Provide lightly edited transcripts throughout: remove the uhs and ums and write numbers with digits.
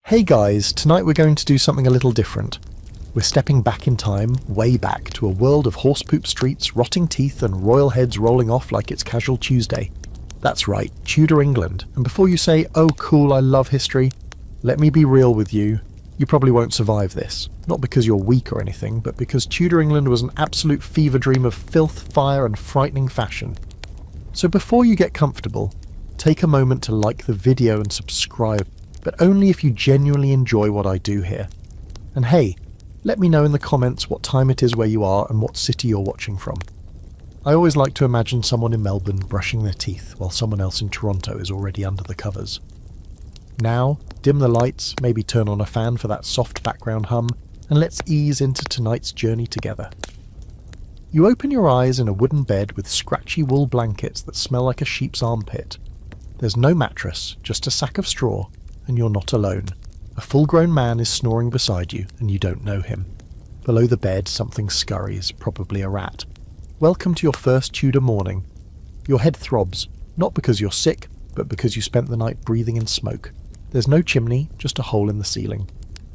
Hey guys, tonight we're going to do something a little different. We're stepping back in time, way back, to a world of horse poop streets, rotting teeth and royal heads rolling off like it's Casual Tuesday. That's right, Tudor England. And before you say, oh cool, I love history, let me be real with you. You probably won't survive this. Not because you're weak or anything, but because Tudor England was an absolute fever dream of filth, fire and frightening fashion. So before you get comfortable, take a moment to like the video and subscribe, but only if you genuinely enjoy what I do here. And hey, let me know in the comments what time it is where you are and what city you're watching from. I always like to imagine someone in Melbourne brushing their teeth while someone else in Toronto is already under the covers. Now, dim the lights, maybe turn on a fan for that soft background hum, and let's ease into tonight's journey together. You open your eyes in a wooden bed with scratchy wool blankets that smell like a sheep's armpit. There's no mattress, just a sack of straw, and you're not alone. A full-grown man is snoring beside you, and you don't know him. Below the bed, something scurries, probably a rat. Welcome to your first Tudor morning. Your head throbs, not because you're sick, but because you spent the night breathing in smoke. There's no chimney, just a hole in the ceiling.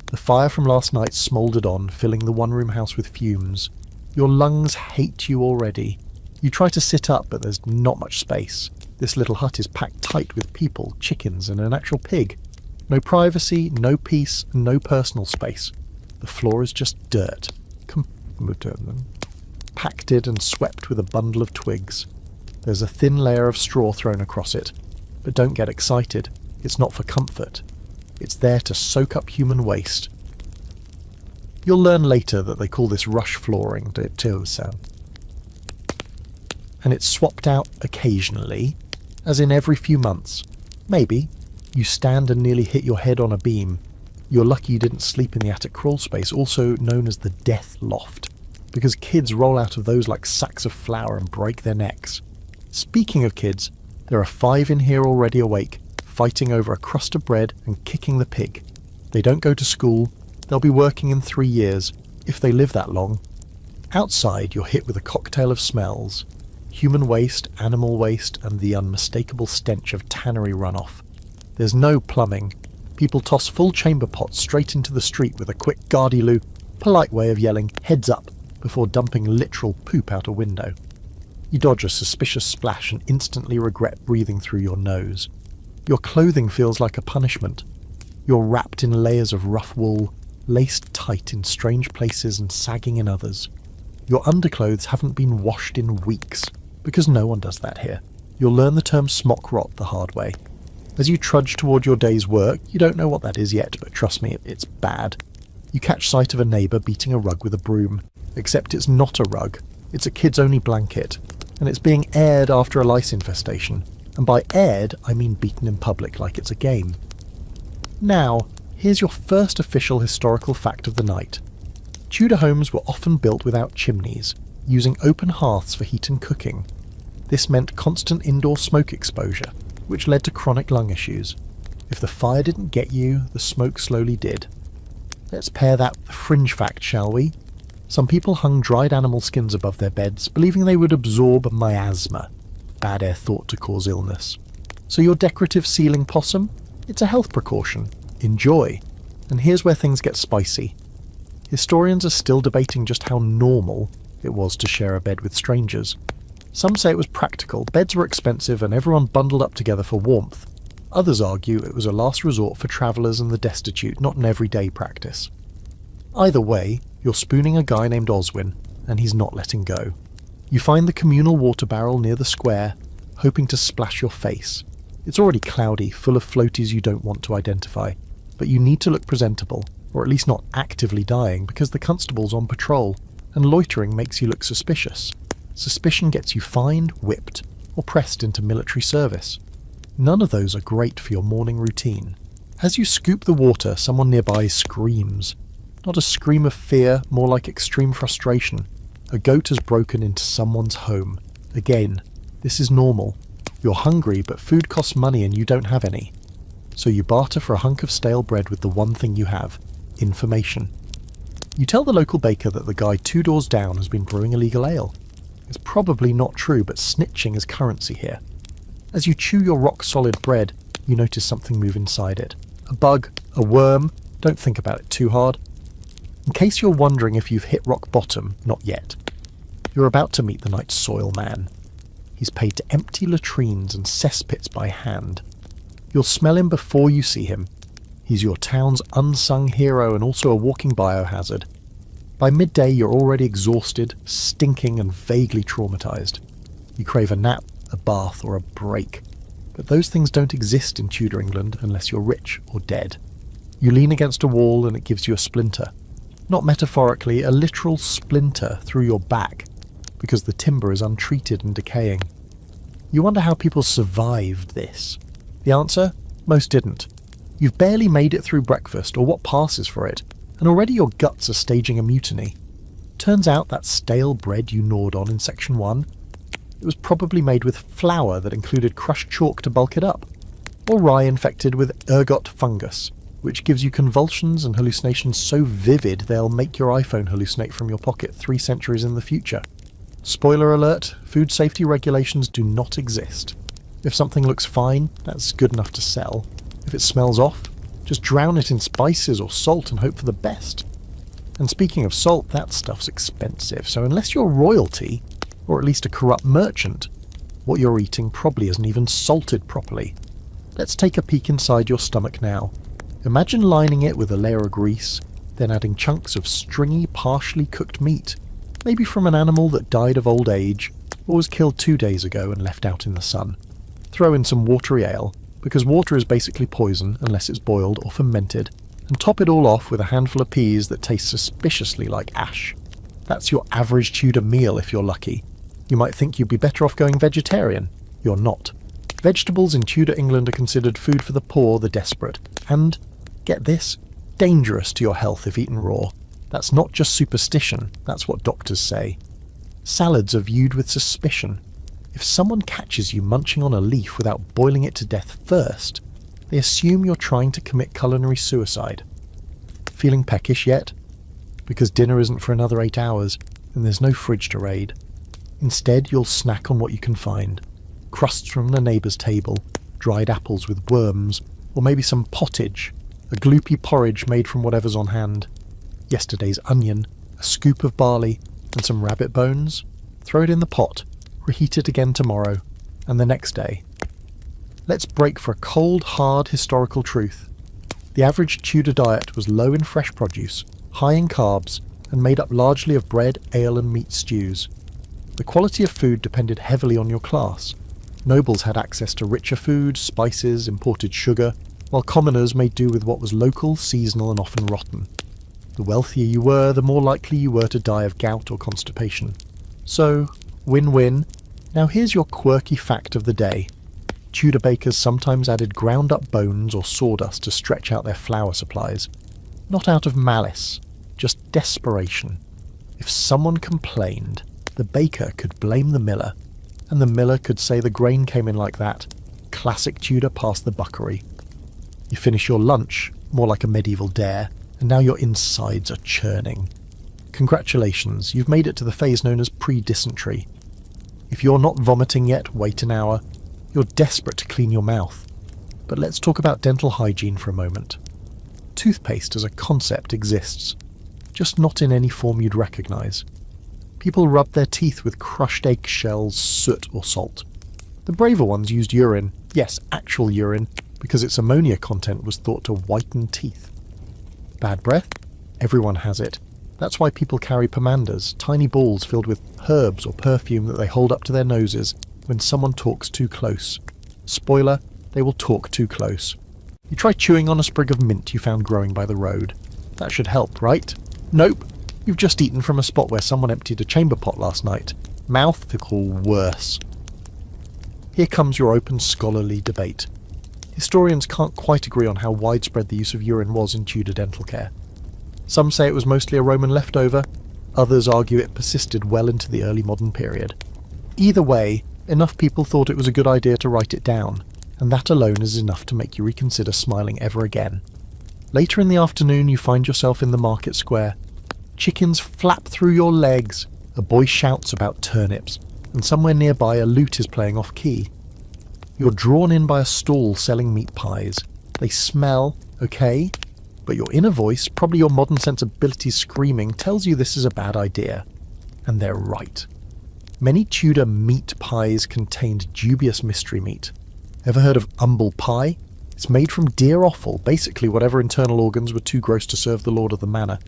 The fire from last night smouldered on, filling the one-room house with fumes. Your lungs hate you already. You try to sit up, but there's not much space. This little hut is packed tight with people, chickens, and an actual pig. No privacy, no peace, no personal space. The floor is just dirt. Compacted and swept with a bundle of twigs. There's a thin layer of straw thrown across it. But don't get excited. It's not for comfort. It's there to soak up human waste. You'll learn later that they call this rush flooring, and it's swapped out occasionally, as in every few months. Maybe. You stand and nearly hit your head on a beam. You're lucky you didn't sleep in the attic crawl space, also known as the death loft, because kids roll out of those like sacks of flour and break their necks. Speaking of kids, there are 5 in here already awake, fighting over a crust of bread and kicking the pig. They don't go to school. They'll be working in 3 years, if they live that long. Outside, you're hit with a cocktail of smells. Human waste, animal waste, and the unmistakable stench of tannery runoff. There's no plumbing. People toss full chamber pots straight into the street with a quick gardy-loo, polite way of yelling, heads up, before dumping literal poop out a window. You dodge a suspicious splash and instantly regret breathing through your nose. Your clothing feels like a punishment. You're wrapped in layers of rough wool, laced tight in strange places and sagging in others. Your underclothes haven't been washed in weeks, because no one does that here. You'll learn the term smock rot the hard way. As you trudge toward your day's work, you don't know what that is yet, but trust me, it's bad. You catch sight of a neighbour beating a rug with a broom, except it's not a rug, it's a kids-only blanket, and it's being aired after a lice infestation. And by aired, I mean beaten in public like it's a game. Now, here's your first official historical fact of the night. Tudor homes were often built without chimneys, using open hearths for heat and cooking. This meant constant indoor smoke exposure, which led to chronic lung issues. If the fire didn't get you, the smoke slowly did. Let's pair that with the fringe fact, shall we? Some people hung dried animal skins above their beds, believing they would absorb miasma. Bad air thought to cause illness. So your decorative ceiling possum? It's a health precaution. Enjoy. And here's where things get spicy. Historians are still debating just how normal it was to share a bed with strangers. Some say it was practical, beds were expensive and everyone bundled up together for warmth. Others argue it was a last resort for travellers and the destitute, not an everyday practice. Either way, you're spooning a guy named Oswin, and he's not letting go. You find the communal water barrel near the square, hoping to splash your face. It's already cloudy, full of floaties you don't want to identify, but you need to look presentable, or at least not actively dying because the constable's on patrol, and loitering makes you look suspicious. Suspicion gets you fined, whipped, or pressed into military service. None of those are great for your morning routine. As you scoop the water, someone nearby screams. Not a scream of fear, more like extreme frustration. A goat has broken into someone's home. Again, this is normal. You're hungry, but food costs money and you don't have any. So you barter for a hunk of stale bread with the one thing you have: information. You tell the local baker that the guy 2 doors down has been brewing illegal ale. It's probably not true, but snitching is currency here. As you chew your rock-solid bread, you notice something move inside it. A bug, a worm, don't think about it too hard. In case you're wondering if you've hit rock bottom, not yet. You're about to meet the night soil man. He's paid to empty latrines and cesspits by hand. You'll smell him before you see him. He's your town's unsung hero and also a walking biohazard. By midday you're already exhausted, stinking and vaguely traumatised. You crave a nap, a bath or a break. But those things don't exist in Tudor England unless you're rich or dead. You lean against a wall and it gives you a splinter. Not metaphorically, a literal splinter through your back, because the timber is untreated and decaying. You wonder how people survived this. The answer? Most didn't. You've barely made it through breakfast or what passes for it, and already your guts are staging a mutiny. Turns out that stale bread you gnawed on in section 1, it was probably made with flour that included crushed chalk to bulk it up, or rye infected with ergot fungus, which gives you convulsions and hallucinations so vivid they'll make your iPhone hallucinate from your pocket 3 centuries in the future. Spoiler alert, food safety regulations do not exist. If something looks fine, that's good enough to sell. If it smells off, just drown it in spices or salt and hope for the best. And speaking of salt, that stuff's expensive, so unless you're royalty, or at least a corrupt merchant, what you're eating probably isn't even salted properly. Let's take a peek inside your stomach now. Imagine lining it with a layer of grease, then adding chunks of stringy, partially cooked meat, maybe from an animal that died of old age, or was killed 2 days ago and left out in the sun. Throw in some watery ale, because water is basically poison unless it's boiled or fermented, and top it all off with a handful of peas that taste suspiciously like ash. That's your average Tudor meal if you're lucky. You might think you'd be better off going vegetarian. You're not. Vegetables in Tudor England are considered food for the poor, the desperate, and, get this, dangerous to your health if eaten raw. That's not just superstition, that's what doctors say. Salads are viewed with suspicion. If someone catches you munching on a leaf without boiling it to death first, they assume you're trying to commit culinary suicide. Feeling peckish yet? Because dinner isn't for another 8 hours, and there's no fridge to raid. Instead, you'll snack on what you can find. Crusts from the neighbour's table, dried apples with worms, or maybe some pottage, a gloopy porridge made from whatever's on hand. Yesterday's onion, a scoop of barley, and some rabbit bones. Throw it in the pot, reheat it again tomorrow, and the next day. Let's break for a cold, hard historical truth. The average Tudor diet was low in fresh produce, high in carbs, and made up largely of bread, ale and meat stews. The quality of food depended heavily on your class. Nobles had access to richer food, spices, imported sugar, while commoners made do with what was local, seasonal and often rotten. The wealthier you were, the more likely you were to die of gout or constipation. So, win-win. Now here's your quirky fact of the day. Tudor bakers sometimes added ground-up bones or sawdust to stretch out their flour supplies. Not out of malice, just desperation. If someone complained, the baker could blame the miller, and the miller could say the grain came in like that. Classic Tudor past the buckery. You finish your lunch, more like a medieval dare, and now your insides are churning. Congratulations, you've made it to the phase known as pre-dysentery. If you're not vomiting yet, wait an hour. You're desperate to clean your mouth. But let's talk about dental hygiene for a moment. Toothpaste as a concept exists, just not in any form you'd recognise. People rubbed their teeth with crushed eggshells, soot or salt. The braver ones used urine, yes, actual urine, because its ammonia content was thought to whiten teeth. Bad breath? Everyone has it. That's why people carry pomanders, tiny balls filled with herbs or perfume that they hold up to their noses when someone talks too close. Spoiler, they will talk too close. You try chewing on a sprig of mint you found growing by the road. That should help, right? Nope. You've just eaten from a spot where someone emptied a chamber pot last night. Mouthful worse. Here comes your open scholarly debate. Historians can't quite agree on how widespread the use of urine was in Tudor dental care. Some say it was mostly a Roman leftover, others argue it persisted well into the early modern period. Either way, enough people thought it was a good idea to write it down, and that alone is enough to make you reconsider smiling ever again. Later in the afternoon you find yourself in the market square. Chickens flap through your legs, a boy shouts about turnips, and somewhere nearby a lute is playing off key. You're drawn in by a stall selling meat pies. They smell, Okay, but your inner voice, probably your modern sensibilities screaming, tells you this is a bad idea. And they're right. Many Tudor meat pies contained dubious mystery meat. Ever heard of humble pie? It's made from deer offal, basically whatever internal organs were too gross to serve the lord of the manor.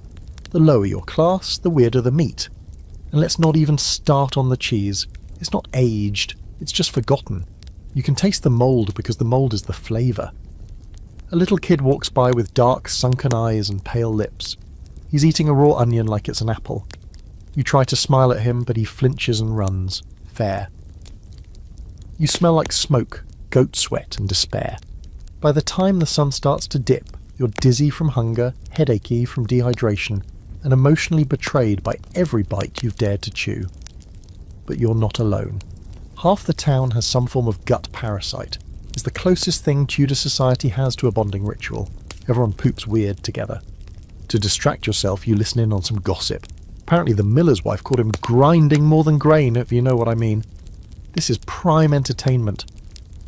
The lower your class, the weirder the meat. And let's not even start on the cheese. It's not aged, it's just forgotten. You can taste the mould because the mould is the flavour. A little kid walks by with dark, sunken eyes and pale lips. He's eating a raw onion like it's an apple. You try to smile at him, but he flinches and runs. Fair. You smell like smoke, goat sweat and despair. By the time the sun starts to dip, you're dizzy from hunger, headachy from dehydration, and emotionally betrayed by every bite you've dared to chew. But you're not alone. Half the town has some form of gut parasite. It's the closest thing Tudor society has to a bonding ritual. Everyone poops weird together. To distract yourself, you listen in on some gossip. Apparently the miller's wife called him grinding more than grain, if you know what I mean. This is prime entertainment.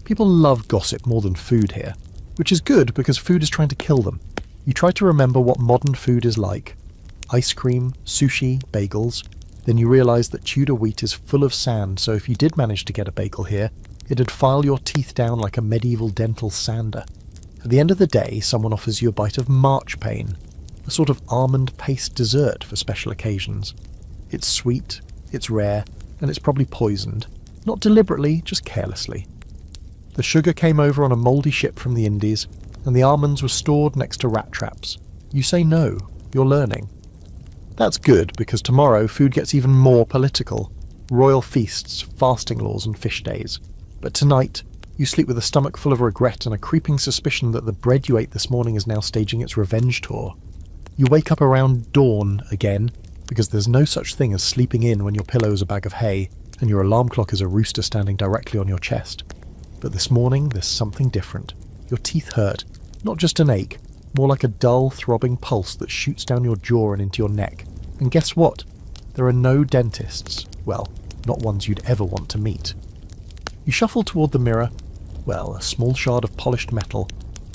People love gossip more than food here, which is good because food is trying to kill them. You try to remember what modern food is like. Ice cream, sushi, bagels. Then you realise that Tudor wheat is full of sand, so if you did manage to get a bagel here, it'd file your teeth down like a medieval dental sander. At the end of the day, someone offers you a bite of marchpane, a sort of almond paste dessert for special occasions. It's sweet, it's rare, and it's probably poisoned. Not deliberately, just carelessly. The sugar came over on a mouldy ship from the Indies, and the almonds were stored next to rat traps. You say no, you're learning. That's good, because tomorrow food gets even more political. Royal feasts, fasting laws and fish days. But tonight, you sleep with a stomach full of regret and a creeping suspicion that the bread you ate this morning is now staging its revenge tour. You wake up around dawn again, because there's no such thing as sleeping in when your pillow is a bag of hay and your alarm clock is a rooster standing directly on your chest. But this morning, there's something different. Your teeth hurt. Not just an ache, more like a dull, throbbing pulse that shoots down your jaw and into your neck. And guess what? There are no dentists. Well, not ones you'd ever want to meet. You shuffle toward the mirror, well, a small shard of polished metal,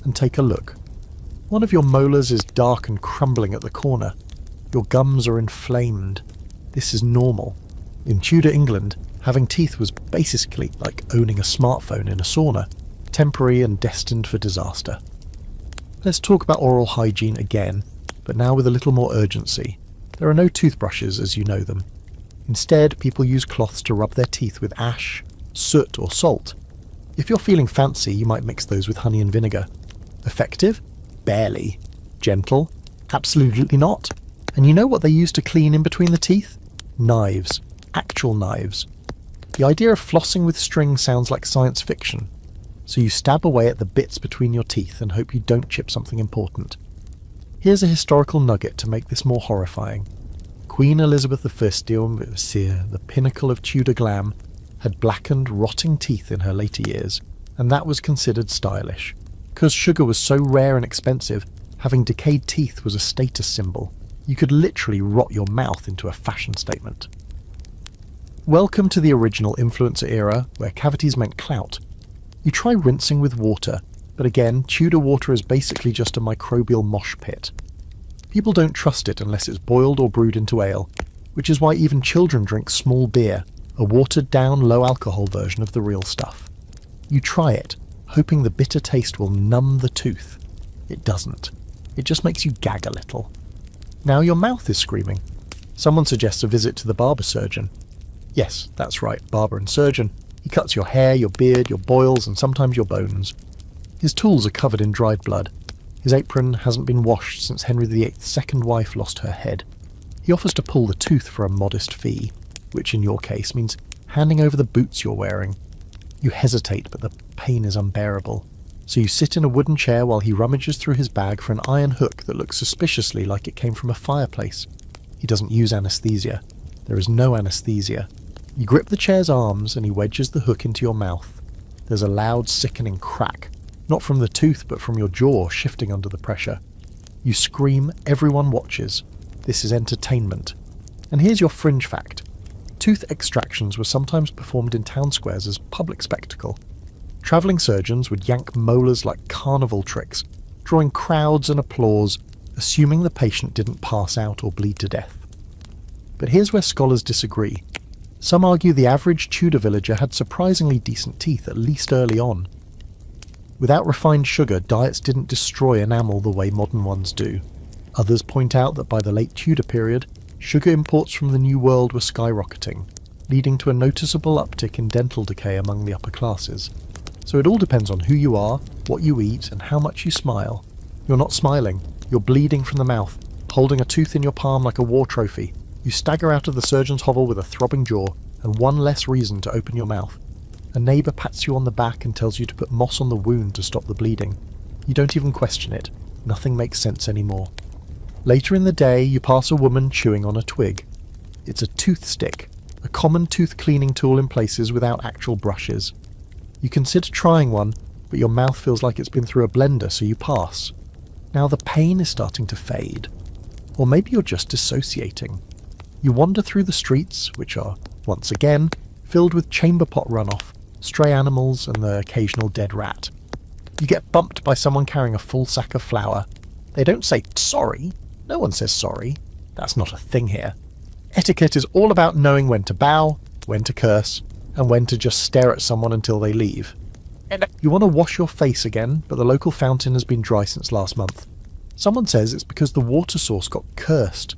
and take a look. One of your molars is dark and crumbling at the corner. Your gums are inflamed. This is normal. In Tudor England, having teeth was basically like owning a smartphone in a sauna, temporary and destined for disaster. Let's talk about oral hygiene again, but now with a little more urgency. There are no toothbrushes as you know them. Instead, people use cloths to rub their teeth with ash, soot or salt. If you're feeling fancy, you might mix those with honey and vinegar. Effective? Barely. Gentle? Absolutely not. And you know what they use to clean in between the teeth? Knives. Actual knives. The idea of flossing with string sounds like science fiction. So you stab away at the bits between your teeth and hope you don't chip something important. Here's a historical nugget to make this more horrifying. Queen Elizabeth I, the pinnacle of Tudor glam, had blackened, rotting teeth in her later years, and that was considered stylish. Because sugar was so rare and expensive, having decayed teeth was a status symbol. You could literally rot your mouth into a fashion statement. Welcome to the original influencer era, where cavities meant clout. You try rinsing with water, but again, Tudor water is basically just a microbial mosh pit. People don't trust it unless it's boiled or brewed into ale, which is why even children drink small beer, a watered-down, low-alcohol version of the real stuff. You try it, hoping the bitter taste will numb the tooth. It doesn't. It just makes you gag a little. Now your mouth is screaming. Someone suggests a visit to the barber surgeon. Yes, that's right, barber and surgeon. He cuts your hair, your beard, your boils, and sometimes your bones. His tools are covered in dried blood. His apron hasn't been washed since Henry VIII's second wife lost her head. He offers to pull the tooth for a modest fee, which in your case means handing over the boots you're wearing. You hesitate, but the pain is unbearable. So you sit in a wooden chair while he rummages through his bag for an iron hook that looks suspiciously like it came from a fireplace. He doesn't use anaesthesia. There is no anaesthesia. You grip the chair's arms and he wedges the hook into your mouth. There's a loud, sickening crack, not from the tooth but from your jaw shifting under the pressure. You scream, everyone watches. This is entertainment. And here's your fringe fact. Tooth extractions were sometimes performed in town squares as public spectacle. Travelling surgeons would yank molars like carnival tricks, drawing crowds and applause, assuming the patient didn't pass out or bleed to death. But here's where scholars disagree. Some argue the average Tudor villager had surprisingly decent teeth, at least early on. Without refined sugar, diets didn't destroy enamel the way modern ones do. Others point out that by the late Tudor period, sugar imports from the New World were skyrocketing, leading to a noticeable uptick in dental decay among the upper classes. So it all depends on who you are, what you eat, and how much you smile. You're not smiling, you're bleeding from the mouth, holding a tooth in your palm like a war trophy. You stagger out of the surgeon's hovel with a throbbing jaw, and one less reason to open your mouth. A neighbour pats you on the back and tells you to put moss on the wound to stop the bleeding. You don't even question it. Nothing makes sense anymore. Later in the day, you pass a woman chewing on a twig. It's a tooth stick, a common tooth cleaning tool in places without actual brushes. You consider trying one, but your mouth feels like it's been through a blender, so you pass. Now the pain is starting to fade. Or maybe you're just dissociating. You wander through the streets, which are, once again, filled with chamber pot runoff, stray animals, and the occasional dead rat. You get bumped by someone carrying a full sack of flour. They don't say sorry. No one says sorry. That's not a thing here. Etiquette is all about knowing when to bow, when to curse, and when to just stare at someone until they leave. You want to wash your face again, but the local fountain has been dry since last month. Someone says it's because the water source got cursed.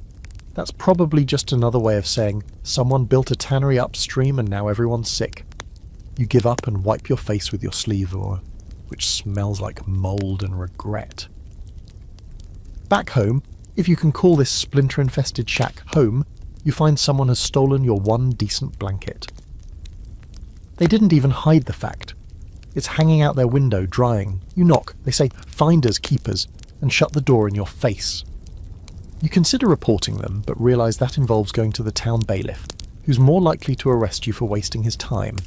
That's probably just another way of saying someone built a tannery upstream and now everyone's sick. You give up and wipe your face with your sleeve, which smells like mould and regret. Back home, if you can call this splinter-infested shack home, you find someone has stolen your one decent blanket. They didn't even hide the fact. It's hanging out their window, drying. You knock, they say, "Finders, keepers," and shut the door in your face. You consider reporting them, but realise that involves going to the town bailiff, who's more likely to arrest you for wasting his time.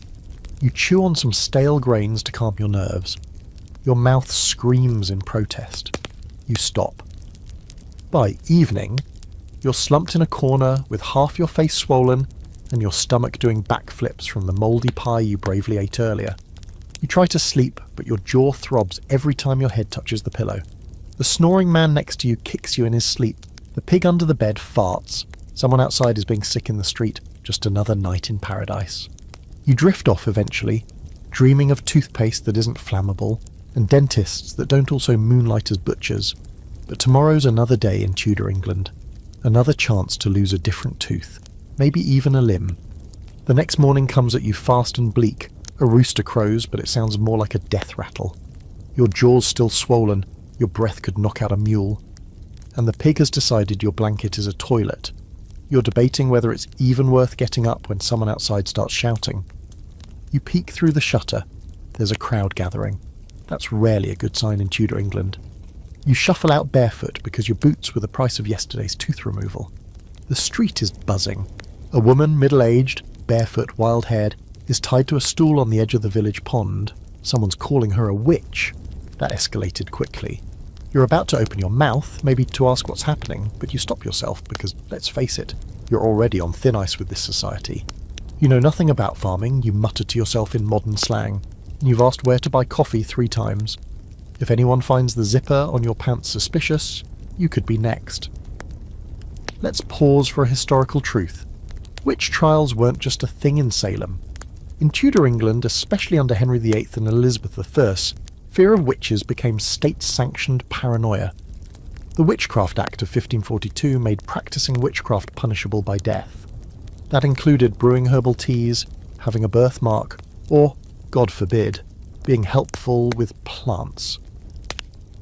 You chew on some stale grains to calm your nerves. Your mouth screams in protest. You stop. By evening, you're slumped in a corner with half your face swollen and your stomach doing backflips from the mouldy pie you bravely ate earlier. You try to sleep, but your jaw throbs every time your head touches the pillow. The snoring man next to you kicks you in his sleep. The pig under the bed farts. Someone outside is being sick in the street. Just another night in paradise. You drift off eventually, dreaming of toothpaste that isn't flammable, and dentists that don't also moonlight as butchers. But tomorrow's another day in Tudor England. Another chance to lose a different tooth, maybe even a limb. The next morning comes at you fast and bleak. A rooster crows, but it sounds more like a death rattle. Your jaw's still swollen, your breath could knock out a mule. And the pig has decided your blanket is a toilet. You're debating whether it's even worth getting up when someone outside starts shouting. You peek through the shutter. There's a crowd gathering. That's rarely a good sign in Tudor England. You shuffle out barefoot because your boots were the price of yesterday's tooth removal. The street is buzzing. A woman, middle-aged, barefoot, wild-haired, is tied to a stool on the edge of the village pond. Someone's calling her a witch. That escalated quickly. You're about to open your mouth, maybe to ask what's happening, but you stop yourself because, let's face it, you're already on thin ice with this society. You know nothing about farming, you mutter to yourself in modern slang. You've asked where to buy coffee 3 times. If anyone finds the zipper on your pants suspicious, you could be next. Let's pause for a historical truth. Witch trials weren't just a thing in Salem. In Tudor England, especially under Henry VIII and Elizabeth I, fear of witches became state-sanctioned paranoia. The Witchcraft Act of 1542 made practicing witchcraft punishable by death. That included brewing herbal teas, having a birthmark, or, God forbid, being helpful with plants.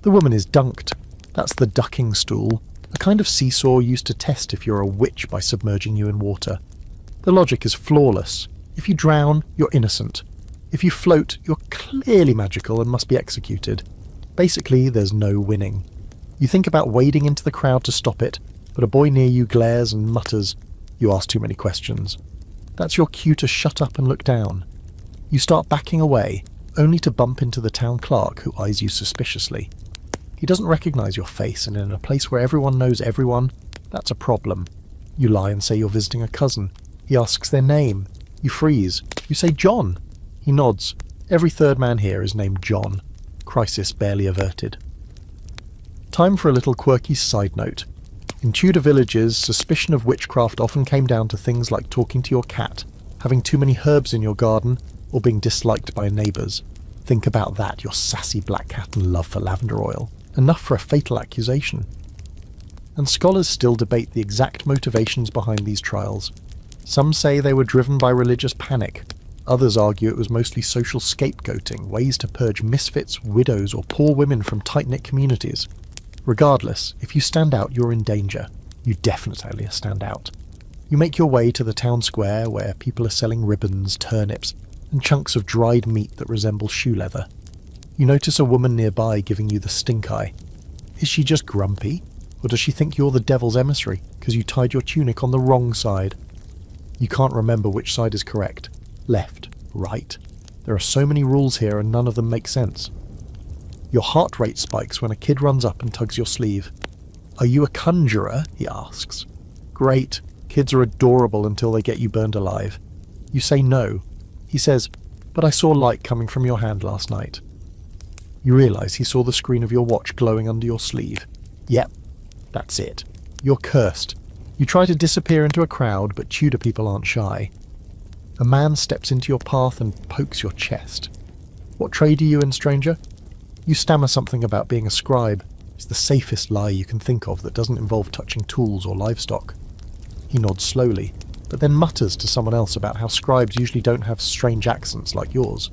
The woman is dunked. That's the ducking stool, a kind of seesaw used to test if you're a witch by submerging you in water. The logic is flawless. If you drown, you're innocent. If you float, you're clearly magical and must be executed. Basically, there's no winning. You think about wading into the crowd to stop it, but a boy near you glares and mutters, "You ask too many questions." That's your cue to shut up and look down. You start backing away, only to bump into the town clerk, who eyes you suspiciously. He doesn't recognise your face, and in a place where everyone knows everyone, that's a problem. You lie and say you're visiting a cousin. He asks their name. You freeze. You say John. He nods. Every third man here is named John. Crisis barely averted. Time for a little quirky side note. In Tudor villages, suspicion of witchcraft often came down to things like talking to your cat, having too many herbs in your garden, or being disliked by neighbours. Think about that, your sassy black cat and love for lavender oil. Enough for a fatal accusation. And scholars still debate the exact motivations behind these trials. Some say they were driven by religious panic. Others argue it was mostly social scapegoating, ways to purge misfits, widows, or poor women from tight-knit communities. Regardless, if you stand out, you're in danger. You definitely stand out. You make your way to the town square where people are selling ribbons, turnips, and chunks of dried meat that resemble shoe leather. You notice a woman nearby giving you the stink eye. Is she just grumpy? Or does she think you're the devil's emissary because you tied your tunic on the wrong side? You can't remember which side is correct. Left, right. There are so many rules here and none of them make sense. Your heart rate spikes when a kid runs up and tugs your sleeve. Are you a conjurer? He asks. Great. Kids are adorable until they get you burned alive. You say no. He says, but I saw light coming from your hand last night. You realise he saw the screen of your watch glowing under your sleeve. Yep, that's it. You're cursed. You try to disappear into a crowd, but Tudor people aren't shy. A man steps into your path and pokes your chest. What trade are you in, stranger? You stammer something about being a scribe. It's the safest lie you can think of that doesn't involve touching tools or livestock. He nods slowly, but then mutters to someone else about how scribes usually don't have strange accents like yours.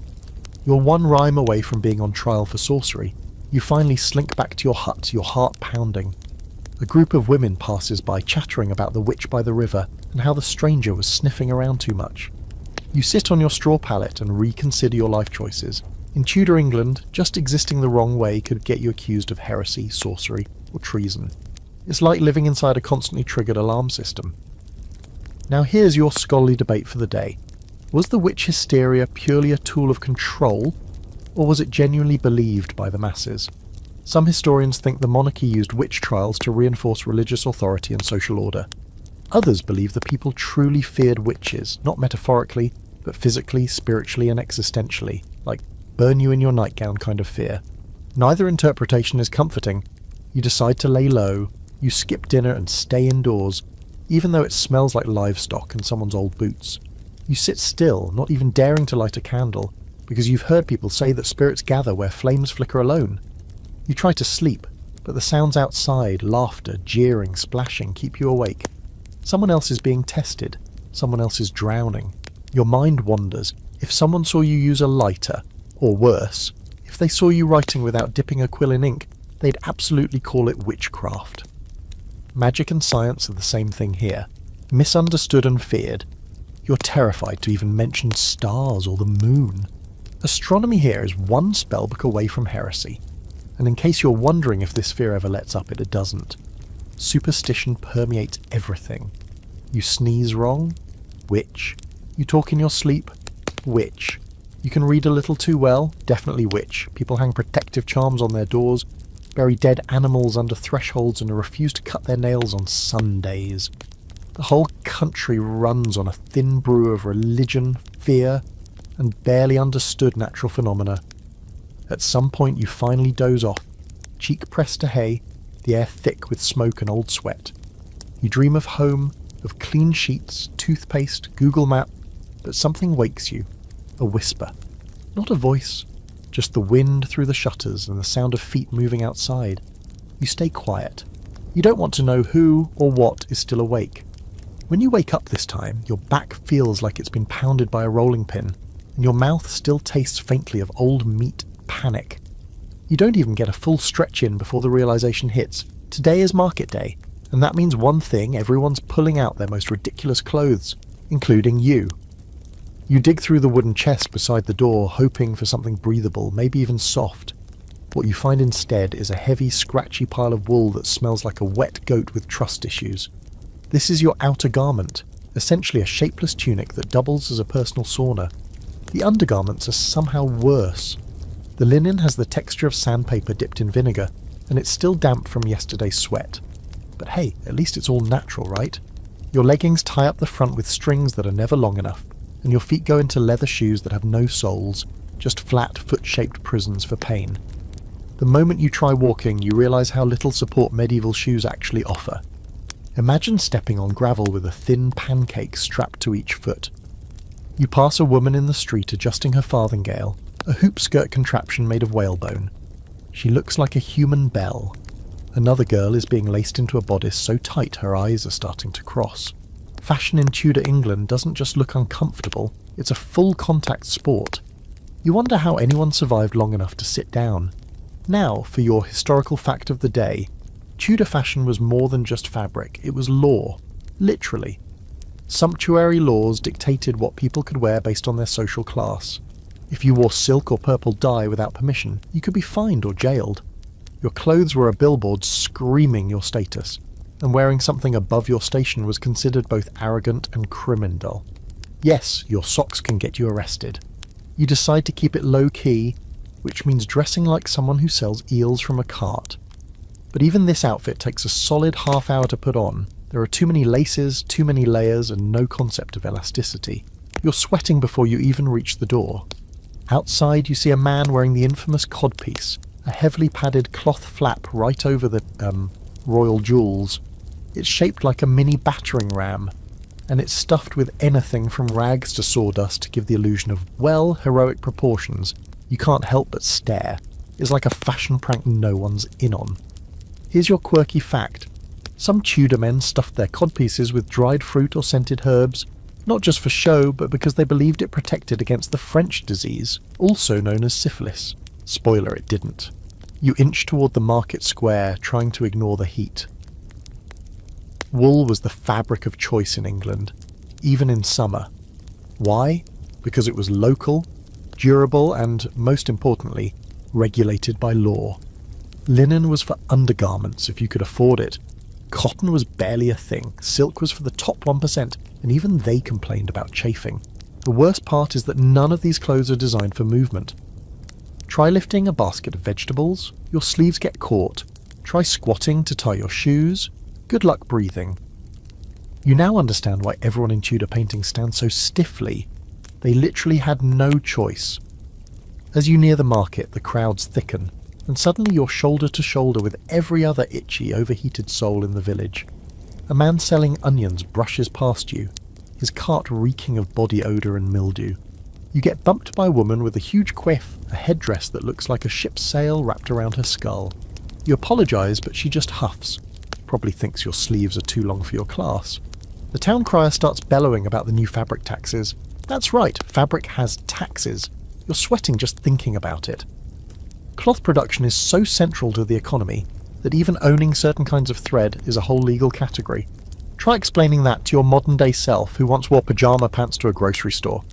You're one rhyme away from being on trial for sorcery. You finally slink back to your hut, your heart pounding. A group of women passes by chattering about the witch by the river and how the stranger was sniffing around too much. You sit on your straw pallet and reconsider your life choices. In Tudor England, just existing the wrong way could get you accused of heresy, sorcery, or treason. It's like living inside a constantly triggered alarm system. Now here's your scholarly debate for the day. Was the witch hysteria purely a tool of control, or was it genuinely believed by the masses? Some historians think the monarchy used witch trials to reinforce religious authority and social order. Others believe the people truly feared witches, not metaphorically, but physically, spiritually, and existentially, like burn you in your nightgown kind of fear. Neither interpretation is comforting. You decide to lay low, you skip dinner and stay indoors, even though it smells like livestock and someone's old boots. You sit still, not even daring to light a candle, because you've heard people say that spirits gather where flames flicker alone. You try to sleep, but the sounds outside, laughter, jeering, splashing, keep you awake. Someone else is being tested. Someone else is drowning. Your mind wanders. If someone saw you use a lighter, or worse, if they saw you writing without dipping a quill in ink, they'd absolutely call it witchcraft. Magic and science are the same thing here. Misunderstood and feared. You're terrified to even mention stars or the moon. Astronomy here is one spellbook away from heresy. And in case you're wondering if this fear ever lets up, it doesn't. Superstition permeates everything. You sneeze wrong? Witch. You talk in your sleep? Witch. You can read a little too well? Definitely witch. People hang protective charms on their doors, bury dead animals under thresholds, and refuse to cut their nails on Sundays. The whole country runs on a thin brew of religion, fear, and barely understood natural phenomena. At some point you finally doze off, cheek pressed to hay, the air thick with smoke and old sweat. You dream of home, of clean sheets, toothpaste, Google Map, but something wakes you. A whisper. Not a voice, just the wind through the shutters and the sound of feet moving outside. You stay quiet. You don't want to know who or what is still awake. When you wake up this time, your back feels like it's been pounded by a rolling pin, and your mouth still tastes faintly of old meat panic. You don't even get a full stretch in before the realization hits. Today is market day, and that means one thing: everyone's pulling out their most ridiculous clothes, including you. You dig through the wooden chest beside the door, hoping for something breathable, maybe even soft. What you find instead is a heavy, scratchy pile of wool that smells like a wet goat with trust issues. This is your outer garment, essentially a shapeless tunic that doubles as a personal sauna. The undergarments are somehow worse. The linen has the texture of sandpaper dipped in vinegar, and it's still damp from yesterday's sweat. But hey, at least it's all natural, right? Your leggings tie up the front with strings that are never long enough, and your feet go into leather shoes that have no soles, just flat, foot-shaped prisons for pain. The moment you try walking, you realise how little support medieval shoes actually offer. Imagine stepping on gravel with a thin pancake strapped to each foot. You pass a woman in the street adjusting her farthingale, a hoop skirt contraption made of whalebone. She looks like a human bell. Another girl is being laced into a bodice so tight her eyes are starting to cross. Fashion in Tudor England doesn't just look uncomfortable, it's a full contact sport. You wonder how anyone survived long enough to sit down. Now, for your historical fact of the day, Tudor fashion was more than just fabric, it was law. Literally. Sumptuary laws dictated what people could wear based on their social class. If you wore silk or purple dye without permission, you could be fined or jailed. Your clothes were a billboard screaming your status, and wearing something above your station was considered both arrogant and criminal. Yes, your socks can get you arrested. You decide to keep it low-key, which means dressing like someone who sells eels from a cart. But even this outfit takes a solid half hour to put on. There are too many laces, too many layers, and no concept of elasticity. You're sweating before you even reach the door. Outside, you see a man wearing the infamous codpiece, a heavily padded cloth flap right over the, royal jewels. It's shaped like a mini battering ram, and it's stuffed with anything from rags to sawdust to give the illusion of, well, heroic proportions. You can't help but stare. It's like a fashion prank no one's in on. Here's your quirky fact. Some Tudor men stuffed their codpieces with dried fruit or scented herbs, not just for show, but because they believed it protected against the French disease, also known as syphilis. Spoiler, it didn't. You inch toward the market square, trying to ignore the heat. Wool was the fabric of choice in England, even in summer. Why? Because it was local, durable, and, most importantly, regulated by law. Linen was for undergarments if you could afford it. Cotton was barely a thing, silk was for the top 1%, and even they complained about chafing. The worst part is that none of these clothes are designed for movement. Try lifting a basket of vegetables, your sleeves get caught. Try squatting to tie your shoes. Good luck breathing. You now understand why everyone in Tudor painting stands so stiffly. They literally had no choice. As you near the market, the crowds thicken, and suddenly you're shoulder to shoulder with every other itchy, overheated soul in the village. A man selling onions brushes past you, his cart reeking of body odour and mildew. You get bumped by a woman with a huge quiff, a headdress that looks like a ship's sail wrapped around her skull. You apologise, but she just huffs. Probably thinks your sleeves are too long for your class. The town crier starts bellowing about the new fabric taxes. That's right, fabric has taxes. You're sweating just thinking about it. Cloth production is so central to the economy that even owning certain kinds of thread is a whole legal category. Try explaining that to your modern-day self who once wore pyjama pants to a grocery store.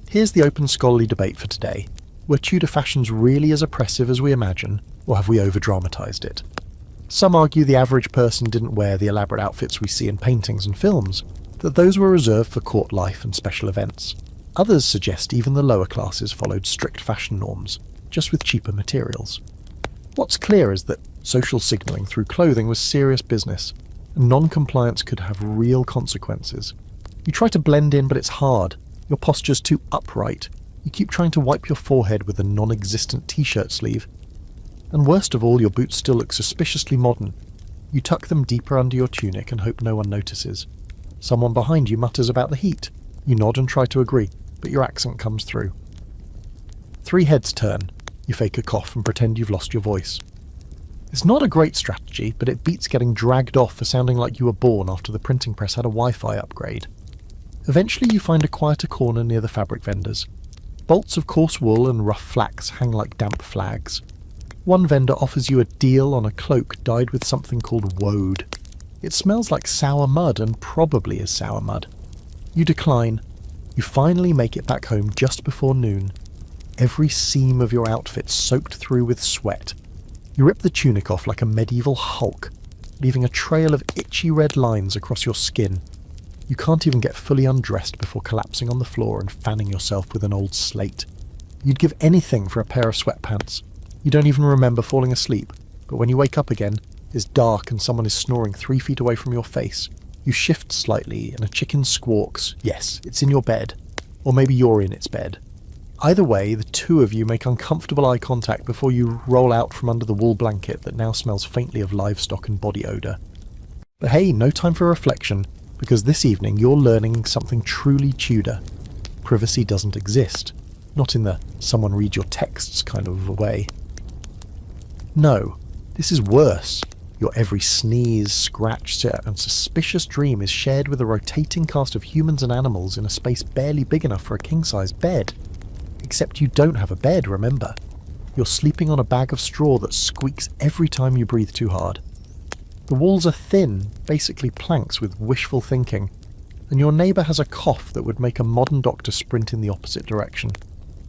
Here's the open scholarly debate for today. Were Tudor fashions really as oppressive as we imagine, or have we over-dramatised it? Some argue the average person didn't wear the elaborate outfits we see in paintings and films, that those were reserved for court life and special events. Others suggest even the lower classes followed strict fashion norms, just with cheaper materials. What's clear is that social signalling through clothing was serious business, and non-compliance could have real consequences. You try to blend in, but it's hard. Your posture's too upright. You keep trying to wipe your forehead with a non-existent t-shirt sleeve. And worst of all, your boots still look suspiciously modern. You tuck them deeper under your tunic and hope no one notices. Someone behind you mutters about the heat. You nod and try to agree, but your accent comes through. 3 heads turn. You fake a cough and pretend you've lost your voice. It's not a great strategy, but it beats getting dragged off for sounding like you were born after the printing press had a Wi-Fi upgrade. Eventually you find a quieter corner near the fabric vendors. Bolts of coarse wool and rough flax hang like damp flags. One vendor offers you a deal on a cloak dyed with something called woad. It smells like sour mud and probably is sour mud. You decline. You finally make it back home just before noon. Every seam of your outfit soaked through with sweat. You rip the tunic off like a medieval Hulk, leaving a trail of itchy red lines across your skin. You can't even get fully undressed before collapsing on the floor and fanning yourself with an old slate. You'd give anything for a pair of sweatpants. You don't even remember falling asleep, but when you wake up again, it's dark and someone is snoring 3 feet away from your face. You shift slightly and a chicken squawks. Yes, it's in your bed. Or maybe you're in its bed. Either way, the two of you make uncomfortable eye contact before you roll out from under the wool blanket that now smells faintly of livestock and body odour. But hey, no time for reflection, because this evening you're learning something truly Tudor. Privacy doesn't exist. Not in the someone read your texts kind of a way. No, this is worse. Your every sneeze, scratch, and suspicious dream is shared with a rotating cast of humans and animals in a space barely big enough for a king-size bed. Except you don't have a bed, remember. You're sleeping on a bag of straw that squeaks every time you breathe too hard. The walls are thin, basically planks with wishful thinking, and your neighbour has a cough that would make a modern doctor sprint in the opposite direction.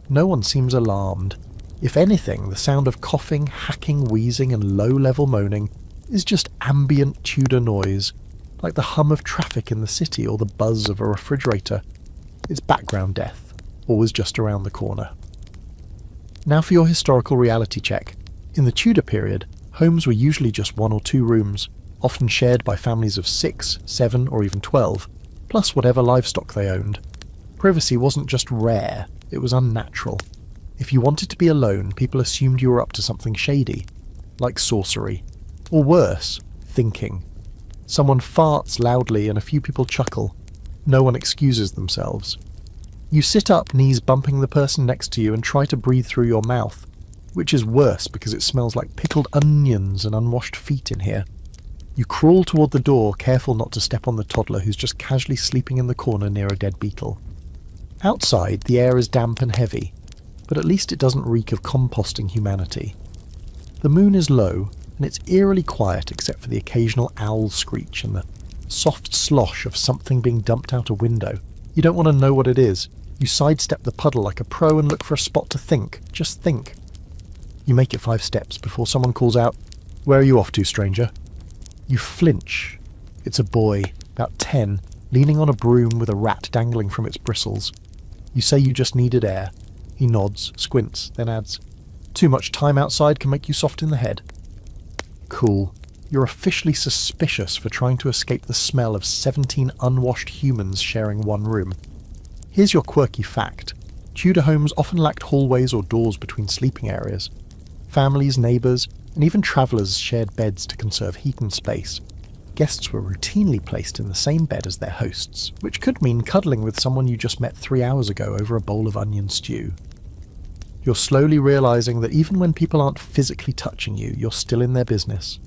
No one seems alarmed. If anything, the sound of coughing, hacking, wheezing and low-level moaning is just ambient Tudor noise, like the hum of traffic in the city or the buzz of a refrigerator. It's background death, always just around the corner. Now for your historical reality check. In the Tudor period, homes were usually just 1 or 2 rooms, often shared by families of 6, 7 or even 12, plus whatever livestock they owned. Privacy wasn't just rare, it was unnatural. If you wanted to be alone, people assumed you were up to something shady, like sorcery. Or worse, thinking. Someone farts loudly and a few people chuckle. No one excuses themselves. You sit up, knees bumping the person next to you, and try to breathe through your mouth, which is worse because it smells like pickled onions and unwashed feet in here. You crawl toward the door, careful not to step on the toddler who's just casually sleeping in the corner near a dead beetle. Outside, the air is damp and heavy, but at least it doesn't reek of composting humanity. The moon is low, and it's eerily quiet except for the occasional owl screech and the soft slosh of something being dumped out a window. You don't want to know what it is. You sidestep the puddle like a pro and look for a spot to think. Just think. You make it 5 steps before someone calls out, "Where are you off to, stranger?" You flinch. It's a boy, about 10, leaning on a broom with a rat dangling from its bristles. You say you just needed air. He nods, squints, then adds, "Too much time outside can make you soft in the head." Cool. You're officially suspicious for trying to escape the smell of 17 unwashed humans sharing one room. Here's your quirky fact. Tudor homes often lacked hallways or doors between sleeping areas. Families, neighbours, and even travellers shared beds to conserve heat and space. Guests were routinely placed in the same bed as their hosts, which could mean cuddling with someone you just met 3 hours ago over a bowl of onion stew. You're slowly realising that even when people aren't physically touching you, you're still in their business.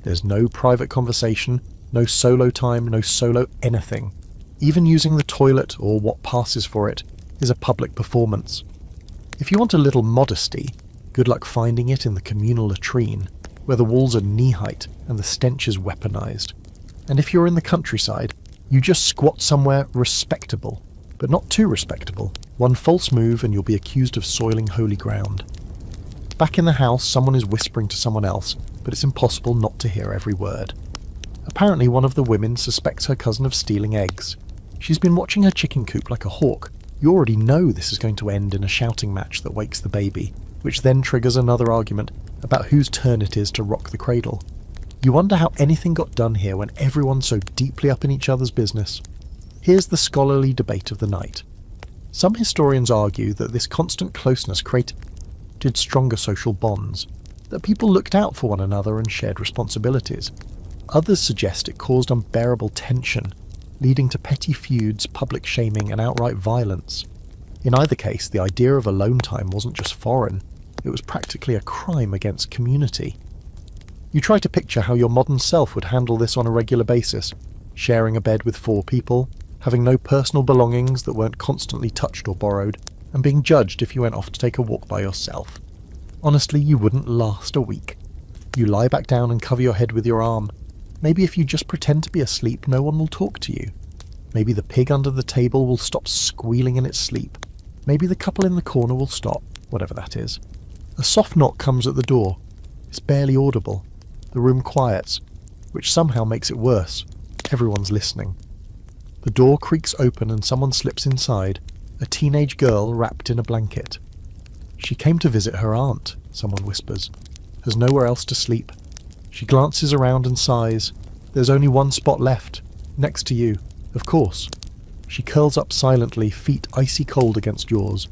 There's no private conversation, no solo time, no solo anything. Even using the toilet, or what passes for it, is a public performance. If you want a little modesty, good luck finding it in the communal latrine, where the walls are knee-height and the stench is weaponised. And if you're in the countryside, you just squat somewhere respectable, but not too respectable. One false move and you'll be accused of soiling holy ground. Back in the house, someone is whispering to someone else, but it's impossible not to hear every word. Apparently one of the women suspects her cousin of stealing eggs. She's been watching her chicken coop like a hawk. You already know this is going to end in a shouting match that wakes the baby, which then triggers another argument about whose turn it is to rock the cradle. You wonder how anything got done here when everyone's so deeply up in each other's business. Here's the scholarly debate of the night. Some historians argue that this constant closeness created stronger social bonds, that people looked out for one another and shared responsibilities. Others suggest it caused unbearable tension, leading to petty feuds, public shaming and outright violence. In either case, the idea of alone time wasn't just foreign, it was practically a crime against community. You try to picture how your modern self would handle this on a regular basis, sharing a bed with 4 people, having no personal belongings that weren't constantly touched or borrowed, and being judged if you went off to take a walk by yourself. Honestly, you wouldn't last a week. You lie back down and cover your head with your arm. Maybe if you just pretend to be asleep, no one will talk to you. Maybe the pig under the table will stop squealing in its sleep. Maybe the couple in the corner will stop, whatever that is. A soft knock comes at the door. It's barely audible. The room quiets, which somehow makes it worse. Everyone's listening. The door creaks open and someone slips inside, a teenage girl wrapped in a blanket. She came to visit her aunt, someone whispers. Has nowhere else to sleep. She glances around and sighs. There's only one spot left, next to you, of course. She curls up silently, feet icy cold against yours.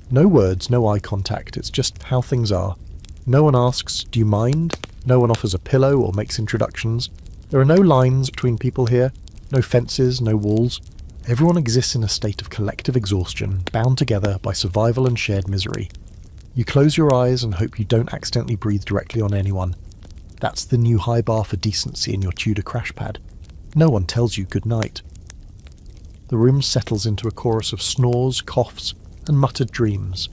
No words, no eye contact, it's just how things are. No one asks, "Do you mind?" No one offers a pillow or makes introductions. There are no lines between people here, no fences, no walls. Everyone exists in a state of collective exhaustion, bound together by survival and shared misery. You close your eyes and hope you don't accidentally breathe directly on anyone. That's the new high bar for decency in your Tudor crash pad. No one tells you good night. The room settles into a chorus of snores, coughs, and muttered dreams.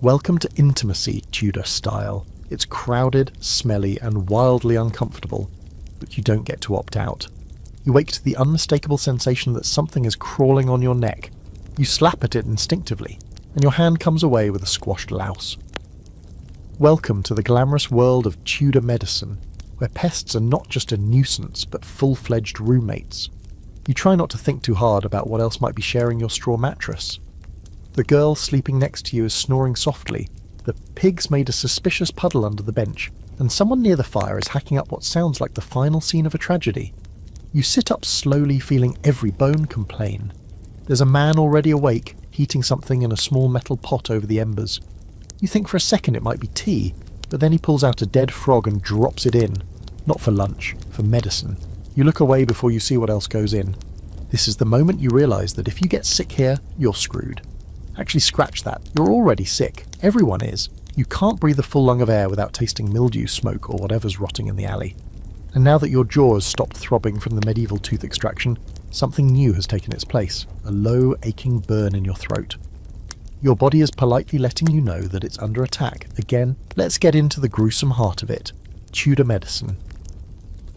Welcome to intimacy, Tudor style. It's crowded, smelly, and wildly uncomfortable, but you don't get to opt out. You wake to the unmistakable sensation that something is crawling on your neck. You slap at it instinctively, and your hand comes away with a squashed louse. Welcome to the glamorous world of Tudor medicine, where pests are not just a nuisance, but full-fledged roommates. You try not to think too hard about what else might be sharing your straw mattress. The girl sleeping next to you is snoring softly, the pigs made a suspicious puddle under the bench, and someone near the fire is hacking up what sounds like the final scene of a tragedy. You sit up slowly, feeling every bone complain. There's a man already awake, heating something in a small metal pot over the embers. You think for a second it might be tea, but then he pulls out a dead frog and drops it in. Not for lunch, for medicine. You look away before you see what else goes in. This is the moment you realise that if you get sick here, you're screwed. Actually, scratch that. You're already sick. Everyone is. You can't breathe a full lung of air without tasting mildew, smoke, or whatever's rotting in the alley. And now that your jaw has stopped throbbing from the medieval tooth extraction, something new has taken its place, a low, aching burn in your throat. Your body is politely letting you know that it's under attack. Again, let's get into the gruesome heart of it. Tudor medicine.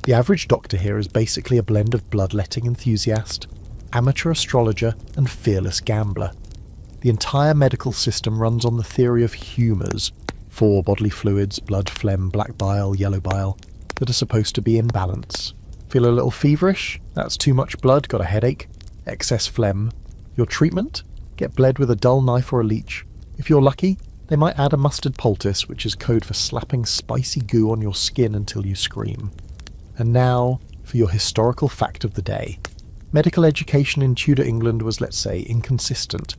The average doctor here is basically a blend of bloodletting enthusiast, amateur astrologer, and fearless gambler. The entire medical system runs on the theory of humours, 4 bodily fluids, blood, phlegm, black bile, yellow bile, that are supposed to be in balance. Feel a little feverish? That's too much blood, got a headache. Excess phlegm. Your treatment? Get bled with a dull knife or a leech. If you're lucky, they might add a mustard poultice, which is code for slapping spicy goo on your skin until you scream. And now, for your historical fact of the day. Medical education in Tudor England was, let's say, inconsistent.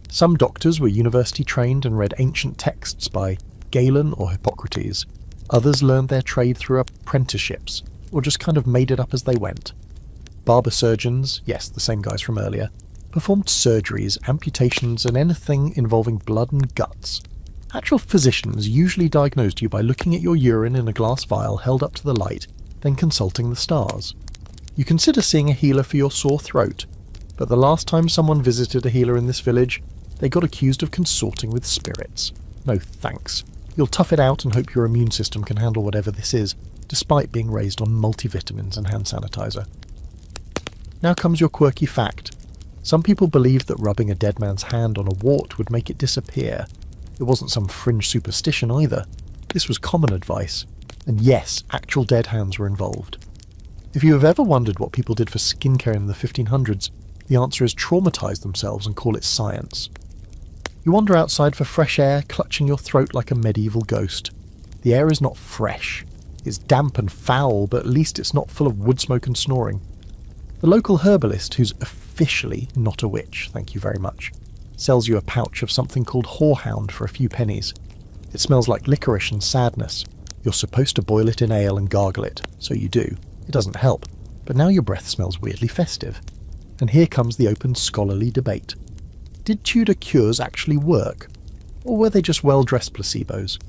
Some doctors were university trained and read ancient texts by Galen or Hippocrates. Others learned their trade through apprenticeships, or just kind of made it up as they went. Barber surgeons, yes, the same guys from earlier, performed surgeries, amputations, and anything involving blood and guts. Actual physicians usually diagnosed you by looking at your urine in a glass vial held up to the light, then consulting the stars. You consider seeing a healer for your sore throat, but the last time someone visited a healer in this village, they got accused of consorting with spirits. No thanks. You'll tough it out and hope your immune system can handle whatever this is, despite being raised on multivitamins and hand sanitizer. Now comes your quirky fact. Some people believed that rubbing a dead man's hand on a wart would make it disappear. It wasn't some fringe superstition either. This was common advice. And yes, actual dead hands were involved. If you have ever wondered what people did for skincare in the 1500s, the answer is traumatize themselves and call it science. You wander outside for fresh air, clutching your throat like a medieval ghost. The air is not fresh. It's damp and foul, but at least it's not full of wood smoke and snoring. The local herbalist, who's officially not a witch, thank you very much, sells you a pouch of something called horehound for a few pennies. It smells like licorice and sadness. You're supposed to boil it in ale and gargle it, so you do. It doesn't help, but now your breath smells weirdly festive. And here comes the open scholarly debate. Did Tudor cures actually work? Or were they just well-dressed placebos?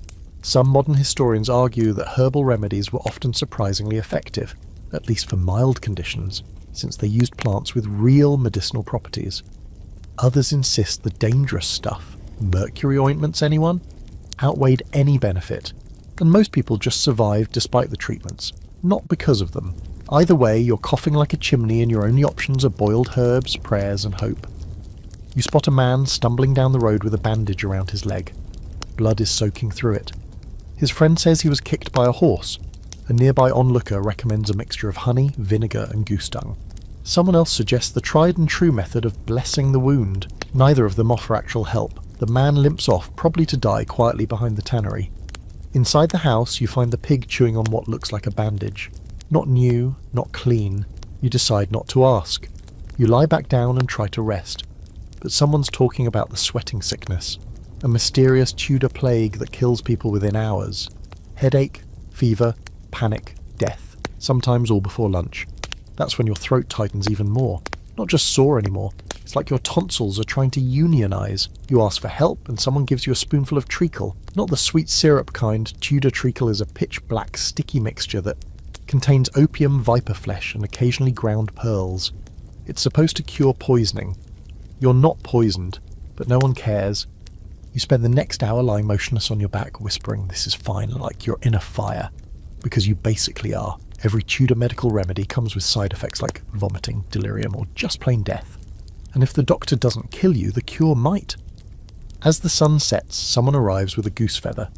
Some modern historians argue that herbal remedies were often surprisingly effective, at least for mild conditions, since they used plants with real medicinal properties. Others insist the dangerous stuff, mercury ointments anyone, outweighed any benefit, and most people just survived despite the treatments, not because of them. Either way, you're coughing like a chimney and your only options are boiled herbs, prayers, and hope. You spot a man stumbling down the road with a bandage around his leg. Blood is soaking through it. His friend says he was kicked by a horse. A nearby onlooker recommends a mixture of honey, vinegar, and goose dung. Someone else suggests the tried and true method of blessing the wound. Neither of them offer actual help. The man limps off, probably to die quietly behind the tannery. Inside the house, you find the pig chewing on what looks like a bandage. Not new, not clean. You decide not to ask. You lie back down and try to rest. But someone's talking about the sweating sickness. a mysterious Tudor plague that kills people within hours. Headache, fever, panic, death, sometimes all before lunch. That's when your throat tightens even more. Not just sore anymore. It's like your tonsils are trying to unionize. You ask for help and someone gives you a spoonful of treacle. Not the sweet syrup kind. Tudor treacle is a pitch black sticky mixture that contains opium, viper flesh and occasionally ground pearls. It's supposed to cure poisoning. You're not poisoned, but no one cares. You spend the next hour lying motionless on your back, whispering, "This is fine," like you're in a fire. Because you basically are. Every Tudor medical remedy comes with side effects like vomiting, delirium, or just plain death. And if the doctor doesn't kill you, the cure might. As the sun sets, someone arrives with a goose feather.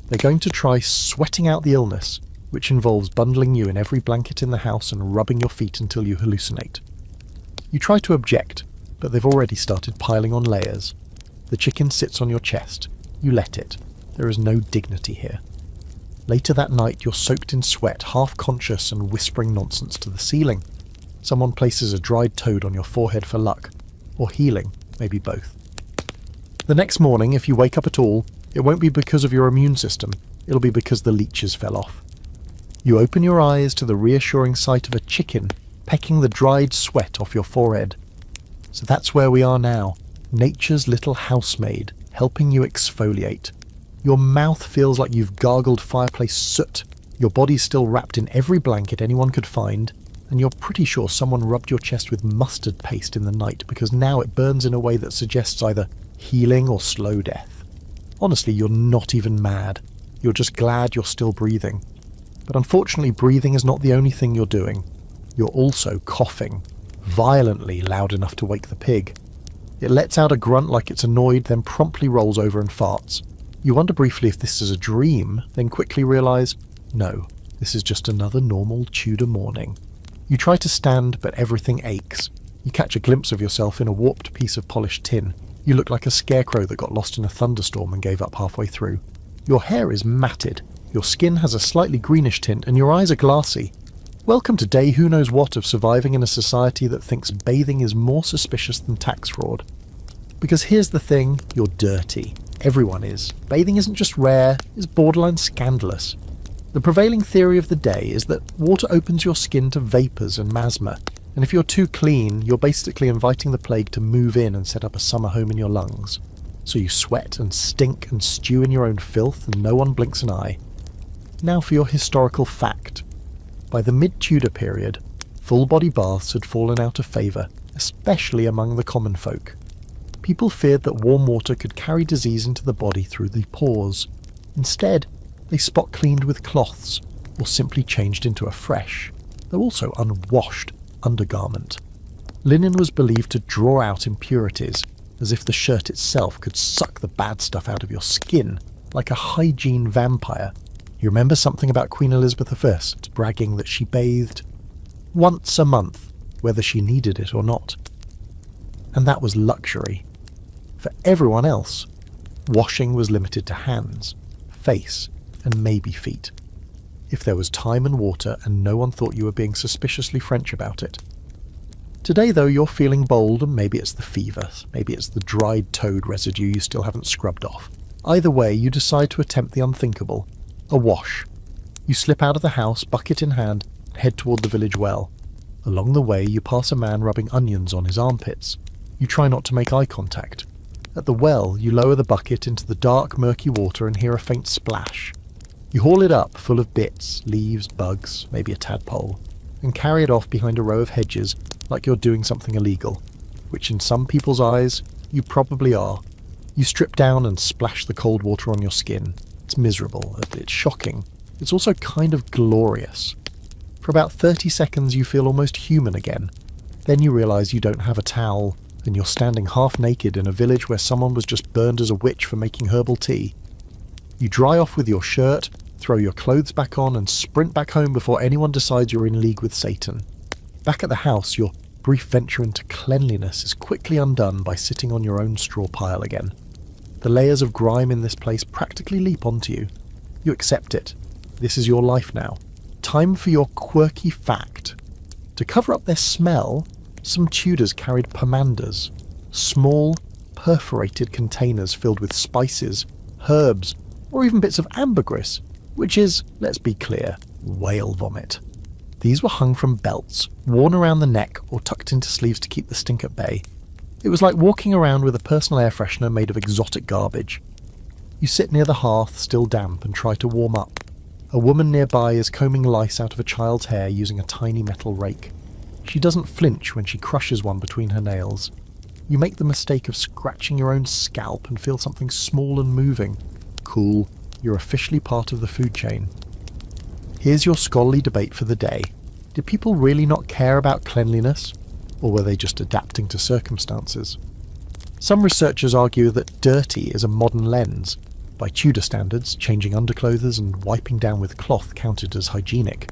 They're going to try sweating out the illness, which involves bundling you in every blanket in the house and rubbing your feet until you hallucinate. You try to object, but they've already started piling on layers. The chicken sits on your chest. You let it. There is no dignity here. Later that night, you're soaked in sweat, half-conscious and whispering nonsense to the ceiling. Someone places a dried toad on your forehead for luck. Or healing, maybe both. The next morning, if you wake up at all, it won't be because of your immune system. It'll be because the leeches fell off. You open your eyes to the reassuring sight of a chicken pecking the dried sweat off your forehead. So that's where we are now. Nature's little housemaid, helping you exfoliate. Your mouth feels like you've gargled fireplace soot. Your body's still wrapped in every blanket anyone could find, and you're pretty sure someone rubbed your chest with mustard paste in the night because now it burns in a way that suggests either healing or slow death. Honestly, you're not even mad. You're just glad you're still breathing. But unfortunately, breathing is not the only thing you're doing. You're also coughing, violently loud enough to wake the pig. It lets out a grunt like it's annoyed, then promptly rolls over and farts. You wonder briefly if this is a dream, then quickly realise, no, this is just another normal Tudor morning. You try to stand, but everything aches. You catch a glimpse of yourself in a warped piece of polished tin. You look like a scarecrow that got lost in a thunderstorm and gave up halfway through. Your hair is matted, your skin has a slightly greenish tint, and your eyes are glassy. Welcome to day who knows what of surviving in a society that thinks bathing is more suspicious than tax fraud. Because here's the thing, you're dirty. Everyone is. Bathing isn't just rare, it's borderline scandalous. The prevailing theory of the day is that water opens your skin to vapours and miasma, and if you're too clean, you're basically inviting the plague to move in and set up a summer home in your lungs. So you sweat and stink and stew in your own filth and no one blinks an eye. Now for your historical fact. By the mid-Tudor period, full-body baths had fallen out of favour, especially among the common folk. People feared that warm water could carry disease into the body through the pores. Instead, they spot cleaned with cloths, or simply changed into a fresh, though also unwashed, undergarment. Linen was believed to draw out impurities, as if the shirt itself could suck the bad stuff out of your skin, like a hygiene vampire. You remember something about Queen Elizabeth I, bragging that she bathed once a month, whether she needed it or not. And that was luxury. For everyone else, washing was limited to hands, face, and maybe feet. If there was time and water and no one thought you were being suspiciously French about it. Today, though, you're feeling bold and maybe it's the fever, maybe it's the dried toad residue you still haven't scrubbed off. Either way, you decide to attempt the unthinkable. A wash. You slip out of the house, bucket in hand, and head toward the village well. Along the way, you pass a man rubbing onions on his armpits. You try not to make eye contact. At the well, you lower the bucket into the dark, murky water and hear a faint splash. You haul it up, full of bits, leaves, bugs, maybe a tadpole, and carry it off behind a row of hedges like you're doing something illegal, which in some people's eyes, you probably are. You strip down and splash the cold water on your skin. It's miserable, it's shocking. It's also kind of glorious. For about 30 seconds you feel almost human again. Then you realise you don't have a towel, and you're standing half naked in a village where someone was just burned as a witch for making herbal tea. You dry off with your shirt, throw your clothes back on, and sprint back home before anyone decides you're in league with Satan. Back at the house, your brief venture into cleanliness is quickly undone by sitting on your own straw pile again. The layers of grime in this place practically leap onto you. You accept it. This is your life now. Time for your quirky fact. To cover up their smell, some Tudors carried pomanders, small, perforated containers filled with spices, herbs, or even bits of ambergris, which is, let's be clear, whale vomit. These were hung from belts, worn around the neck or tucked into sleeves to keep the stink at bay. It was like walking around with a personal air freshener made of exotic garbage. You sit near the hearth, still damp, and try to warm up. A woman nearby is combing lice out of a child's hair using a tiny metal rake. She doesn't flinch when she crushes one between her nails. You make the mistake of scratching your own scalp and feel something small and moving. Cool, you're officially part of the food chain. Here's your scholarly debate for the day. Did people really not care about cleanliness? Or were they just adapting to circumstances? Some researchers argue that dirty is a modern lens. By Tudor standards, changing underclothes and wiping down with cloth counted as hygienic.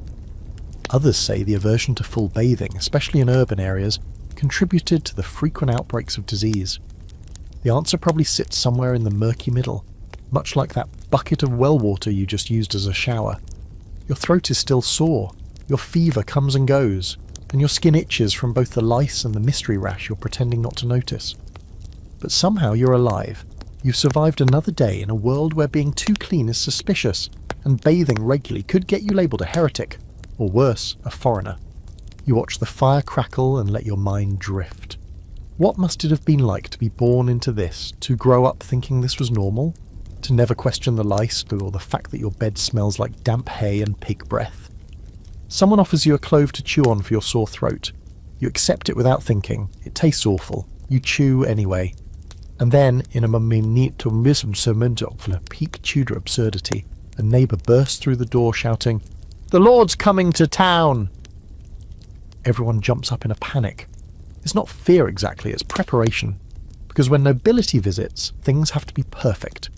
Others say the aversion to full bathing, especially in urban areas, contributed to the frequent outbreaks of disease. The answer probably sits somewhere in the murky middle, much like that bucket of well water you just used as a shower. Your throat is still sore, your fever comes and goes, and your skin itches from both the lice and the mystery rash you're pretending not to notice. But somehow you're alive. You've survived another day in a world where being too clean is suspicious, and bathing regularly could get you labelled a heretic, or worse, a foreigner. You watch the fire crackle and let your mind drift. What must it have been like to be born into this, to grow up thinking this was normal? To never question the lice or the fact that your bed smells like damp hay and pig breath? Someone offers you a clove to chew on for your sore throat. You accept it without thinking. It tastes awful. You chew anyway. And then, in a minute of peak Tudor absurdity, a neighbour bursts through the door shouting, "The Lord's coming to town!" Everyone jumps up in a panic. It's not fear exactly, it's preparation. Because when nobility visits, things have to be perfect.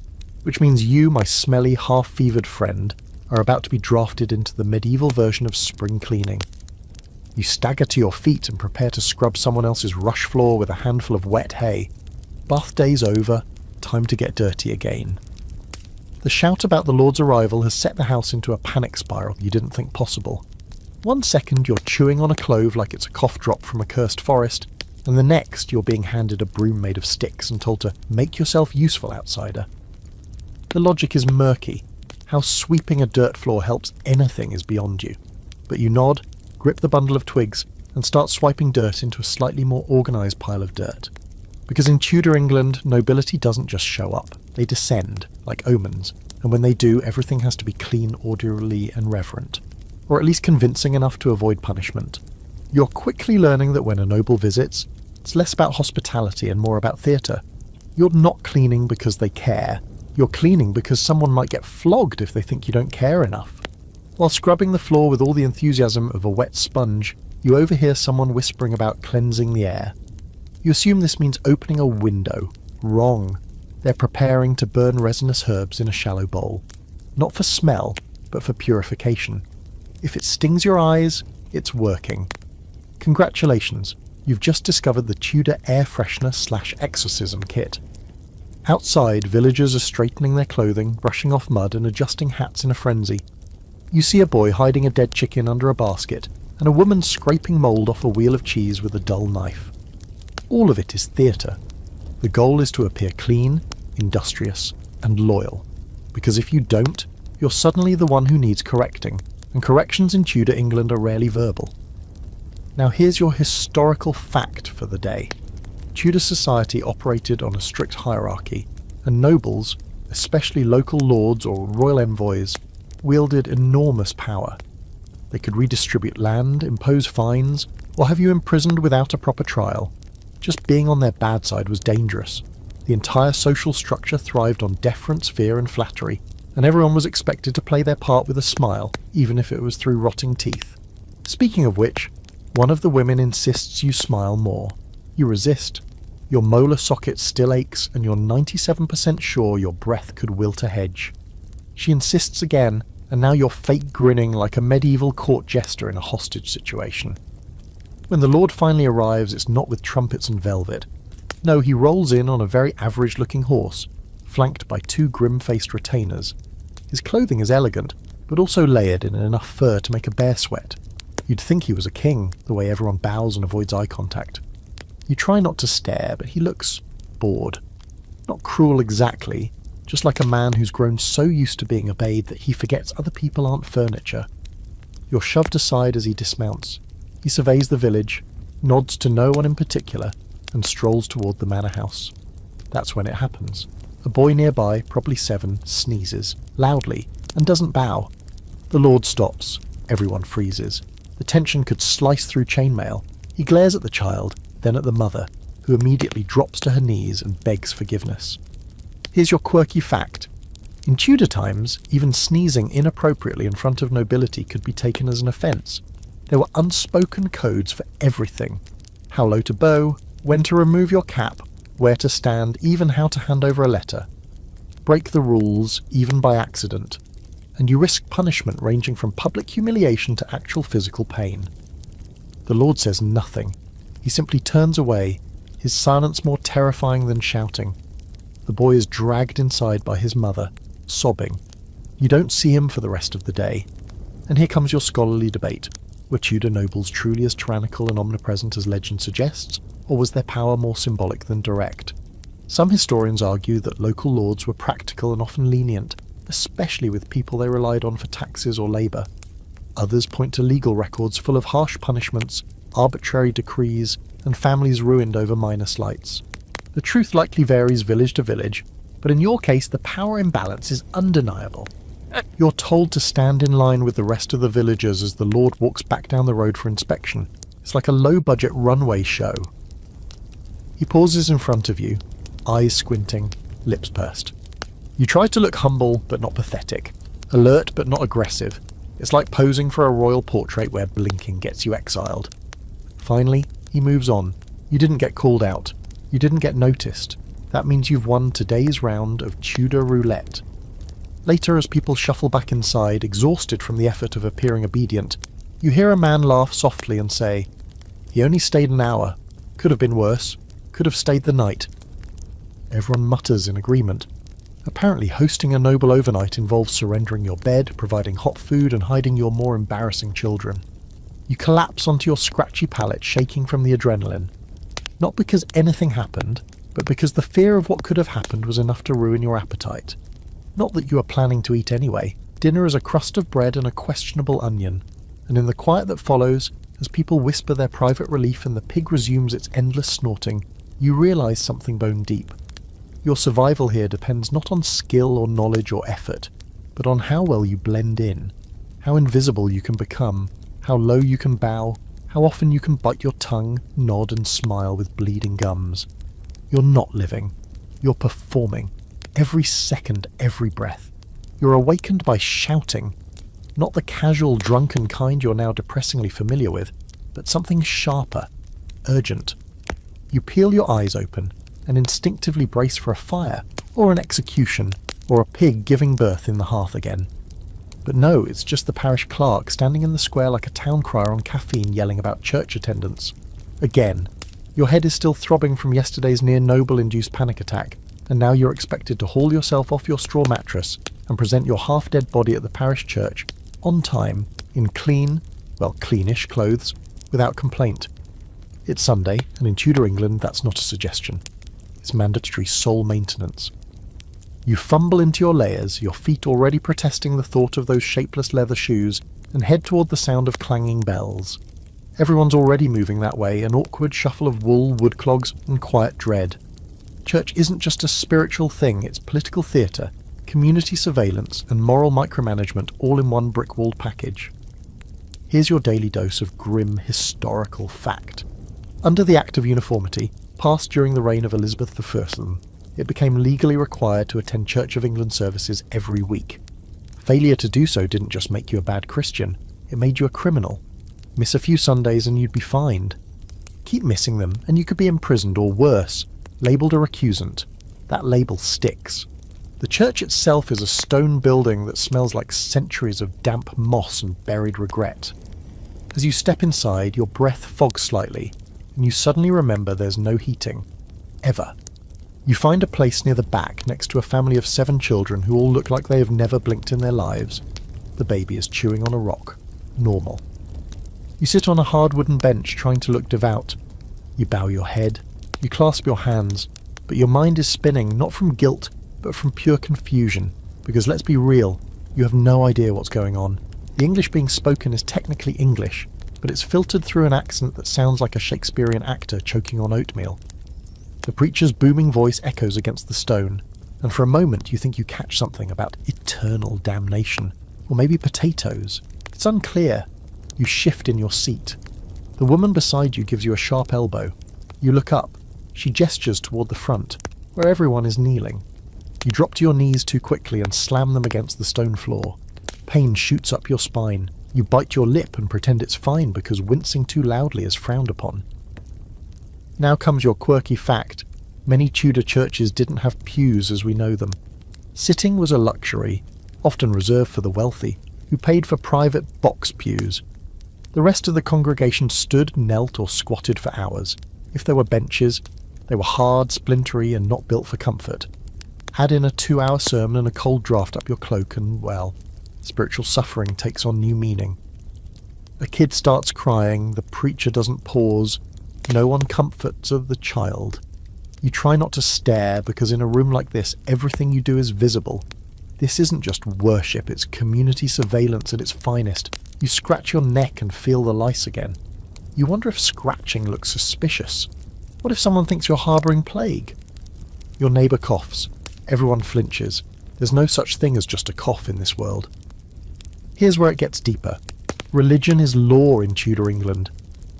Which means you, my smelly, half-fevered friend, are about to be drafted into the medieval version of spring cleaning. You stagger to your feet and prepare to scrub someone else's rush floor with a handful of wet hay. Bath day's over, time to get dirty again. The shout about the Lord's arrival has set the house into a panic spiral you didn't think possible. 1 second you're chewing on a clove like it's a cough drop from a cursed forest, and the next you're being handed a broom made of sticks and told to make yourself useful, outsider. The logic is murky. How sweeping a dirt floor helps anything is beyond you. But you nod, grip the bundle of twigs, and start swiping dirt into a slightly more organised pile of dirt. Because in Tudor England, nobility doesn't just show up. They descend, like omens, and when they do, everything has to be clean, orderly, and reverent. Or at least convincing enough to avoid punishment. You're quickly learning that when a noble visits, it's less about hospitality and more about theatre. You're not cleaning because they care. You're cleaning because someone might get flogged if they think you don't care enough. While scrubbing the floor with all the enthusiasm of a wet sponge, you overhear someone whispering about cleansing the air. You assume this means opening a window. Wrong. They're preparing to burn resinous herbs in a shallow bowl. Not for smell, but for purification. If it stings your eyes, it's working. Congratulations, you've just discovered the Tudor air freshener / exorcism kit. Outside, villagers are straightening their clothing, brushing off mud and adjusting hats in a frenzy. You see a boy hiding a dead chicken under a basket, and a woman scraping mould off a wheel of cheese with a dull knife. All of it is theatre. The goal is to appear clean, industrious, and loyal. Because if you don't, you're suddenly the one who needs correcting, and corrections in Tudor England are rarely verbal. Now here's your historical fact for the day. Tudor society operated on a strict hierarchy, and nobles, especially local lords or royal envoys, wielded enormous power. They could redistribute land, impose fines, or have you imprisoned without a proper trial. Just being on their bad side was dangerous. The entire social structure thrived on deference, fear, and flattery, and everyone was expected to play their part with a smile, even if it was through rotting teeth. Speaking of which, one of the women insists you smile more. You resist. Your molar socket still aches, and you're 97% sure your breath could wilt a hedge. She insists again, and now you're fake grinning like a medieval court jester in a hostage situation. When the Lord finally arrives, it's not with trumpets and velvet. No, he rolls in on a very average-looking horse, flanked by 2 grim-faced retainers. His clothing is elegant, but also layered in enough fur to make a bear sweat. You'd think he was a king, the way everyone bows and avoids eye contact. You try not to stare, but he looks bored. Not cruel exactly, just like a man who's grown so used to being obeyed that he forgets other people aren't furniture. You're shoved aside as he dismounts. He surveys the village, nods to no one in particular, and strolls toward the manor house. That's when it happens. A boy nearby, probably 7, sneezes, loudly, and doesn't bow. The Lord stops. Everyone freezes. The tension could slice through chainmail. He glares at the child, then at the mother, who immediately drops to her knees and begs forgiveness. Here's your quirky fact. In Tudor times, even sneezing inappropriately in front of nobility could be taken as an offence. There were unspoken codes for everything. How low to bow, when to remove your cap, where to stand, even how to hand over a letter. Break the rules, even by accident, and you risk punishment ranging from public humiliation to actual physical pain. The Lord says nothing. He simply turns away, his silence more terrifying than shouting. The boy is dragged inside by his mother, sobbing. You don't see him for the rest of the day. And here comes your scholarly debate. Were Tudor nobles truly as tyrannical and omnipresent as legend suggests, or was their power more symbolic than direct? Some historians argue that local lords were practical and often lenient, especially with people they relied on for taxes or labour. Others point to legal records full of harsh punishments, arbitrary decrees, and families ruined over minor slights. The truth likely varies village to village, but in your case the power imbalance is undeniable. You're told to stand in line with the rest of the villagers as the Lord walks back down the road for inspection. It's like a low-budget runway show. He pauses in front of you, eyes squinting, lips pursed. You try to look humble but not pathetic, alert but not aggressive. It's like posing for a royal portrait where blinking gets you exiled. Finally, he moves on. You didn't get called out. You didn't get noticed. That means you've won today's round of Tudor roulette. Later, as people shuffle back inside, exhausted from the effort of appearing obedient, you hear a man laugh softly and say, "He only stayed an hour. Could have been worse. Could have stayed the night." Everyone mutters in agreement. Apparently, hosting a noble overnight involves surrendering your bed, providing hot food, and hiding your more embarrassing children. You collapse onto your scratchy pallet, shaking from the adrenaline. Not because anything happened, but because the fear of what could have happened was enough to ruin your appetite. Not that you are planning to eat anyway. Dinner is a crust of bread and a questionable onion, and in the quiet that follows, as people whisper their private relief and the pig resumes its endless snorting, you realise something bone deep. Your survival here depends not on skill or knowledge or effort, but on how well you blend in, how invisible you can become, how low you can bow, how often you can bite your tongue, nod and smile with bleeding gums. You're not living. You're performing. Every second, every breath. You're awakened by shouting. Not the casual, drunken kind you're now depressingly familiar with, but something sharper, urgent. You peel your eyes open and instinctively brace for a fire, or an execution, or a pig giving birth in the hearth again. But no, it's just the parish clerk standing in the square like a town crier on caffeine yelling about church attendance. Again. Your head is still throbbing from yesterday's near-noble-induced panic attack, and now you're expected to haul yourself off your straw mattress and present your half-dead body at the parish church, on time, in clean, well, cleanish clothes, without complaint. It's Sunday, and in Tudor England that's not a suggestion. It's mandatory soul maintenance. You fumble into your layers, your feet already protesting the thought of those shapeless leather shoes, and head toward the sound of clanging bells. Everyone's already moving that way, an awkward shuffle of wool, wood clogs, and quiet dread. Church isn't just a spiritual thing, it's political theatre, community surveillance, and moral micromanagement all in one brick-walled package. Here's your daily dose of grim, historical fact. Under the Act of Uniformity, passed during the reign of Elizabeth I, it became legally required to attend Church of England services every week. Failure to do so didn't just make you a bad Christian, it made you a criminal. Miss a few Sundays and you'd be fined. Keep missing them and you could be imprisoned or worse, labelled a recusant. That label sticks. The church itself is a stone building that smells like centuries of damp moss and buried regret. As you step inside, your breath fogs slightly, and you suddenly remember there's no heating. Ever. You find a place near the back next to a family of 7 children who all look like they have never blinked in their lives. The baby is chewing on a rock. Normal. You sit on a hard wooden bench trying to look devout. You bow your head. You clasp your hands. But your mind is spinning, not from guilt, but from pure confusion. Because let's be real, you have no idea what's going on. The English being spoken is technically English, but it's filtered through an accent that sounds like a Shakespearean actor choking on oatmeal. The preacher's booming voice echoes against the stone, and for a moment you think you catch something about eternal damnation, or maybe potatoes. It's unclear. You shift in your seat. The woman beside you gives you a sharp elbow. You look up. She gestures toward the front, where everyone is kneeling. You drop to your knees too quickly and slam them against the stone floor. Pain shoots up your spine. You bite your lip and pretend it's fine because wincing too loudly is frowned upon. Now comes your quirky fact. Many Tudor churches didn't have pews as we know them. Sitting was a luxury, often reserved for the wealthy, who paid for private box pews. The rest of the congregation stood, knelt, or squatted for hours. If there were benches, they were hard, splintery, and not built for comfort. Add in a 2-hour sermon and a cold draft up your cloak and, well, spiritual suffering takes on new meaning. A kid starts crying, the preacher doesn't pause, no one comforts of the child. You try not to stare because in a room like this, everything you do is visible. This isn't just worship, it's community surveillance at its finest. You scratch your neck and feel the lice again. You wonder if scratching looks suspicious. What if someone thinks you're harbouring plague? Your neighbour coughs. Everyone flinches. There's no such thing as just a cough in this world. Here's where it gets deeper. Religion is law in Tudor England.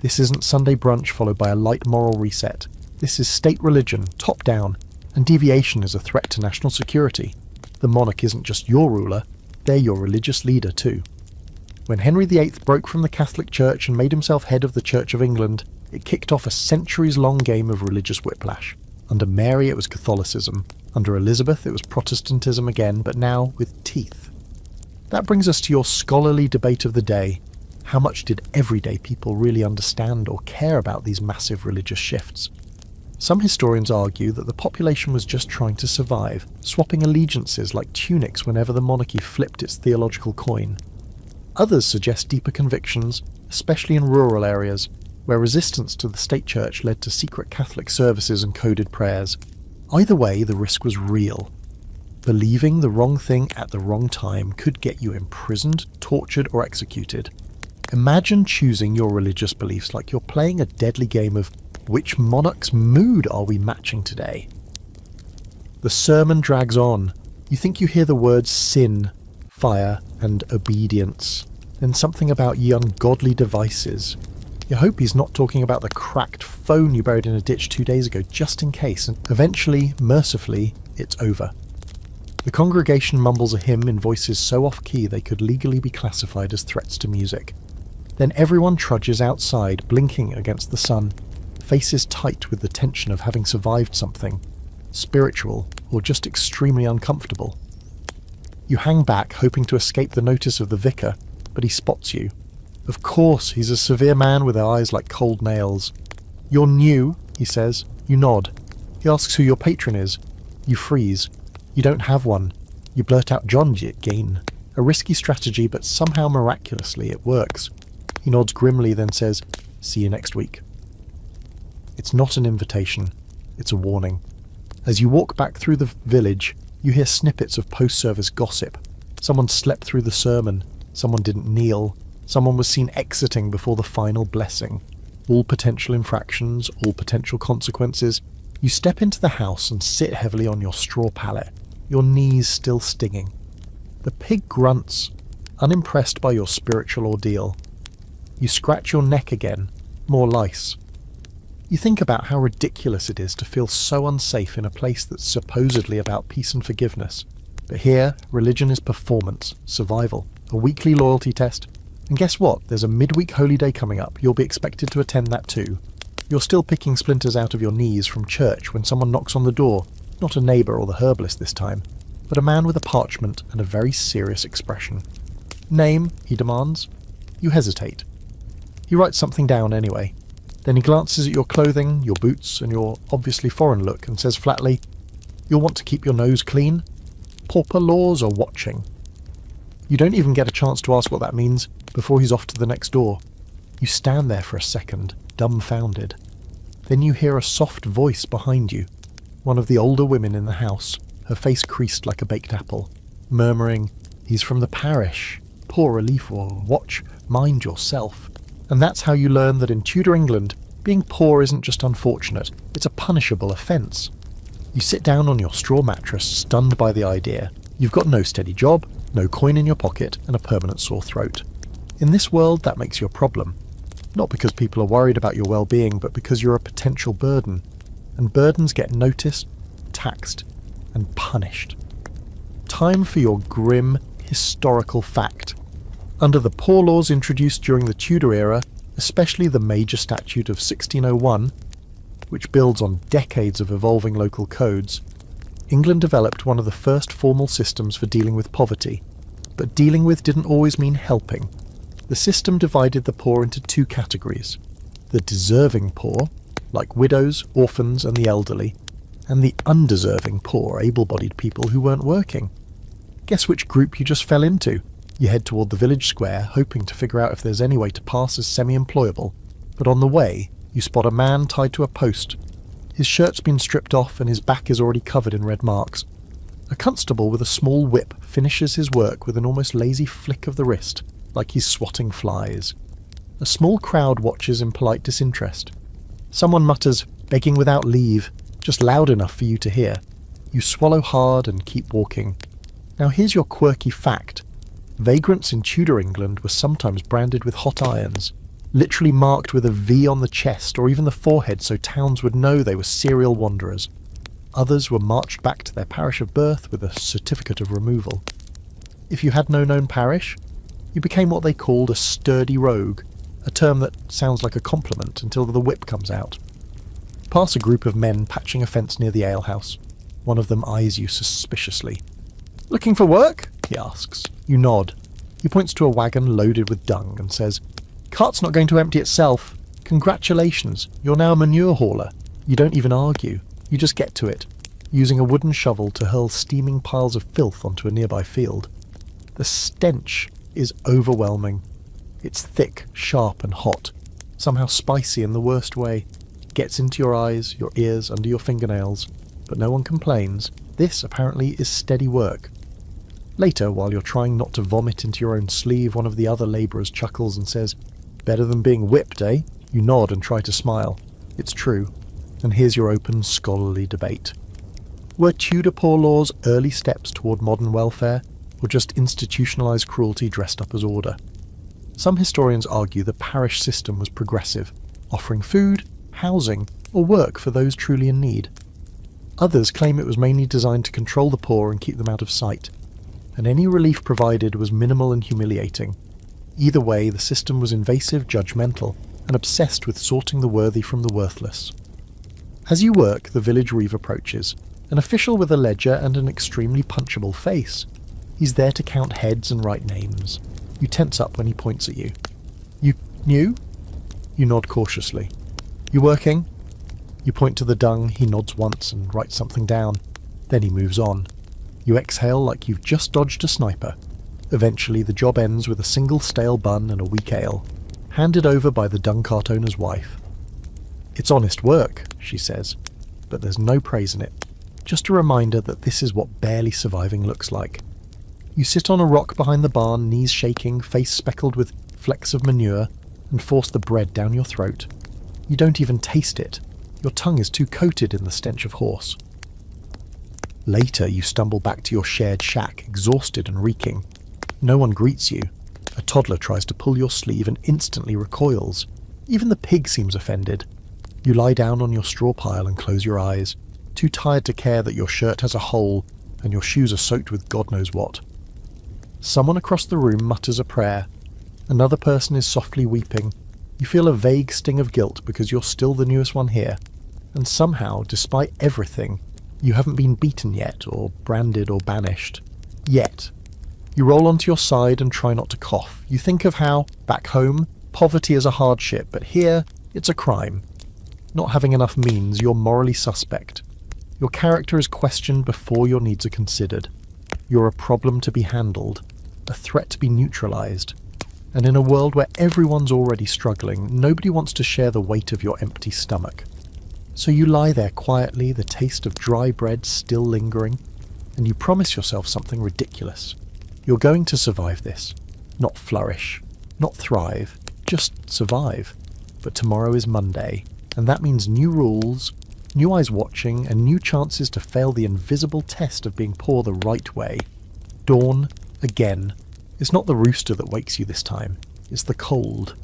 This isn't Sunday brunch followed by a light moral reset. This is state religion, top down, and deviation is a threat to national security. The monarch isn't just your ruler, they're your religious leader too. When Henry VIII broke from the Catholic Church and made himself head of the Church of England, it kicked off a centuries-long game of religious whiplash. Under Mary it was Catholicism, under Elizabeth it was Protestantism again, but now with teeth. That brings us to your scholarly debate of the day. How much did everyday people really understand or care about these massive religious shifts? Some historians argue that the population was just trying to survive, swapping allegiances like tunics whenever the monarchy flipped its theological coin. Others suggest deeper convictions, especially in rural areas, where resistance to the state church led to secret Catholic services and coded prayers. Either way, the risk was real. Believing the wrong thing at the wrong time could get you imprisoned, tortured, or executed. Imagine choosing your religious beliefs like you're playing a deadly game of which monarch's mood are we matching today? The sermon drags on. You think you hear the words sin, fire, and obedience. Then something about ye ungodly devices. You hope he's not talking about the cracked phone you buried in a ditch 2 days ago, just in case, and eventually, mercifully, it's over. The congregation mumbles a hymn in voices so off-key they could legally be classified as threats to music. Then everyone trudges outside, blinking against the sun, faces tight with the tension of having survived something, spiritual or just extremely uncomfortable. You hang back, hoping to escape the notice of the vicar, but he spots you. Of course, he's a severe man with eyes like cold nails. "You're new," he says. You nod. He asks who your patron is. You freeze. You don't have one. You blurt out John Gain. A risky strategy, but somehow miraculously it works. He nods grimly, then says, "See you next week." It's not an invitation. It's a warning. As you walk back through the village, you hear snippets of post-service gossip. Someone slept through the sermon. Someone didn't kneel. Someone was seen exiting before the final blessing. All potential infractions, all potential consequences. You step into the house and sit heavily on your straw pallet, your knees still stinging. The pig grunts, unimpressed by your spiritual ordeal. You scratch your neck again, more lice. You think about how ridiculous it is to feel so unsafe in a place that's supposedly about peace and forgiveness. But here, religion is performance, survival, a weekly loyalty test. And guess what? There's a midweek holy day coming up. You'll be expected to attend that too. You're still picking splinters out of your knees from church when someone knocks on the door. Not a neighbour or the herbalist this time, but a man with a parchment and a very serious expression. "Name?" he demands. You hesitate. He writes something down anyway. Then he glances at your clothing, your boots, and your obviously foreign look and says flatly, "You'll want to keep your nose clean. Pauper laws are watching." You don't even get a chance to ask what that means before he's off to the next door. You stand there for a second, dumbfounded. Then you hear a soft voice behind you. one of the older women in the house, her face creased like a baked apple, murmuring, "He's from the parish. Poor relief, or watch, mind yourself." And that's how you learn that in Tudor England, being poor isn't just unfortunate, it's a punishable offence. You sit down on your straw mattress, stunned by the idea. You've got no steady job, no coin in your pocket, and a permanent sore throat. In this world, that makes you a problem. Not because people are worried about your well-being, but because you're a potential burden. And burdens get noticed, taxed, and punished. Time for your grim, historical fact. Under the poor laws introduced during the Tudor era, especially the Major Statute of 1601, which builds on decades of evolving local codes, England developed one of the first formal systems for dealing with poverty. But dealing with didn't always mean helping. The system divided the poor into two categories: the deserving poor, like widows, orphans, and the elderly, and the undeserving poor, able-bodied people who weren't working. Guess which group you just fell into? You head toward the village square, hoping to figure out if there's any way to pass as semi-employable, but on the way, you spot a man tied to a post. His shirt's been stripped off and his back is already covered in red marks. A constable with a small whip finishes his work with an almost lazy flick of the wrist, like he's swatting flies. A small crowd watches in polite disinterest. Someone mutters, "Begging without leave," just loud enough for you to hear. You swallow hard and keep walking. Now here's your quirky fact. Vagrants in Tudor England were sometimes branded with hot irons, literally marked with a V on the chest or even the forehead so towns would know they were serial wanderers. Others were marched back to their parish of birth with a certificate of removal. If you had no known parish, you became what they called a sturdy rogue, a term that sounds like a compliment until the whip comes out. Pass a group of men patching a fence near the alehouse. One of them eyes you suspiciously. "Looking for work?" he asks. You nod. He points to a wagon loaded with dung and says, "Cart's not going to empty itself. Congratulations, you're now a manure hauler." You don't even argue. You just get to it, using a wooden shovel to hurl steaming piles of filth onto a nearby field. The stench is overwhelming. It's thick, sharp and hot, somehow spicy in the worst way. Gets into your eyes, your ears, under your fingernails, but no one complains. This, apparently, is steady work. Later, while you're trying not to vomit into your own sleeve, one of the other labourers chuckles and says, "Better than being whipped, eh?" You nod and try to smile. It's true. And here's your open, scholarly debate. Were Tudor poor laws early steps toward modern welfare, or just institutionalised cruelty dressed up as order? Some historians argue the parish system was progressive, offering food, housing, or work for those truly in need. Others claim it was mainly designed to control the poor and keep them out of sight, and any relief provided was minimal and humiliating. Either way, the system was invasive, judgmental, and obsessed with sorting the worthy from the worthless. As you work, the village reeve approaches, an official with a ledger and an extremely punchable face. He's there to count heads and write names. You tense up when he points at you. "You new?" You nod cautiously. "You working?" You point to the dung, he nods once and writes something down. Then he moves on. You exhale like you've just dodged a sniper. Eventually the job ends with a single stale bun and a weak ale, handed over by the dung cart owner's wife. "It's honest work," she says, but there's no praise in it. Just a reminder that this is what barely surviving looks like. You sit on a rock behind the barn, knees shaking, face speckled with flecks of manure, and force the bread down your throat. You don't even taste it. Your tongue is too coated in the stench of horse. Later, you stumble back to your shared shack, exhausted and reeking. No one greets you. A toddler tries to pull your sleeve and instantly recoils. Even the pig seems offended. You lie down on your straw pile and close your eyes, too tired to care that your shirt has a hole and your shoes are soaked with God knows what. Someone across the room mutters a prayer. Another person is softly weeping. You feel a vague sting of guilt because you're still the newest one here. And somehow, despite everything, you haven't been beaten yet, or branded or banished. Yet. You roll onto your side and try not to cough. You think of how, back home, poverty is a hardship, but here, it's a crime. Not having enough means you're morally suspect. Your character is questioned before your needs are considered. You're a problem to be handled, a threat to be neutralised. And in a world where everyone's already struggling, nobody wants to share the weight of your empty stomach. So you lie there quietly, the taste of dry bread still lingering, and you promise yourself something ridiculous. You're going to survive this. Not flourish, not thrive, just survive. But tomorrow is Monday, and that means new rules, new eyes watching, and new chances to fail the invisible test of being poor the right way. Dawn, again. It's not the rooster that wakes you this time. It's the cold.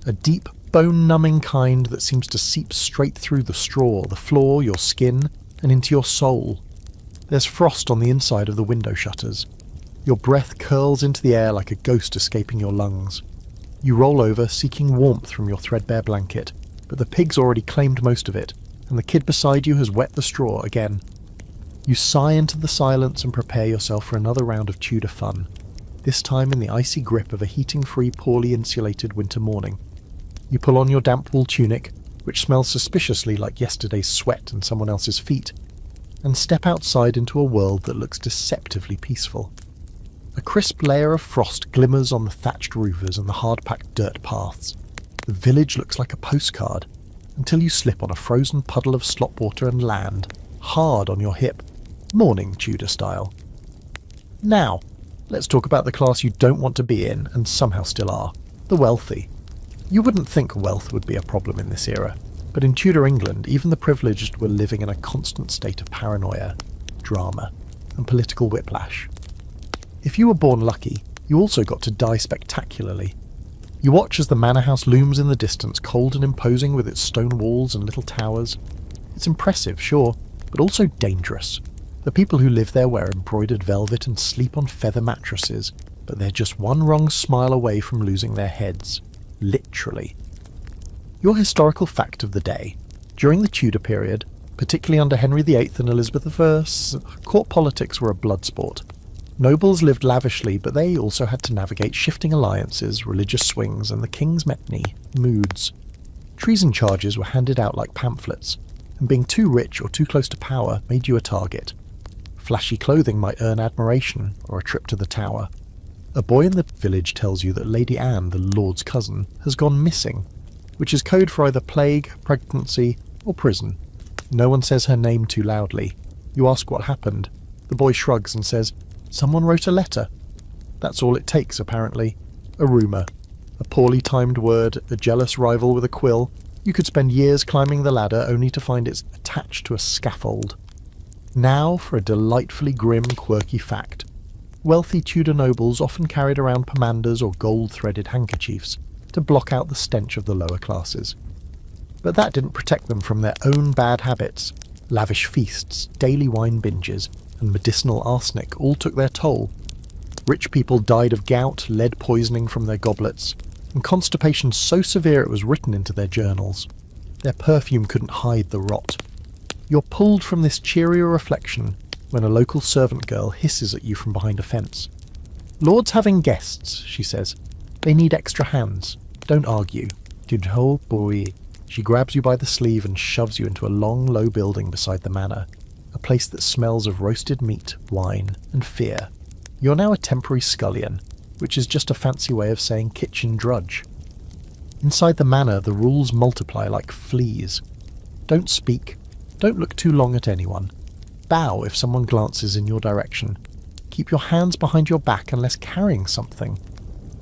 A deep, bone-numbing kind that seems to seep straight through the straw, the floor, your skin, and into your soul. There's frost on the inside of the window shutters. Your breath curls into the air like a ghost escaping your lungs. You roll over, seeking warmth from your threadbare blanket, but the pig's already claimed most of it, and the kid beside you has wet the straw again. You sigh into the silence and prepare yourself for another round of Tudor fun, this time in the icy grip of a heating-free, poorly insulated winter morning. You pull on your damp wool tunic, which smells suspiciously like yesterday's sweat and someone else's feet, and step outside into a world that looks deceptively peaceful. A crisp layer of frost glimmers on the thatched roofers and the hard-packed dirt paths. The village looks like a postcard, until you slip on a frozen puddle of slop water and land, hard on your hip, morning Tudor style. Now, let's talk about the class you don't want to be in and somehow still are, the wealthy. You wouldn't think wealth would be a problem in this era, but in Tudor England, even the privileged were living in a constant state of paranoia, drama, and political whiplash. If you were born lucky, you also got to die spectacularly. You watch as the manor house looms in the distance, cold and imposing with its stone walls and little towers. It's impressive, sure, but also dangerous. The people who live there wear embroidered velvet and sleep on feather mattresses, but they're just one wrong smile away from losing their heads. Literally. Your historical fact of the day. During the Tudor period, particularly under Henry VIII and Elizabeth I, court politics were a blood sport. Nobles lived lavishly, but they also had to navigate shifting alliances, religious swings, and the king's metany, moods. Treason charges were handed out like pamphlets, and being too rich or too close to power made you a target. Flashy clothing might earn admiration, or a trip to the Tower. A boy in the village tells you that Lady Anne, the Lord's cousin, has gone missing, which is code for either plague, pregnancy, or prison. No one says her name too loudly. You ask what happened. The boy shrugs and says, "Someone wrote a letter." That's all it takes, apparently. A rumour. A poorly timed word, a jealous rival with a quill. You could spend years climbing the ladder only to find it's attached to a scaffold. Now for a delightfully grim, quirky fact. Wealthy Tudor nobles often carried around pomanders or gold-threaded handkerchiefs to block out the stench of the lower classes. But that didn't protect them from their own bad habits. Lavish feasts, daily wine binges, and medicinal arsenic all took their toll. Rich people died of gout, lead poisoning from their goblets, and constipation so severe it was written into their journals. Their perfume couldn't hide the rot. You're pulled from this cheerier reflection when a local servant girl hisses at you from behind a fence. "Lord's having guests," she says. "They need extra hands. Don't argue. Oh boy." She grabs you by the sleeve and shoves you into a long, low building beside the manor, a place that smells of roasted meat, wine, and fear. You're now a temporary scullion, which is just a fancy way of saying kitchen drudge. Inside the manor, the rules multiply like fleas. Don't speak. Don't look too long at anyone. Bow if someone glances in your direction. Keep your hands behind your back unless carrying something.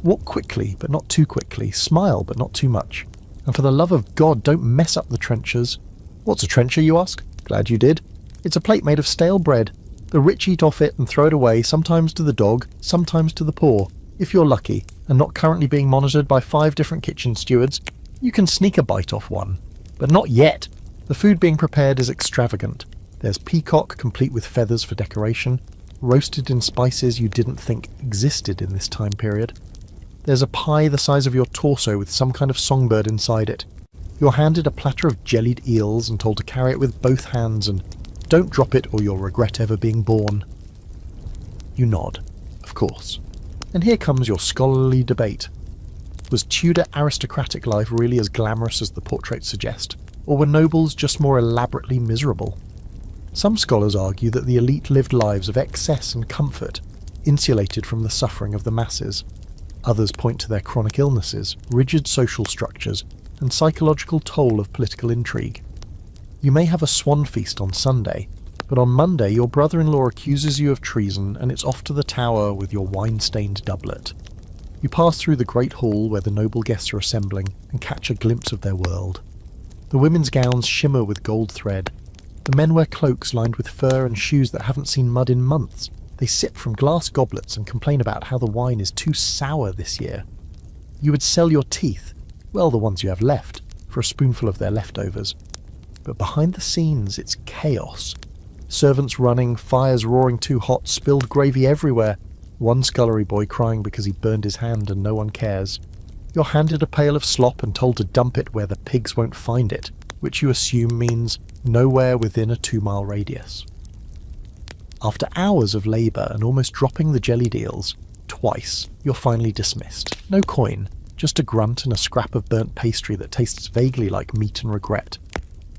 Walk quickly, but not too quickly. Smile, but not too much. And for the love of God, don't mess up the trenchers. What's a trencher, you ask? Glad you did. It's a plate made of stale bread. The rich eat off it and throw it away, sometimes to the dog, sometimes to the poor. If you're lucky, and not currently being monitored by 5 different kitchen stewards, you can sneak a bite off one. But not yet. The food being prepared is extravagant. There's peacock, complete with feathers for decoration, roasted in spices you didn't think existed in this time period. There's a pie the size of your torso with some kind of songbird inside it. You're handed a platter of jellied eels and told to carry it with both hands and don't drop it or you'll regret ever being born. You nod, of course. And here comes your scholarly debate. Was Tudor aristocratic life really as glamorous as the portraits suggest? Or were nobles just more elaborately miserable? Some scholars argue that the elite lived lives of excess and comfort, insulated from the suffering of the masses. Others point to their chronic illnesses, rigid social structures, and psychological toll of political intrigue. You may have a swan feast on Sunday, but on Monday your brother-in-law accuses you of treason and it's off to the tower with your wine-stained doublet. You pass through the great hall where the noble guests are assembling and catch a glimpse of their world. The women's gowns shimmer with gold thread. The men wear cloaks lined with fur and shoes that haven't seen mud in months. They sip from glass goblets and complain about how the wine is too sour this year. You would sell your teeth, well, the ones you have left, for a spoonful of their leftovers. But behind the scenes, it's chaos. Servants running, fires roaring too hot, spilled gravy everywhere, one scullery boy crying because he burned his hand and no one cares. You're handed a pail of slop and told to dump it where the pigs won't find it, which you assume means nowhere within a 2-mile radius. After hours of labour and almost dropping the jelly deals, twice, you're finally dismissed. No coin, just a grunt and a scrap of burnt pastry that tastes vaguely like meat and regret.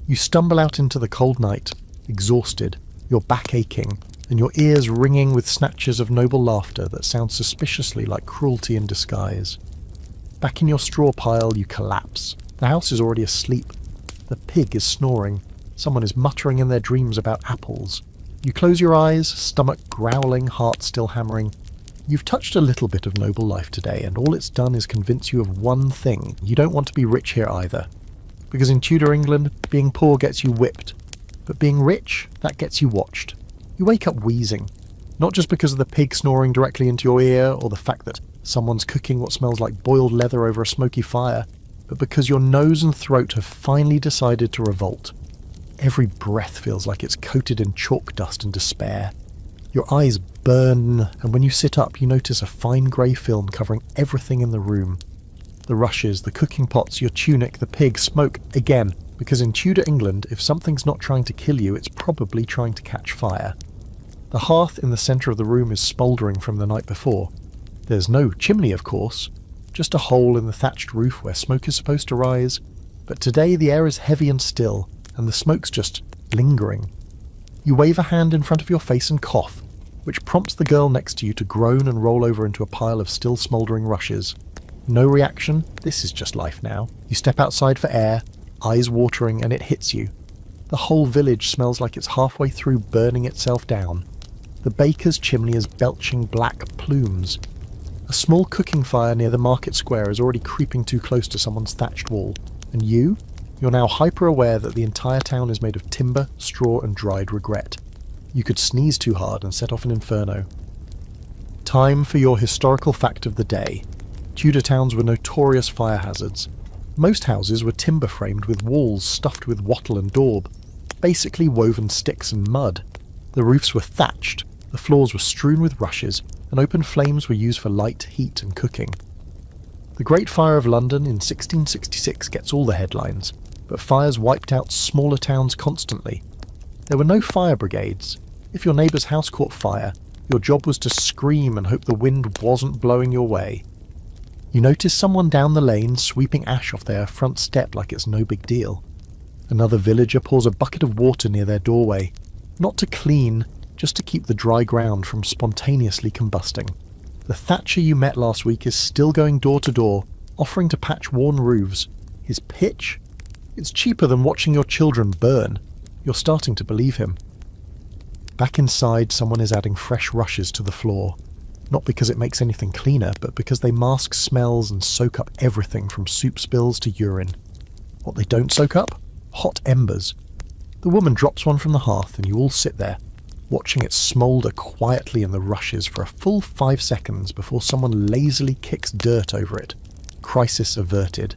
You stumble out into the cold night, exhausted, your back aching, and your ears ringing with snatches of noble laughter that sound suspiciously like cruelty in disguise. Back in your straw pile, you collapse. The house is already asleep. The pig is snoring. Someone is muttering in their dreams about apples. You close your eyes, stomach growling, heart still hammering. You've touched a little bit of noble life today, and all it's done is convince you of one thing. You don't want to be rich here either. Because in Tudor England, being poor gets you whipped. But being rich, that gets you watched. You wake up wheezing. Not just because of the pig snoring directly into your ear, or the fact that someone's cooking what smells like boiled leather over a smoky fire, but because your nose and throat have finally decided to revolt. Every breath feels like it's coated in chalk dust and despair. Your eyes burn, and when you sit up, you notice a fine grey film covering everything in the room. The rushes, the cooking pots, your tunic, the pig, smoke again, because in Tudor England, if something's not trying to kill you, it's probably trying to catch fire. The hearth in the centre of the room is smouldering from the night before. There's no chimney, of course, just a hole in the thatched roof where smoke is supposed to rise, but today the air is heavy and still, and the smoke's just lingering. You wave a hand in front of your face and cough, which prompts the girl next to you to groan and roll over into a pile of still smouldering rushes. No reaction, this is just life now. You step outside for air, eyes watering, and it hits you. The whole village smells like it's halfway through burning itself down. The baker's chimney is belching black plumes. A small cooking fire near the market square is already creeping too close to someone's thatched wall. And you're now hyper-aware that the entire town is made of timber, straw and dried regret. You could sneeze too hard and set off an inferno. Time for your historical fact of the day. Tudor towns were notorious fire hazards. Most houses were timber-framed with walls stuffed with wattle and daub, basically woven sticks and mud. The roofs were thatched, the floors were strewn with rushes, and open flames were used for light, heat and cooking. The Great Fire of London in 1666 gets all the headlines, but fires wiped out smaller towns constantly. There were no fire brigades. If your neighbour's house caught fire, your job was to scream and hope the wind wasn't blowing your way. You notice someone down the lane sweeping ash off their front step like it's no big deal. Another villager pours a bucket of water near their doorway, not to clean, just to keep the dry ground from spontaneously combusting. The thatcher you met last week is still going door to door, offering to patch worn roofs. His pitch? It's cheaper than watching your children burn. You're starting to believe him. Back inside, someone is adding fresh rushes to the floor. Not because it makes anything cleaner, but because they mask smells and soak up everything from soup spills to urine. What they don't soak up? Hot embers. The woman drops one from the hearth and you all sit there, watching it smoulder quietly in the rushes for a full 5 seconds before someone lazily kicks dirt over it. Crisis averted.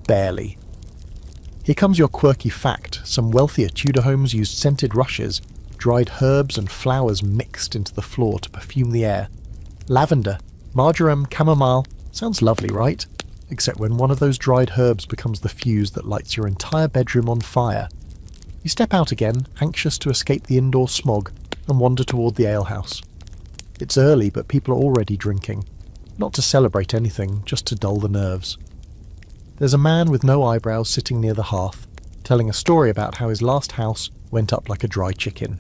Barely. Here comes your quirky fact. Some wealthier Tudor homes used scented rushes, dried herbs and flowers mixed into the floor to perfume the air. Lavender, marjoram, chamomile. Sounds lovely, right? Except when one of those dried herbs becomes the fuse that lights your entire bedroom on fire. You step out again, anxious to escape the indoor smog, and wander toward the alehouse. It's early, but people are already drinking. Not to celebrate anything, just to dull the nerves. There's a man with no eyebrows sitting near the hearth, telling a story about how his last house went up like a dry chicken.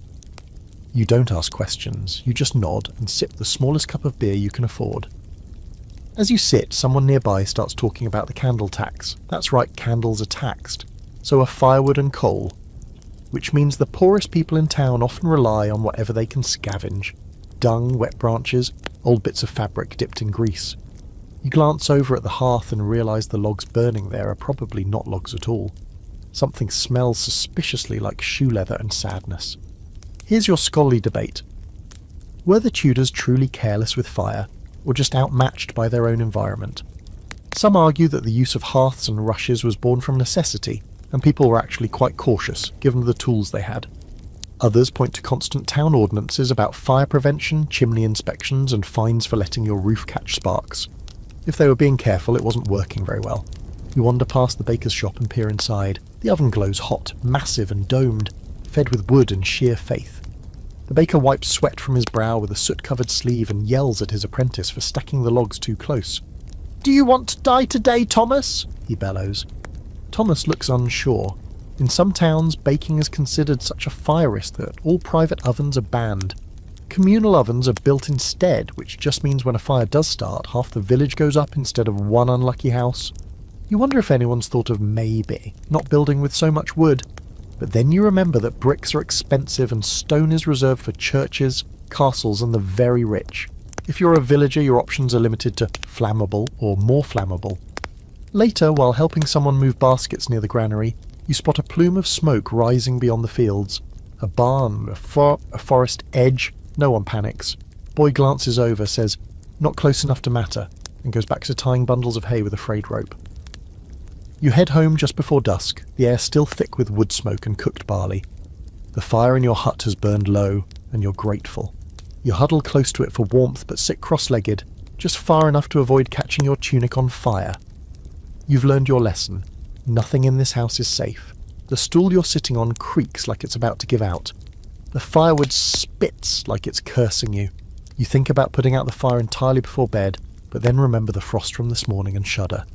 You don't ask questions, you just nod and sip the smallest cup of beer you can afford. As you sit, someone nearby starts talking about the candle tax. That's right, candles are taxed. So are firewood and coal. which means the poorest people in town often rely on whatever they can scavenge. Dung, wet branches, old bits of fabric dipped in grease. You glance over at the hearth and realise the logs burning there are probably not logs at all. Something smells suspiciously like shoe leather and sadness. Here's your scholarly debate. Were the Tudors truly careless with fire, or just outmatched by their own environment? Some argue that the use of hearths and rushes was born from necessity, and people were actually quite cautious, given the tools they had. Others point to constant town ordinances about fire prevention, chimney inspections, and fines for letting your roof catch sparks. If they were being careful, it wasn't working very well. You wander past the baker's shop and peer inside. The oven glows hot, massive and domed, fed with wood and sheer faith. The baker wipes sweat from his brow with a soot-covered sleeve and yells at his apprentice for stacking the logs too close. "Do you want to die today, Thomas?" he bellows. Thomas looks unsure. In some towns, baking is considered such a fire risk that all private ovens are banned. Communal ovens are built instead, which just means when a fire does start, half the village goes up instead of one unlucky house. You wonder if anyone's thought of maybe not building with so much wood. But then you remember that bricks are expensive and stone is reserved for churches, castles and the very rich. If you're a villager, your options are limited to flammable or more flammable. Later, while helping someone move baskets near the granary, you spot a plume of smoke rising beyond the fields. A barn, a forest edge. No one panics. Boy glances over, says, "Not close enough to matter," and goes back to tying bundles of hay with a frayed rope. You head home just before dusk, the air still thick with wood smoke and cooked barley. The fire in your hut has burned low, and you're grateful. You huddle close to it for warmth but sit cross-legged, just far enough to avoid catching your tunic on fire. You've learned your lesson. Nothing in this house is safe. The stool you're sitting on creaks like it's about to give out. The firewood spits like it's cursing you. You think about putting out the fire entirely before bed, but then remember the frost from this morning and shudder.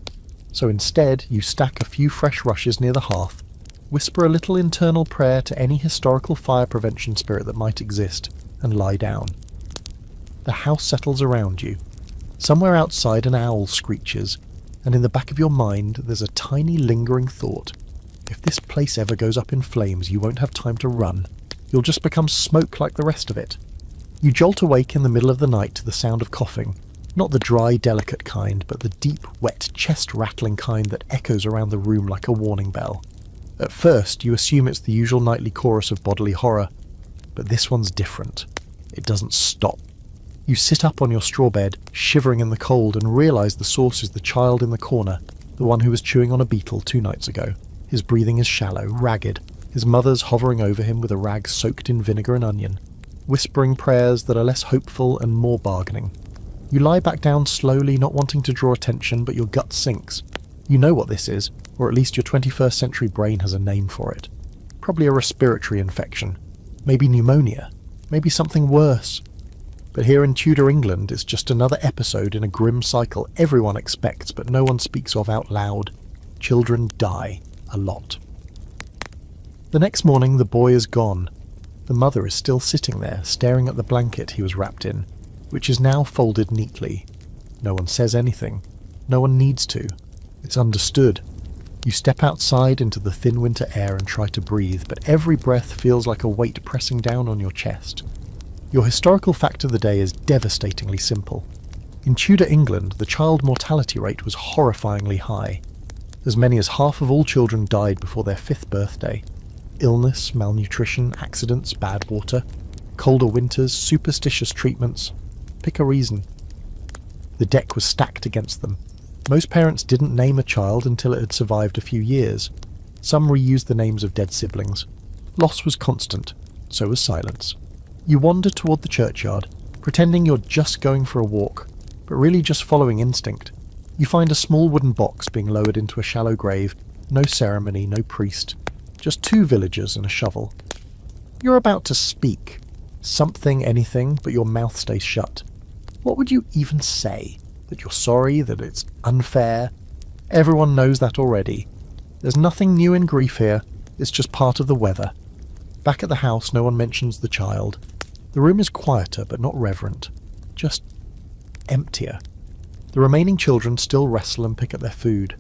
So instead, you stack a few fresh rushes near the hearth, whisper a little internal prayer to any historical fire prevention spirit that might exist, and lie down. The house settles around you. Somewhere outside an owl screeches, and in the back of your mind there's a tiny lingering thought. If this place ever goes up in flames, you won't have time to run. You'll just become smoke like the rest of it. You jolt awake in the middle of the night to the sound of coughing. Not the dry, delicate kind, but the deep, wet, chest-rattling kind that echoes around the room like a warning bell. At first, you assume it's the usual nightly chorus of bodily horror, but this one's different. It doesn't stop. You sit up on your straw bed, shivering in the cold, and realise the source is the child in the corner, the one who was chewing on a beetle 2 nights ago. His breathing is shallow, ragged. His mother's hovering over him with a rag soaked in vinegar and onion, whispering prayers that are less hopeful and more bargaining. You lie back down slowly, not wanting to draw attention, but your gut sinks. You know what this is, or at least your 21st century brain has a name for it. Probably a respiratory infection. Maybe pneumonia. Maybe something worse. But here in Tudor England, it's just another episode in a grim cycle everyone expects but no one speaks of out loud. Children die. A lot. The next morning, the boy is gone. The mother is still sitting there, staring at the blanket he was wrapped in, which is now folded neatly. No one says anything. No one needs to. It's understood. You step outside into the thin winter air and try to breathe, but every breath feels like a weight pressing down on your chest. Your historical fact of the day is devastatingly simple. In Tudor England, the child mortality rate was horrifyingly high. As many as half of all children died before their 5th birthday. Illness, malnutrition, accidents, bad water, colder winters, superstitious treatments. Pick a reason. The deck was stacked against them. Most parents didn't name a child until it had survived a few years. Some reused the names of dead siblings. Loss was constant, so was silence. You wander toward the churchyard, pretending you're just going for a walk, but really just following instinct. You find a small wooden box being lowered into a shallow grave. No ceremony, no priest. Just 2 villagers and a shovel. You're about to speak. Something, anything, but your mouth stays shut. What would you even say? That you're sorry? That it's unfair? Everyone knows that already. There's nothing new in grief here. It's just part of the weather. Back at the house, no one mentions the child. The room is quieter, but not reverent. Just emptier. The remaining children still wrestle and pick at their food.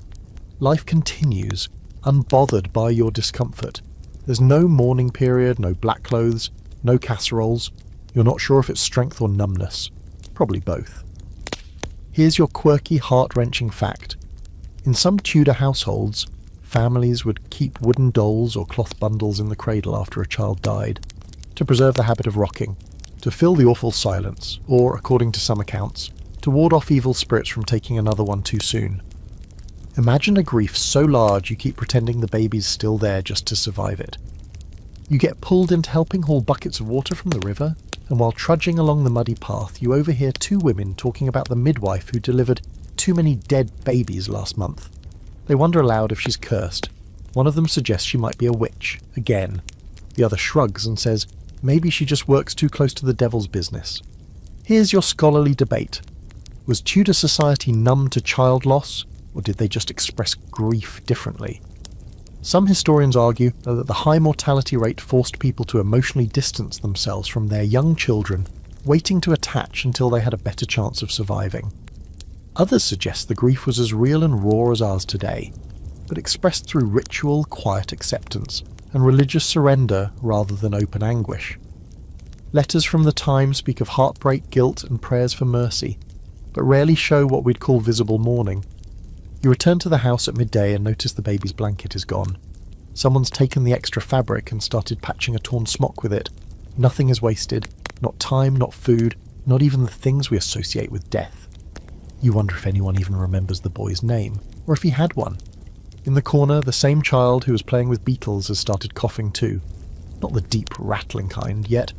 Life continues, unbothered by your discomfort, There's no mourning period, no black clothes, no casseroles. You're not sure if it's strength or numbness. Probably both. Here's your quirky, heart-wrenching fact. In some Tudor households, families would keep wooden dolls or cloth bundles in the cradle after a child died, to preserve the habit of rocking, to fill the awful silence, or, according to some accounts, to ward off evil spirits from taking another one too soon. Imagine a grief so large you keep pretending the baby's still there just to survive it. You get pulled into helping haul buckets of water from the river, and while trudging along the muddy path, you overhear two women talking about the midwife who delivered too many dead babies last month. They wonder aloud if she's cursed. One of them suggests she might be a witch, again. The other shrugs and says, maybe she just works too close to the devil's business. Here's your scholarly debate. Was Tudor society numb to child loss, or did they just express grief differently? Some historians argue that the high mortality rate forced people to emotionally distance themselves from their young children, waiting to attach until they had a better chance of surviving. Others suggest the grief was as real and raw as ours today, but expressed through ritual, quiet acceptance, and religious surrender rather than open anguish. Letters from the time speak of heartbreak, guilt, and prayers for mercy, but rarely show what we'd call visible mourning. You return to the house at midday and notice the baby's blanket is gone. Someone's taken the extra fabric and started patching a torn smock with it. Nothing is wasted, not time, not food, not even the things we associate with death. You wonder if anyone even remembers the boy's name, or if he had one. In the corner, the same child who was playing with beetles has started coughing too. Not the deep, rattling kind yet,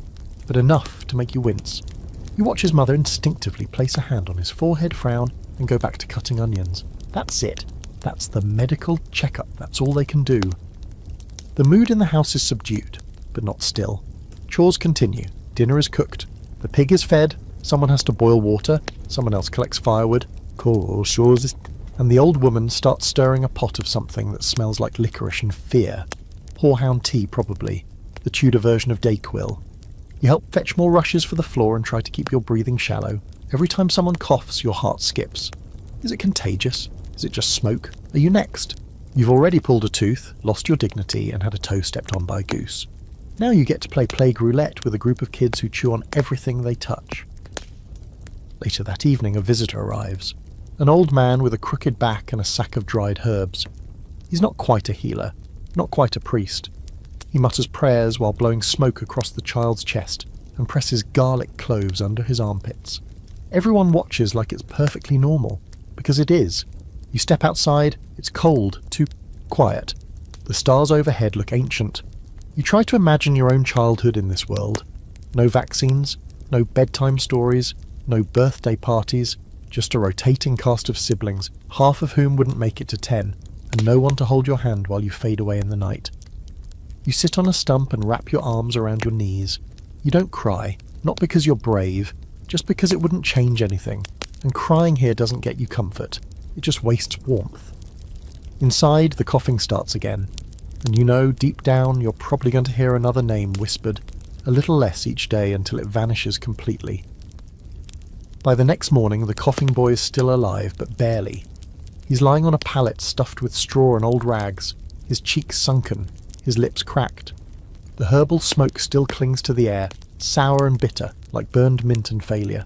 but enough to make you wince. You watch his mother instinctively place a hand on his forehead, frown, and go back to cutting onions. That's it. That's the medical checkup. That's all they can do. The mood in the house is subdued, but not still. Chores continue. Dinner is cooked. The pig is fed. Someone has to boil water. Someone else collects firewood. And the old woman starts stirring a pot of something that smells like licorice and fear. Horehound tea, probably. The Tudor version of Dayquil. You help fetch more rushes for the floor and try to keep your breathing shallow. Every time someone coughs, your heart skips. Is it contagious? Is it just smoke? Are you next? You've already pulled a tooth, lost your dignity, and had a toe stepped on by a goose. Now you get to play plague roulette with a group of kids who chew on everything they touch. Later that evening, a visitor arrives. An old man with a crooked back and a sack of dried herbs. He's not quite a healer, not quite a priest. He mutters prayers while blowing smoke across the child's chest and presses garlic cloves under his armpits. Everyone watches like it's perfectly normal, because it is. You step outside, it's cold, too quiet. The stars overhead look ancient. You try to imagine your own childhood in this world. No vaccines, no bedtime stories, no birthday parties, just a rotating cast of siblings, half of whom wouldn't make it to 10, and no one to hold your hand while you fade away in the night. You sit on a stump and wrap your arms around your knees. You don't cry, not because you're brave, just because it wouldn't change anything, and crying here doesn't get you comfort, it just wastes warmth. Inside, the coughing starts again, and you know deep down you're probably going to hear another name whispered, a little less each day until it vanishes completely. By the next morning, the coughing boy is still alive, but barely. He's lying on a pallet stuffed with straw and old rags, his cheeks sunken, his lips cracked. The herbal smoke still clings to the air, sour and bitter, like burned mint and failure.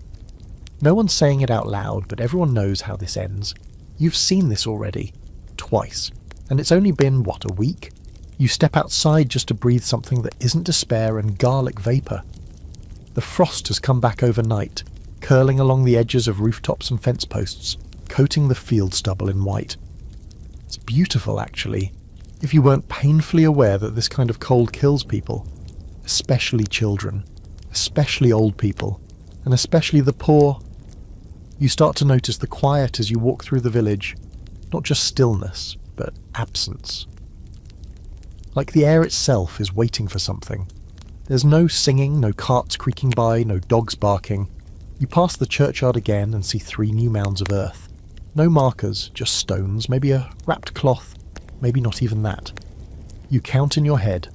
No one's saying it out loud, but everyone knows how this ends. You've seen this already. Twice. And it's only been, a week? You step outside just to breathe something that isn't despair and garlic vapour. The frost has come back overnight, curling along the edges of rooftops and fence posts, coating the field stubble in white. It's beautiful, actually, if you weren't painfully aware that this kind of cold kills people, especially children, especially old people, and especially the poor. You start to notice the quiet as you walk through the village, not just stillness, but absence. Like the air itself is waiting for something. There's no singing, no carts creaking by, no dogs barking. You pass the churchyard again and see 3 new mounds of earth. No markers, just stones, maybe a wrapped cloth, maybe not even that. You count in your head.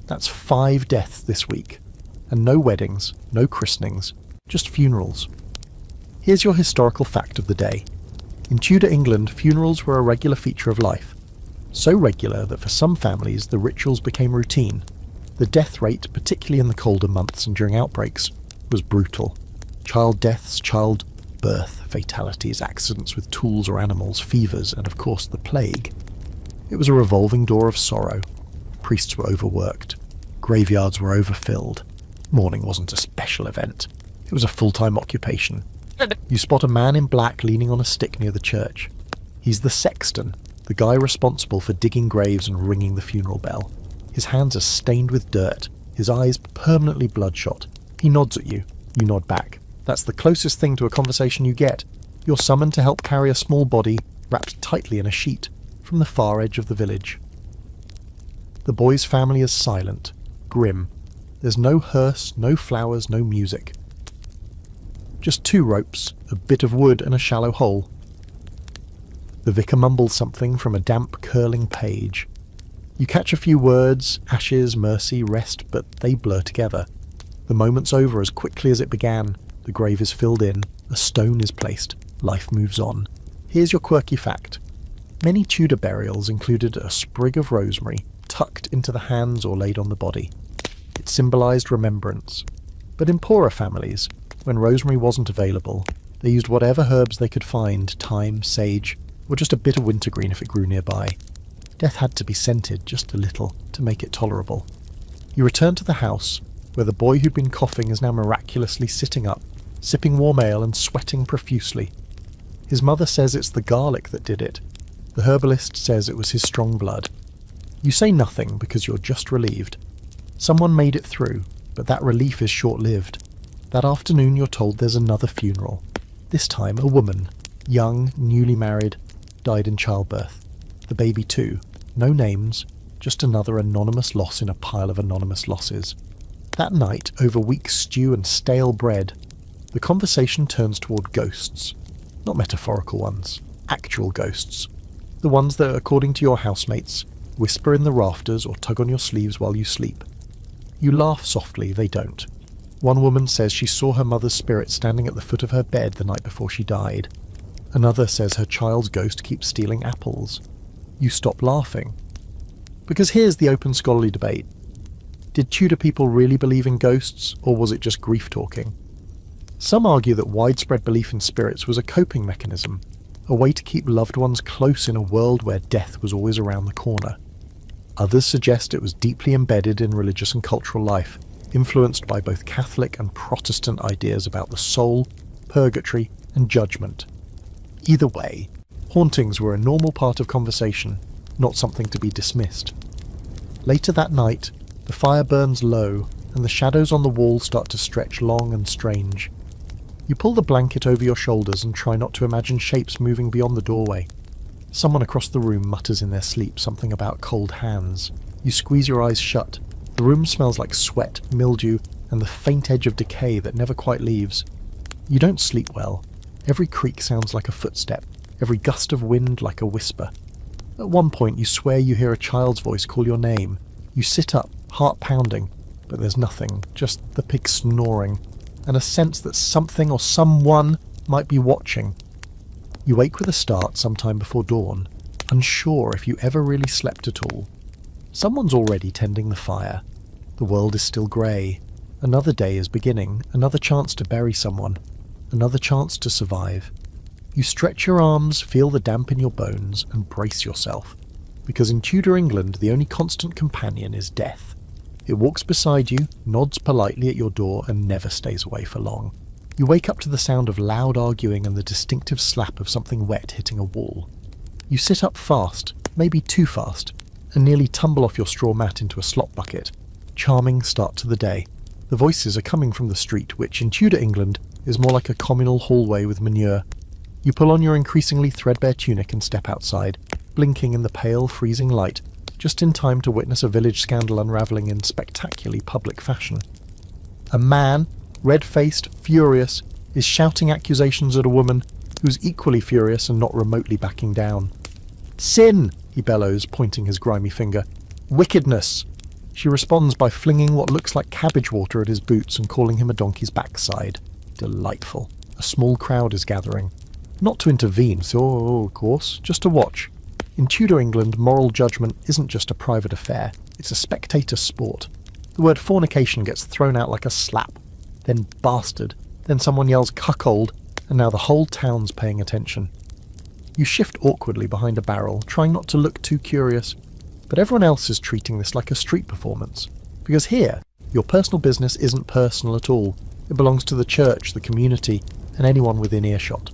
That's 5 deaths this week. And no weddings, no christenings, just funerals. Here's your historical fact of the day. In Tudor England, funerals were a regular feature of life. So regular that for some families the rituals became routine. The death rate, particularly in the colder months and during outbreaks, was brutal. Child deaths, childbirth fatalities, accidents with tools or animals, fevers, and of course the plague. It was a revolving door of sorrow. Priests were overworked. Graveyards were overfilled. Mourning wasn't a special event. It was a full-time occupation. You spot a man in black leaning on a stick near the church. He's the sexton, the guy responsible for digging graves and ringing the funeral bell. His hands are stained with dirt, his eyes permanently bloodshot. He nods at you. You nod back. That's the closest thing to a conversation you get. You're summoned to help carry a small body, wrapped tightly in a sheet, from the far edge of the village. The boy's family is silent, grim. There's no hearse, no flowers, no music. Just 2 ropes, a bit of wood and a shallow hole. The vicar mumbles something from a damp, curling page. You catch a few words, ashes, mercy, rest, but they blur together. The moment's over as quickly as it began. The grave is filled in, a stone is placed, life moves on. Here's your quirky fact. Many Tudor burials included a sprig of rosemary tucked into the hands or laid on the body. It symbolised remembrance. But in poorer families, when rosemary wasn't available, they used whatever herbs they could find, thyme, sage, or just a bit of wintergreen if it grew nearby. Death had to be scented just a little to make it tolerable. You return to the house, where the boy who'd been coughing is now miraculously sitting up, sipping warm ale and sweating profusely. His mother says it's the garlic that did it. The herbalist says it was his strong blood. You say nothing because you're just relieved. Someone made it through, but that relief is short-lived. That afternoon you're told there's another funeral. This time a woman, young, newly married, died in childbirth. The baby too. No names, just another anonymous loss in a pile of anonymous losses. That night, over weak stew and stale bread, the conversation turns toward ghosts. Not metaphorical ones, actual ghosts. The ones that, according to your housemates, whisper in the rafters or tug on your sleeves while you sleep. You laugh softly, they don't. One woman says she saw her mother's spirit standing at the foot of her bed the night before she died. Another says her child's ghost keeps stealing apples. You stop laughing. Because here's the open scholarly debate. Did Tudor people really believe in ghosts, or was it just grief talking? Some argue that widespread belief in spirits was a coping mechanism, a way to keep loved ones close in a world where death was always around the corner. Others suggest it was deeply embedded in religious and cultural life, influenced by both Catholic and Protestant ideas about the soul, purgatory, and judgment. Either way, hauntings were a normal part of conversation, not something to be dismissed. Later that night, the fire burns low, and the shadows on the wall start to stretch long and strange. You pull the blanket over your shoulders and try not to imagine shapes moving beyond the doorway. Someone across the room mutters in their sleep something about cold hands. You squeeze your eyes shut. The room smells like sweat, mildew, and the faint edge of decay that never quite leaves. You don't sleep well. Every creak sounds like a footstep, every gust of wind like a whisper. At one point you swear you hear a child's voice call your name. You sit up, heart pounding, but there's nothing, just the pig snoring, and a sense that something or someone might be watching. You wake with a start sometime before dawn, unsure if you ever really slept at all. Someone's already tending the fire. The world is still grey. Another day is beginning, another chance to bury someone, another chance to survive. You stretch your arms, feel the damp in your bones, and brace yourself, because in Tudor England the only constant companion is death. It walks beside you, nods politely at your door, and never stays away for long. You wake up to the sound of loud arguing and the distinctive slap of something wet hitting a wall. You sit up fast, maybe too fast, and nearly tumble off your straw mat into a slop bucket. Charming start to the day. The voices are coming from the street, which in Tudor England is more like a communal hallway with manure. You pull on your increasingly threadbare tunic and step outside, blinking in the pale, freezing light, just in time to witness a village scandal unravelling in spectacularly public fashion. A man, red-faced, furious, is shouting accusations at a woman who's equally furious and not remotely backing down. "Sin!" he bellows, pointing his grimy finger. "Wickedness!" She responds by flinging what looks like cabbage water at his boots and calling him a donkey's backside. Delightful. A small crowd is gathering. Not to intervene, so of course, just to watch. In Tudor England, moral judgment isn't just a private affair, it's a spectator sport. The word fornication gets thrown out like a slap, then bastard, then someone yells cuckold, and now the whole town's paying attention. You shift awkwardly behind a barrel, trying not to look too curious, but everyone else is treating this like a street performance. Because here, your personal business isn't personal at all. It belongs to the church, the community, and anyone within earshot.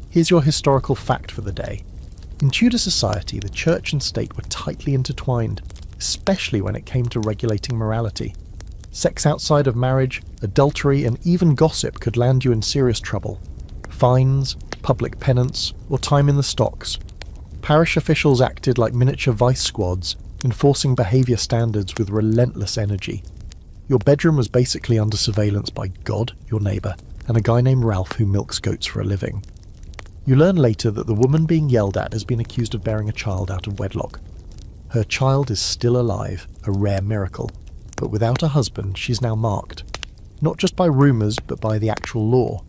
Here's your historical fact for the day. In Tudor society, the church and state were tightly intertwined, especially when it came to regulating morality. Sex outside of marriage, adultery, and even gossip could land you in serious trouble. Fines, public penance, or time in the stocks. Parish officials acted like miniature vice squads, enforcing behaviour standards with relentless energy. Your bedroom was basically under surveillance by God, your neighbour, and a guy named Ralph who milks goats for a living. You learn later that the woman being yelled at has been accused of bearing a child out of wedlock. Her child is still alive, a rare miracle, but without a husband she's now marked, not just by rumours but by the actual law.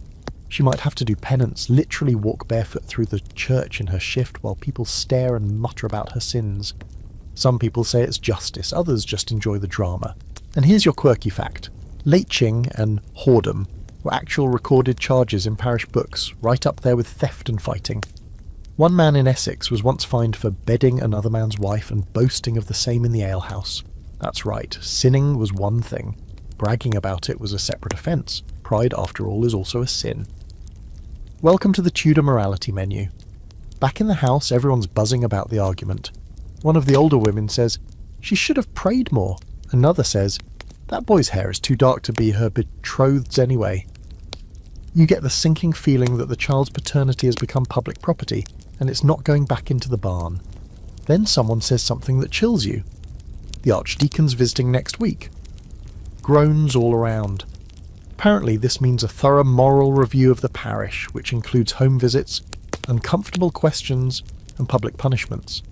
She might have to do penance, literally walk barefoot through the church in her shift while people stare and mutter about her sins. Some people say it's justice, others just enjoy the drama. And here's your quirky fact. Leeching and whoredom were actual recorded charges in parish books, right up there with theft and fighting. One man in Essex was once fined for bedding another man's wife and boasting of the same in the alehouse. That's right, sinning was one thing. Bragging about it was a separate offence. Pride, after all, is also a sin. Welcome to the Tudor morality menu. Back in the house, everyone's buzzing about the argument. One of the older women says, "She should have prayed more." Another says, "That boy's hair is too dark to be her betrothed's anyway." You get the sinking feeling that the child's paternity has become public property, and it's not going back into the barn. Then someone says something that chills you. "The Archdeacon's visiting next week." Groans all around. Apparently this means a thorough moral review of the parish, which includes home visits, uncomfortable questions, and public punishments.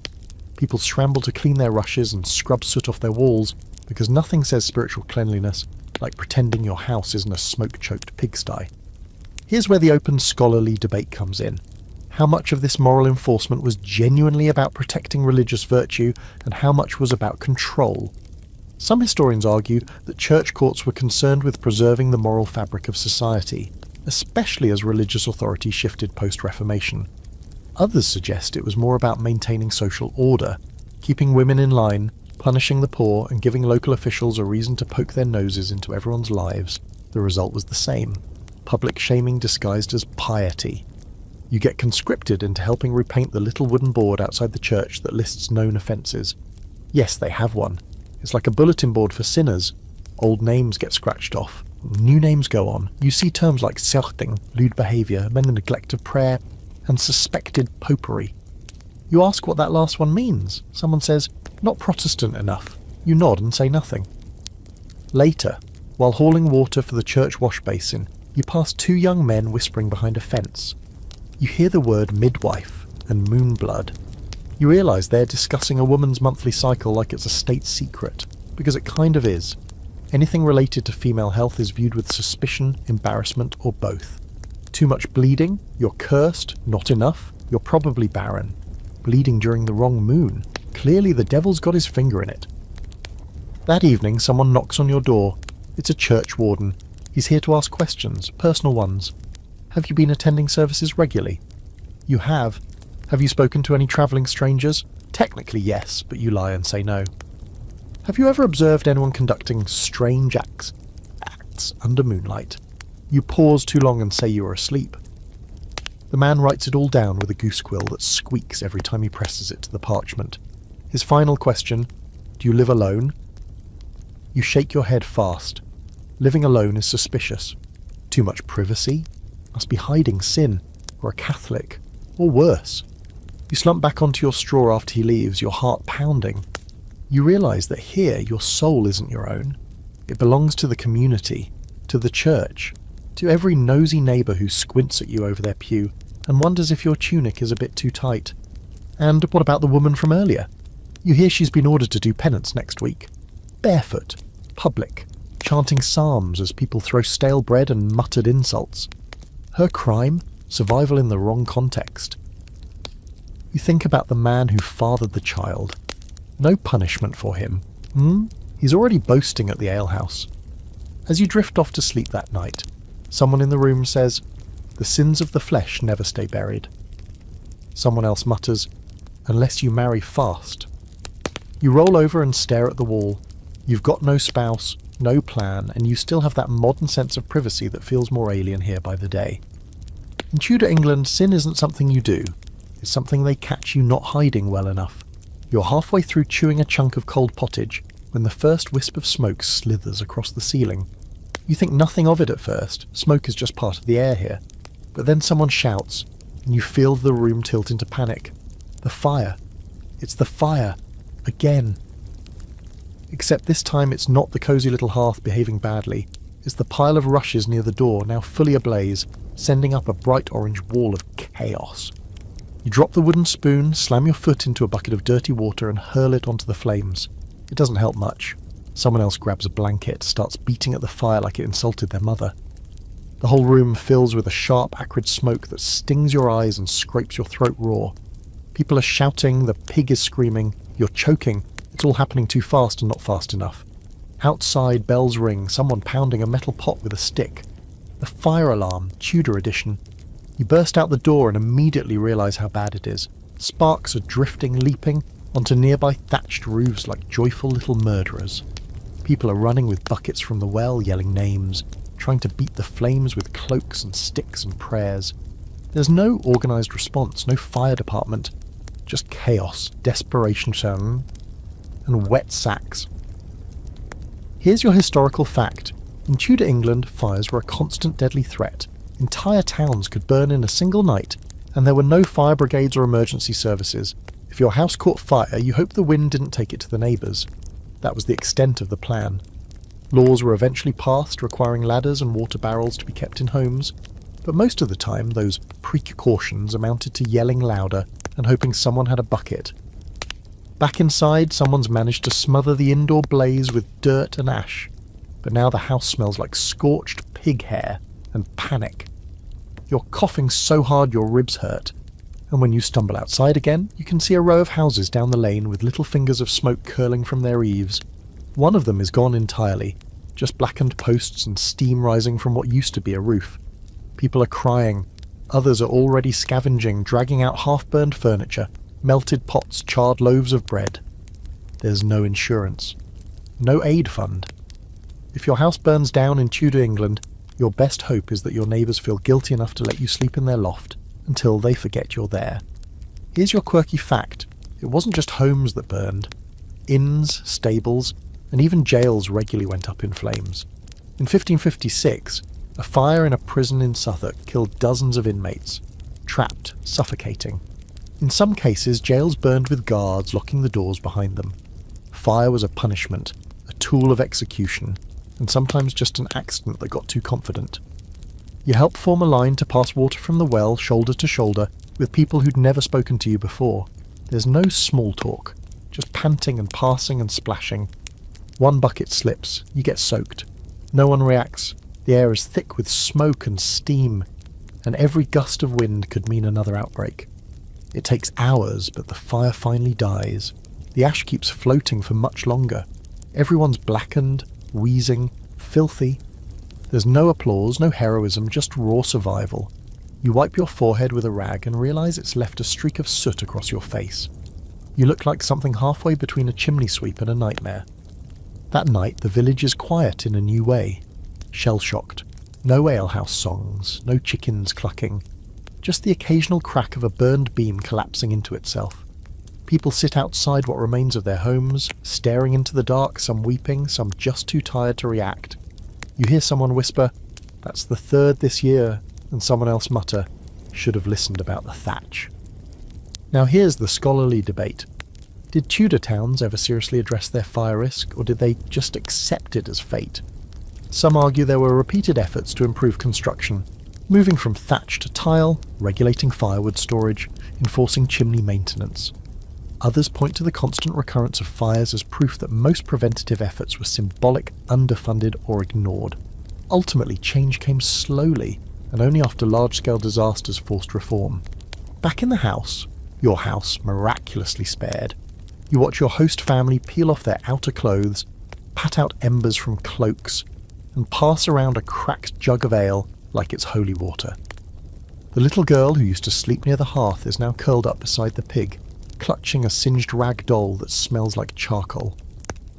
People scramble to clean their rushes and scrub soot off their walls, because nothing says spiritual cleanliness like pretending your house isn't a smoke-choked pigsty. Here's where the open scholarly debate comes in. How much of this moral enforcement was genuinely about protecting religious virtue, and how much was about control? Some historians argue that church courts were concerned with preserving the moral fabric of society, especially as religious authority shifted post-Reformation. Others suggest it was more about maintaining social order, keeping women in line, punishing the poor, and giving local officials a reason to poke their noses into everyone's lives. The result was the same: public shaming disguised as piety. You get conscripted into helping repaint the little wooden board outside the church that lists known offences. Yes, they have one. It's like a bulletin board for sinners. Old names get scratched off. New names go on. You see terms like serting, lewd behaviour, men neglect of prayer, and suspected popery. You ask what that last one means. Someone says, "Not Protestant enough." You nod and say nothing. Later, while hauling water for the church wash basin, you pass two young men whispering behind a fence. You hear the word midwife and moonblood. You realise they're discussing a woman's monthly cycle like it's a state secret, because it kind of is. Anything related to female health is viewed with suspicion, embarrassment, or both. Too much bleeding? You're cursed. Not enough? You're probably barren. Bleeding during the wrong moon? Clearly the devil's got his finger in it. That evening someone knocks on your door. It's a church warden. He's here to ask questions, personal ones. Have you been attending services regularly? You have. Have you spoken to any travelling strangers? Technically yes, but you lie and say no. Have you ever observed anyone conducting strange acts under moonlight? You pause too long and say you are asleep. The man writes it all down with a goose quill that squeaks every time he presses it to the parchment. His final question: do you live alone? You shake your head fast. Living alone is suspicious. Too much privacy? Must be hiding sin, or a Catholic, or worse. You slump back onto your straw after he leaves, your heart pounding. You realise that here your soul isn't your own. It belongs to the community, to the church, to every nosy neighbour who squints at you over their pew and wonders if your tunic is a bit too tight. And what about the woman from earlier? You hear she's been ordered to do penance next week. Barefoot, public, chanting psalms as people throw stale bread and muttered insults. Her crime? Survival in the wrong context. You think about the man who fathered the child. No punishment for him. He's already boasting at the alehouse. As you drift off to sleep that night, someone in the room says, "The sins of the flesh never stay buried." Someone else mutters, "Unless you marry fast." You roll over and stare at the wall. You've got no spouse, no plan, and you still have that modern sense of privacy that feels more alien here by the day. In Tudor England, sin isn't something you do. It's something they catch you not hiding well enough. You're halfway through chewing a chunk of cold pottage when the first wisp of smoke slithers across the ceiling. You think nothing of it at first, smoke is just part of the air here. But then someone shouts, and you feel the room tilt into panic. The fire. It's the fire. Again. Except this time it's not the cosy little hearth behaving badly. It's the pile of rushes near the door, now fully ablaze, sending up a bright orange wall of chaos. You drop the wooden spoon, slam your foot into a bucket of dirty water and hurl it onto the flames. It doesn't help much. Someone else grabs a blanket, starts beating at the fire like it insulted their mother. The whole room fills with a sharp, acrid smoke that stings your eyes and scrapes your throat raw. People are shouting, the pig is screaming, you're choking. It's all happening too fast and not fast enough. Outside, bells ring, someone pounding a metal pot with a stick. The fire alarm, Tudor edition. You burst out the door and immediately realise how bad it is. Sparks are drifting, leaping onto nearby thatched roofs like joyful little murderers. People are running with buckets from the well, yelling names, trying to beat the flames with cloaks and sticks and prayers. There's no organised response, no fire department, just chaos, desperation, and wet sacks. Here's your historical fact. In Tudor England, fires were a constant deadly threat. Entire towns could burn in a single night, and there were no fire brigades or emergency services. If your house caught fire, you hoped the wind didn't take it to the neighbours. That was the extent of the plan. Laws were eventually passed requiring ladders and water barrels to be kept in homes, but most of the time those precautions amounted to yelling louder and hoping someone had a bucket. Back inside, someone's managed to smother the indoor blaze with dirt and ash, but now the house smells like scorched pig hair and panic. You're coughing so hard your ribs hurt, and when you stumble outside again, you can see a row of houses down the lane with little fingers of smoke curling from their eaves. One of them is gone entirely, just blackened posts and steam rising from what used to be a roof. People are crying. Others are already scavenging, dragging out half-burned furniture, melted pots, charred loaves of bread. There's no insurance. No aid fund. If your house burns down in Tudor England, your best hope is that your neighbours feel guilty enough to let you sleep in their loft until they forget you're there. Here's your quirky fact. It wasn't just homes that burned. Inns, stables, and even jails regularly went up in flames. In 1556, a fire in a prison in Suffolk killed dozens of inmates, trapped, suffocating. In some cases, jails burned with guards locking the doors behind them. Fire was a punishment, a tool of execution, and sometimes just an accident that got too confident. You help form a line to pass water from the well shoulder to shoulder with people who'd never spoken to you before. There's no small talk, just panting and passing and splashing. One bucket slips, you get soaked. No one reacts. The air is thick with smoke and steam, and every gust of wind could mean another outbreak. It takes hours, but the fire finally dies. The ash keeps floating for much longer. Everyone's blackened, wheezing, filthy. There's no applause, no heroism, just raw survival. You wipe your forehead with a rag and realise it's left a streak of soot across your face. You look like something halfway between a chimney sweep and a nightmare. That night, the village is quiet in a new way. Shell-shocked. No alehouse songs, no chickens clucking. Just the occasional crack of a burned beam collapsing into itself. People sit outside what remains of their homes, staring into the dark, some weeping, some just too tired to react. You hear someone whisper, "That's the third this year," and someone else mutter, "Should have listened about the thatch." Now here's the scholarly debate. Did Tudor towns ever seriously address their fire risk, or did they just accept it as fate? Some argue there were repeated efforts to improve construction, moving from thatch to tile, regulating firewood storage, enforcing chimney maintenance. Others point to the constant recurrence of fires as proof that most preventative efforts were symbolic, underfunded, or ignored. Ultimately, change came slowly, and only after large-scale disasters forced reform. Back in the house, your house miraculously spared. You watch your host family peel off their outer clothes, pat out embers from cloaks, and pass around a cracked jug of ale like it's holy water. The little girl who used to sleep near the hearth is now curled up beside the pig, clutching a singed rag doll that smells like charcoal.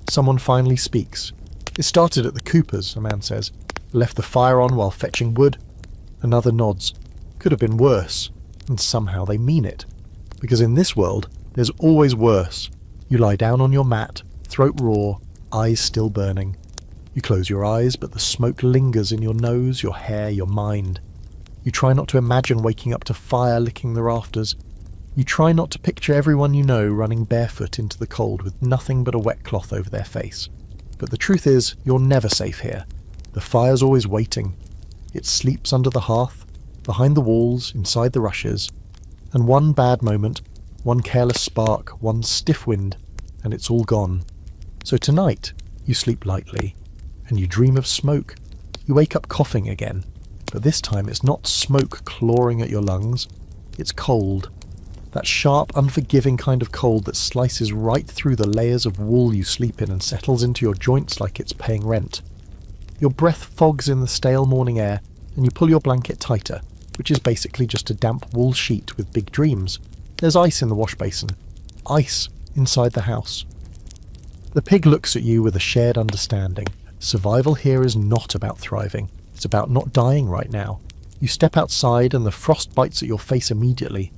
Someone finally speaks. "It started at the Coopers," a man says. "Left the fire on while fetching wood." Another nods. "Could have been worse." And somehow they mean it. Because in this world, there's always worse. You lie down on your mat, throat raw, eyes still burning. You close your eyes, but the smoke lingers in your nose, your hair, your mind. You try not to imagine waking up to fire licking the rafters. You try not to picture everyone you know running barefoot into the cold with nothing but a wet cloth over their face. But the truth is, you're never safe here. The fire's always waiting. It sleeps under the hearth, behind the walls, inside the rushes. And one bad moment, one careless spark, one stiff wind, and it's all gone. So tonight, you sleep lightly, and you dream of smoke. You wake up coughing again, but this time it's not smoke clawing at your lungs, it's cold. That sharp, unforgiving kind of cold that slices right through the layers of wool you sleep in and settles into your joints like it's paying rent. Your breath fogs in the stale morning air, and you pull your blanket tighter, which is basically just a damp wool sheet with big dreams. There's ice in the wash basin. Ice inside the house. The pig looks at you with a shared understanding. Survival here is not about thriving. It's about not dying right now. You step outside and the frost bites at your face immediately.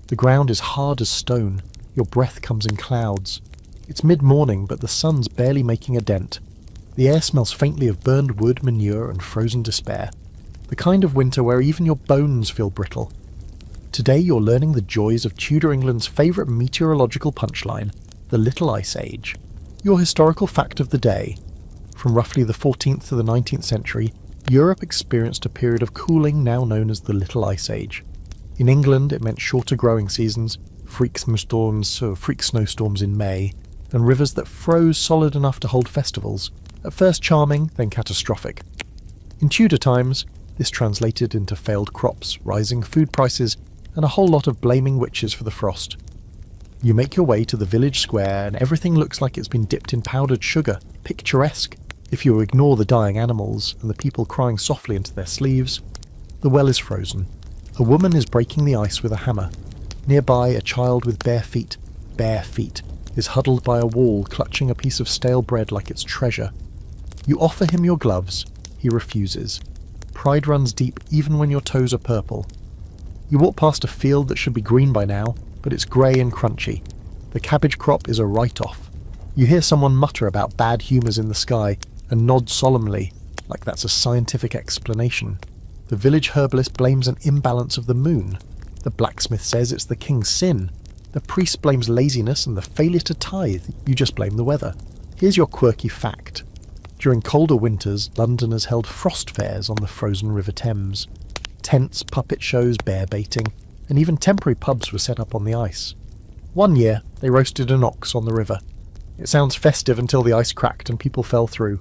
The ground is hard as stone. Your breath comes in clouds. It's mid-morning, but the sun's barely making a dent. The air smells faintly of burned wood, manure, and frozen despair. The kind of winter where even your bones feel brittle. Today you're learning the joys of Tudor England's favourite meteorological punchline, the Little Ice Age. Your historical fact of the day. From roughly the 14th to the 19th century, Europe experienced a period of cooling now known as the Little Ice Age. In England, it meant shorter growing seasons, freak snowstorms in May, and rivers that froze solid enough to hold festivals, at first charming, then catastrophic. In Tudor times, this translated into failed crops, rising food prices, and a whole lot of blaming witches for the frost. You make your way to the village square, and everything looks like it's been dipped in powdered sugar, picturesque, if you ignore the dying animals and the people crying softly into their sleeves. The well is frozen. A woman is breaking the ice with a hammer. Nearby, a child with bare feet, is huddled by a wall, clutching a piece of stale bread like it's treasure. You offer him your gloves. He refuses. Pride runs deep even when your toes are purple. You walk past a field that should be green by now, but it's grey and crunchy. The cabbage crop is a write-off. You hear someone mutter about bad humours in the sky and nod solemnly, like that's a scientific explanation. The village herbalist blames an imbalance of the moon. The blacksmith says it's the king's sin. The priest blames laziness and the failure to tithe. You just blame the weather. Here's your quirky fact. During colder winters, Londoners held frost fairs on the frozen River Thames. Tents, puppet shows, bear baiting, and even temporary pubs were set up on the ice. One year, they roasted an ox on the river. It sounds festive until the ice cracked and people fell through.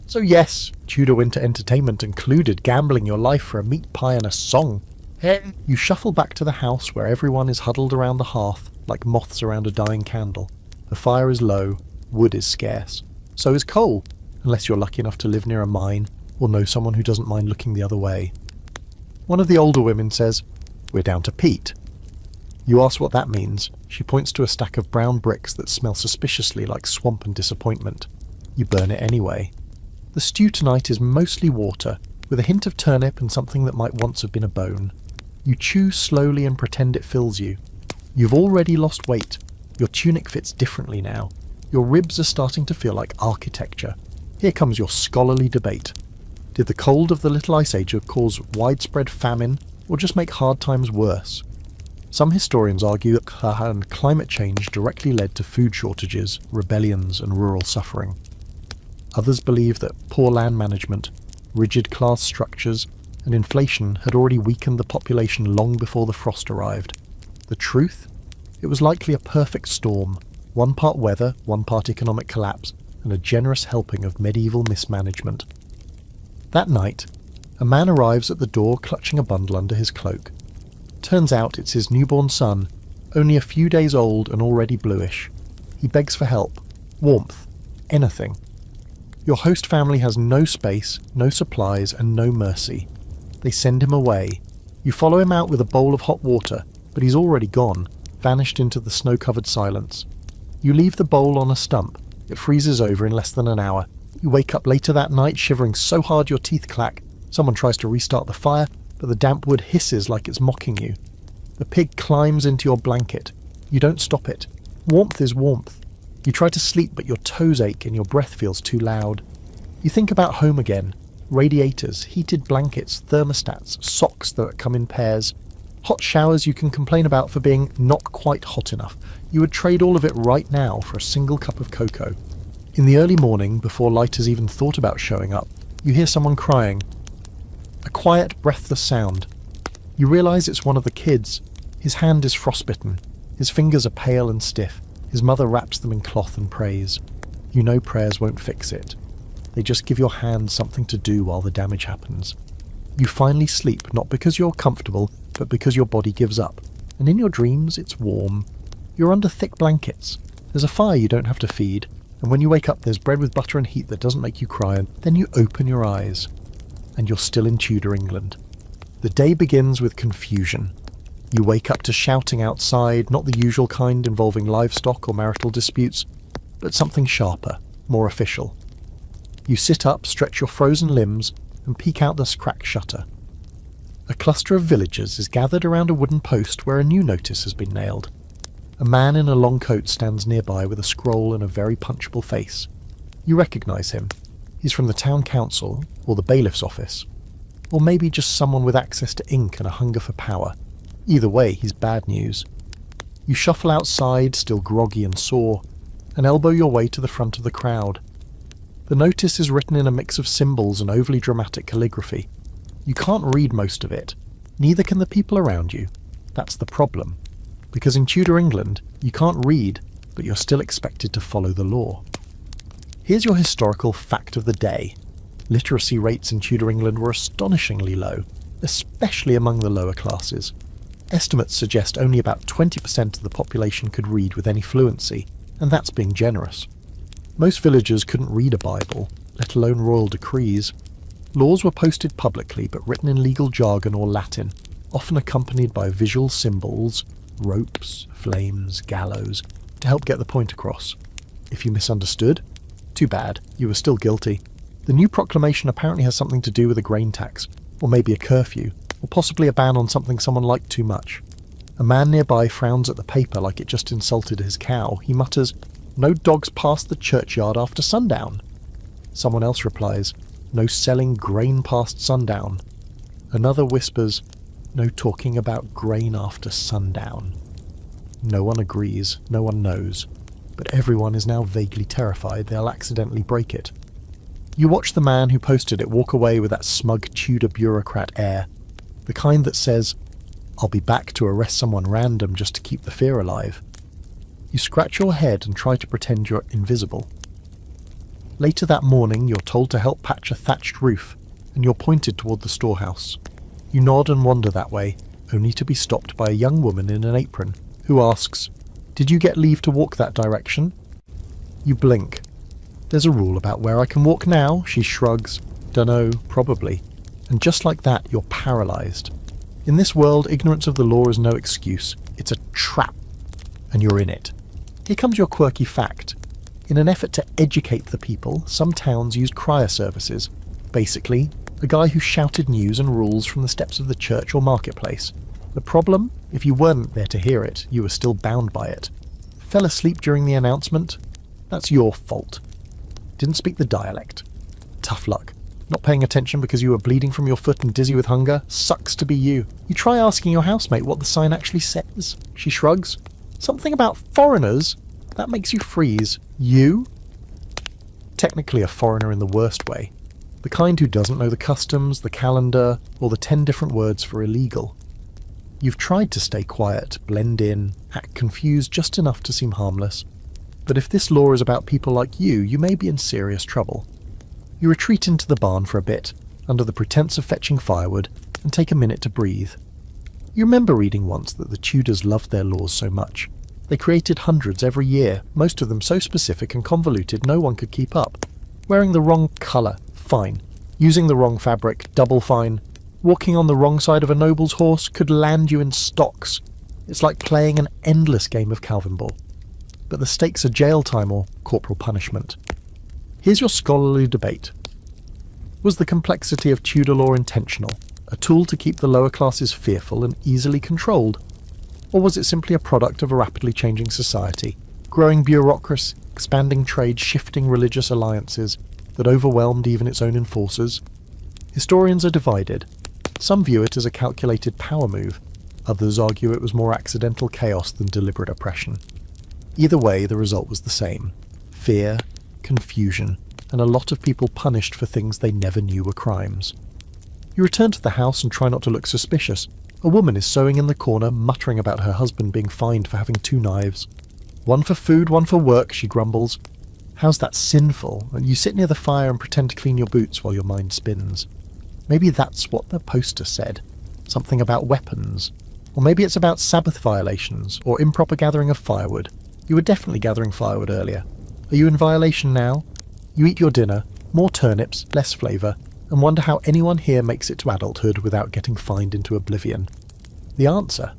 So yes, Tudor winter entertainment included gambling your life for a meat pie and a song. You shuffle back to the house where everyone is huddled around the hearth like moths around a dying candle. The fire is low, wood is scarce. So is coal, unless you're lucky enough to live near a mine or know someone who doesn't mind looking the other way. One of the older women says, "We're down to peat." You ask what that means. She points to a stack of brown bricks that smell suspiciously like swamp and disappointment. You burn it anyway. The stew tonight is mostly water, with a hint of turnip and something that might once have been a bone. You chew slowly and pretend it fills you. You've already lost weight. Your tunic fits differently now. Your ribs are starting to feel like architecture. Here comes your scholarly debate. Did the cold of the Little Ice Age cause widespread famine, or just make hard times worse? Some historians argue that climate change directly led to food shortages, rebellions, and rural suffering. Others believe that poor land management, rigid class structures, and inflation had already weakened the population long before the frost arrived. The truth? It was likely a perfect storm, one part weather, one part economic collapse, and a generous helping of medieval mismanagement. That night, a man arrives at the door clutching a bundle under his cloak. Turns out it's his newborn son, only a few days old and already bluish. He begs for help, warmth, anything. Your host family has no space, no supplies, and no mercy. They send him away. You follow him out with a bowl of hot water, but he's already gone, vanished into the snow-covered silence. You leave the bowl on a stump. It freezes over in less than an hour. You wake up later that night shivering so hard your teeth clack. Someone tries to restart the fire, but the damp wood hisses like it's mocking you. The pig climbs into your blanket. You don't stop it. Warmth is warmth. You try to sleep, but your toes ache and your breath feels too loud. You think about home again. Radiators, heated blankets, thermostats, socks that come in pairs. Hot showers you can complain about for being not quite hot enough. You would trade all of it right now for a single cup of cocoa. In the early morning, before light has even thought about showing up, you hear someone crying. A quiet, breathless sound. You realise it's one of the kids. His hand is frostbitten. His fingers are pale and stiff. His mother wraps them in cloth and prays. You know prayers won't fix it. They just give your hand something to do while the damage happens. You finally sleep, not because you're comfortable, but because your body gives up. And in your dreams, it's warm. You're under thick blankets. There's a fire you don't have to feed. And when you wake up, there's bread with butter and heat that doesn't make you cry. And then you open your eyes. And you're still in Tudor England. The day begins with confusion. You wake up to shouting outside, not the usual kind involving livestock or marital disputes, but something sharper, more official. You sit up, stretch your frozen limbs, and peek out the cracked shutter. A cluster of villagers is gathered around a wooden post where a new notice has been nailed. A man in a long coat stands nearby with a scroll and a very punchable face. You recognise him. He's from the town council, or the bailiff's office. Or maybe just someone with access to ink and a hunger for power. Either way, he's bad news. You shuffle outside, still groggy and sore, and elbow your way to the front of the crowd. The notice is written in a mix of symbols and overly dramatic calligraphy. You can't read most of it. Neither can the people around you. That's the problem. Because in Tudor England, you can't read, but you're still expected to follow the law. Here's your historical fact of the day. Literacy rates in Tudor England were astonishingly low, especially among the lower classes. Estimates suggest only about 20% of the population could read with any fluency, and that's being generous. Most villagers couldn't read a Bible, let alone royal decrees. Laws were posted publicly but written in legal jargon or Latin, often accompanied by visual symbols, ropes, flames, gallows, to help get the point across. If you misunderstood, too bad, you were still guilty. The new proclamation apparently has something to do with a grain tax, or maybe a curfew, or possibly a ban on something someone liked too much. A man nearby frowns at the paper like it just insulted his cow. He mutters, "No dogs past the churchyard after sundown." Someone else replies, "No selling grain past sundown." Another whispers, "No talking about grain after sundown." No one agrees, no one knows, but everyone is now vaguely terrified they'll accidentally break it. You watch the man who posted it walk away with that smug Tudor bureaucrat air, the kind that says, "I'll be back to arrest someone random just to keep the fear alive." You scratch your head and try to pretend you're invisible. Later that morning, you're told to help patch a thatched roof, and you're pointed toward the storehouse. You nod and wander that way, only to be stopped by a young woman in an apron, who asks, "Did you get leave to walk that direction?" You blink. "There's a rule about where I can walk now," she shrugs. "Dunno, probably." And just like that, you're paralysed. In this world, ignorance of the law is no excuse. It's a trap. And you're in it. Here comes your quirky fact. In an effort to educate the people, some towns used crier services. Basically, a guy who shouted news and rules from the steps of the church or marketplace. The problem? If you weren't there to hear it, you were still bound by it. Fell asleep during the announcement? That's your fault. Didn't speak the dialect. Tough luck. Not paying attention because you were bleeding from your foot and dizzy with hunger? Sucks to be you. You try asking your housemate what the sign actually says. She shrugs. Something about foreigners? That makes you freeze. You? Technically a foreigner in the worst way. The kind who doesn't know the customs, the calendar, or the 10 different words for illegal. You've tried to stay quiet, blend in, act confused just enough to seem harmless. But if this law is about people like you may be in serious trouble. You retreat into the barn for a bit, under the pretense of fetching firewood, and take a minute to breathe. You remember reading once that the Tudors loved their laws so much. They created hundreds every year, most of them so specific and convoluted no one could keep up. Wearing the wrong colour, fine. Using the wrong fabric, double fine. Walking on the wrong side of a noble's horse could land you in stocks. It's like playing an endless game of Calvin ball. But the stakes are jail time or corporal punishment. Here's your scholarly debate. Was the complexity of Tudor law intentional, a tool to keep the lower classes fearful and easily controlled? Or was it simply a product of a rapidly changing society, growing bureaucracy, expanding trade, shifting religious alliances that overwhelmed even its own enforcers? Historians are divided. Some view it as a calculated power move, others argue it was more accidental chaos than deliberate oppression. Either way, the result was the same: fear, confusion, and a lot of people punished for things they never knew were crimes. You return to the house and try not to look suspicious. A woman is sewing in the corner, muttering about her husband being fined for having 2 knives. "One for food, one for work," she grumbles. How's that sinful? And you sit near the fire and pretend to clean your boots while your mind spins. Maybe that's what the poster said. Something about weapons. Or maybe it's about Sabbath violations, or improper gathering of firewood. You were definitely gathering firewood earlier. Are you in violation now? You eat your dinner, more turnips, less flavour, and wonder how anyone here makes it to adulthood without getting fined into oblivion. The answer?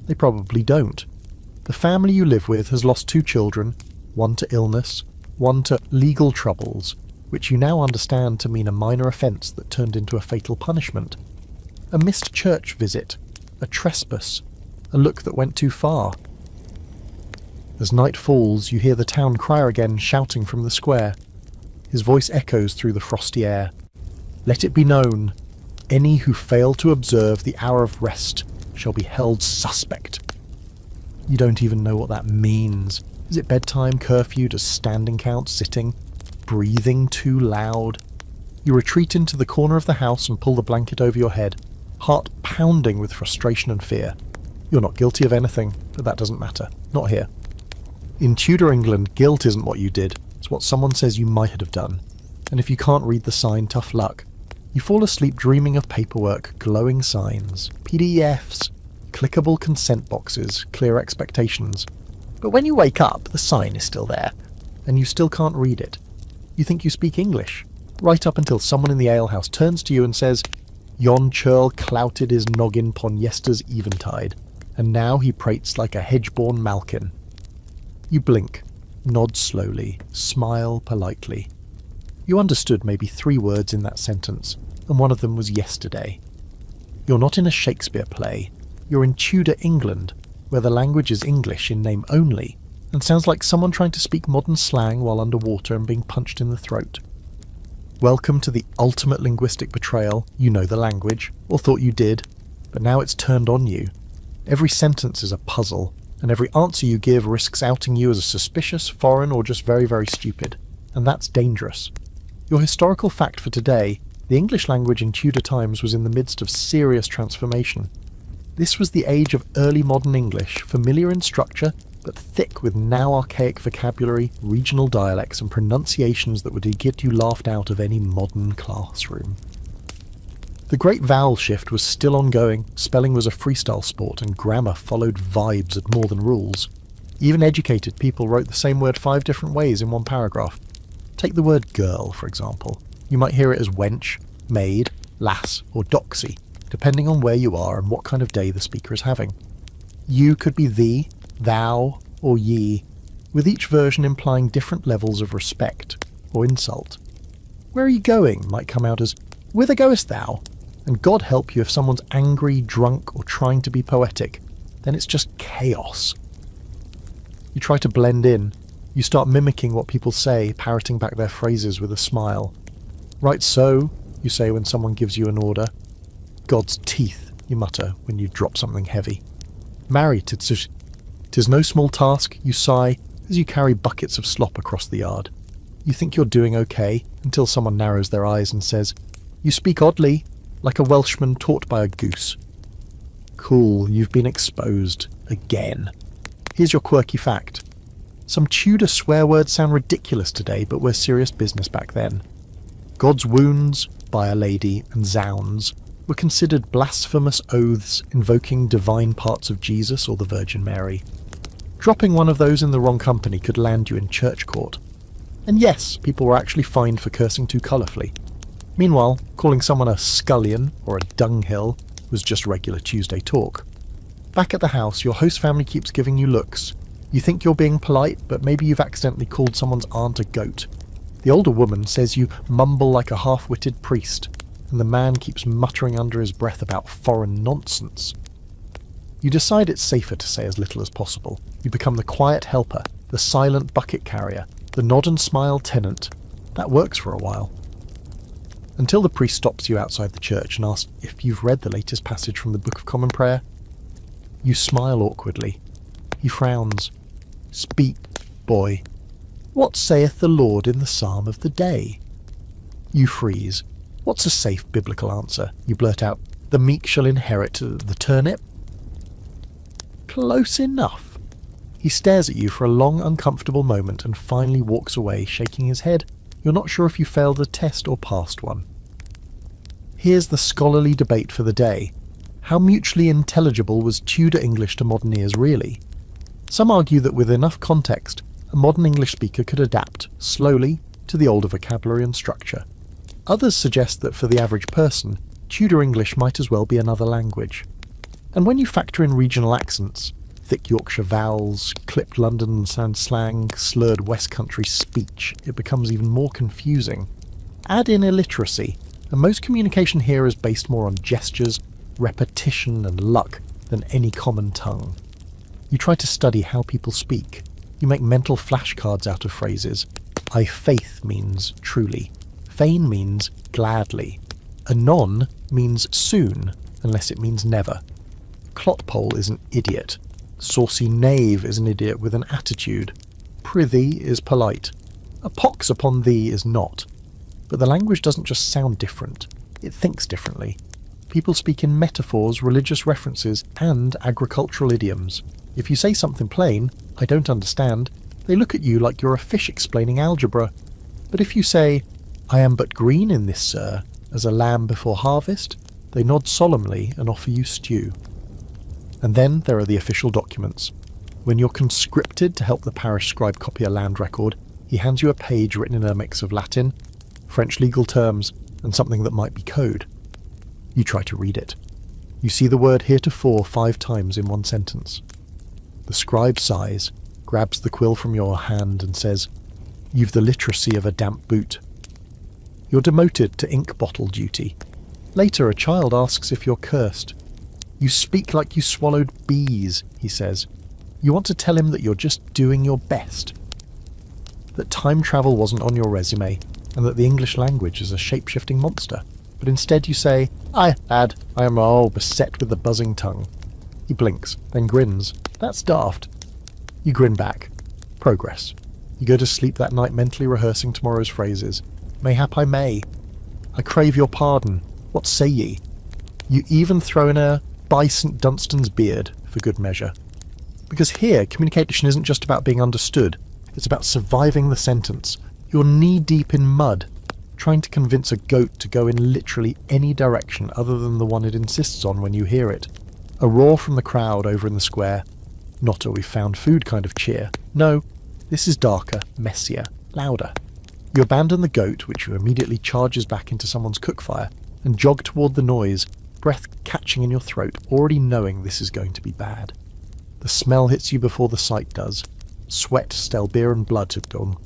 They probably don't. The family you live with has lost 2 children, one to illness, one to legal troubles, which you now understand to mean a minor offence that turned into a fatal punishment. A missed church visit, a trespass, a look that went too far. As night falls, you hear the town crier again shouting from the square. His voice echoes through the frosty air. "Let it be known, any who fail to observe the hour of rest shall be held suspect." You don't even know what that means. Is it bedtime, curfew, does standing count, sitting, breathing too loud? You retreat into the corner of the house and pull the blanket over your head, heart pounding with frustration and fear. You're not guilty of anything, but that doesn't matter. Not here. In Tudor England, guilt isn't what you did, it's what someone says you might have done. And if you can't read the sign, tough luck. You fall asleep dreaming of paperwork, glowing signs, PDFs, clickable consent boxes, clear expectations. But when you wake up, the sign is still there, and you still can't read it. You think you speak English, right up until someone in the alehouse turns to you and says, "Yon churl clouted his noggin pon yester's eventide, and now he prates like a hedge-born malkin." You blink, nod slowly, smile politely. You understood maybe 3 words in that sentence, and one of them was yesterday. You're not in a Shakespeare play. You're in Tudor England, where the language is English in name only, and sounds like someone trying to speak modern slang while underwater and being punched in the throat. Welcome to the ultimate linguistic betrayal. You know the language, or thought you did, but now it's turned on you. Every sentence is a puzzle, and every answer you give risks outing you as a suspicious, foreign, or just very, very stupid. And that's dangerous. Your historical fact for today: the English language in Tudor times was in the midst of serious transformation. This was the age of early modern English, familiar in structure, but thick with now archaic vocabulary, regional dialects, and pronunciations that would get you laughed out of any modern classroom. The great vowel shift was still ongoing, spelling was a freestyle sport, and grammar followed vibes at more than rules. Even educated people wrote the same word 5 different ways in one paragraph. Take the word girl, for example. You might hear it as wench, maid, lass, or doxy, depending on where you are and what kind of day the speaker is having. You could be thee, thou, or ye, with each version implying different levels of respect or insult. "Where are you going?" might come out as, "Whither goest thou?" And God help you if someone's angry, drunk, or trying to be poetic. Then it's just chaos. You try to blend in. You start mimicking what people say, parroting back their phrases with a smile. "Right so," you say when someone gives you an order. "God's teeth," you mutter when you drop something heavy. "Marry, 'tis no small task," you sigh as you carry buckets of slop across the yard. You think you're doing okay until someone narrows their eyes and says, "You speak oddly, like a Welshman taught by a goose." Cool, you've been exposed. Again. Here's your quirky fact. Some Tudor swear words sound ridiculous today, but were serious business back then. God's wounds, by a lady, and zounds. were considered blasphemous oaths invoking divine parts of Jesus or the Virgin Mary. Dropping one of those in the wrong company could land you in church court. And yes, people were actually fined for cursing too colourfully. Meanwhile, calling someone a scullion or a dunghill was just regular Tuesday talk. Back at the house, your host family keeps giving you looks. You think you're being polite, but maybe you've accidentally called someone's aunt a goat. The older woman says you mumble like a half-witted priest, and the man keeps muttering under his breath about foreign nonsense. You decide it's safer to say as little as possible. You become the quiet helper, the silent bucket carrier, the nod and smile tenant. That works for a while. Until the priest stops you outside the church and asks if you've read the latest passage from the Book of Common Prayer. You smile awkwardly. He frowns. "Speak, boy. What saith the Lord in the psalm of the day?" You freeze. What's a safe biblical answer? You blurt out, "The meek shall inherit the turnip." Close enough. He stares at you for a long, uncomfortable moment and finally walks away, shaking his head. You're not sure if you failed the test or passed one. Here's the scholarly debate for the day. How mutually intelligible was Tudor English to modern ears, really? Some argue that with enough context, a modern English speaker could adapt, slowly, to the older vocabulary and structure. Others suggest that for the average person, Tudor English might as well be another language. And when you factor in regional accents, thick Yorkshire vowels, clipped London slang, slurred West Country speech, it becomes even more confusing. Add in illiteracy, and most communication here is based more on gestures, repetition and luck than any common tongue. You try to study how people speak. You make mental flashcards out of phrases. I faith means truly. Fain means gladly. Anon means soon, unless it means never. Clotpole is an idiot. Saucy knave is an idiot with an attitude. Prithee is polite. A pox upon thee is not. But the language doesn't just sound different, it thinks differently. People speak in metaphors, religious references, and agricultural idioms. If you say something plain, I don't understand, they look at you like you're a fish explaining algebra. But if you say, I am but green in this, sir, as a lamb before harvest, they nod solemnly and offer you stew. And then there are the official documents. When you're conscripted to help the parish scribe copy a land record, he hands you a page written in a mix of Latin, French legal terms, and something that might be code. You try to read it. You see the word heretofore 5 times in one sentence. The scribe sighs, grabs the quill from your hand and says, "You've the literacy of a damp boot." You're demoted to ink bottle duty. Later, a child asks if you're cursed. You speak like you swallowed bees, he says. You want to tell him that you're just doing your best. That time travel wasn't on your resume, and that the English language is a shape-shifting monster. But instead you say, "Aye, lad, I am all beset with the buzzing tongue." He blinks, then grins. That's daft. You grin back. Progress. You go to sleep that night mentally rehearsing tomorrow's phrases. Mayhap I may. I crave your pardon. What say ye? You even throw in a "by St. Dunstan's beard" for good measure. Because here, communication isn't just about being understood. It's about surviving the sentence. You're knee-deep in mud, trying to convince a goat to go in literally any direction other than the one it insists on when you hear it. A roar from the crowd over in the square. Not a "we've found food" kind of cheer. No, this is darker, messier, louder. You abandon the goat, which immediately charges back into someone's cook fire, and jog toward the noise, breath catching in your throat, already knowing this is going to be bad. The smell hits you before the sight does. Sweat, stale beer and blood have gone.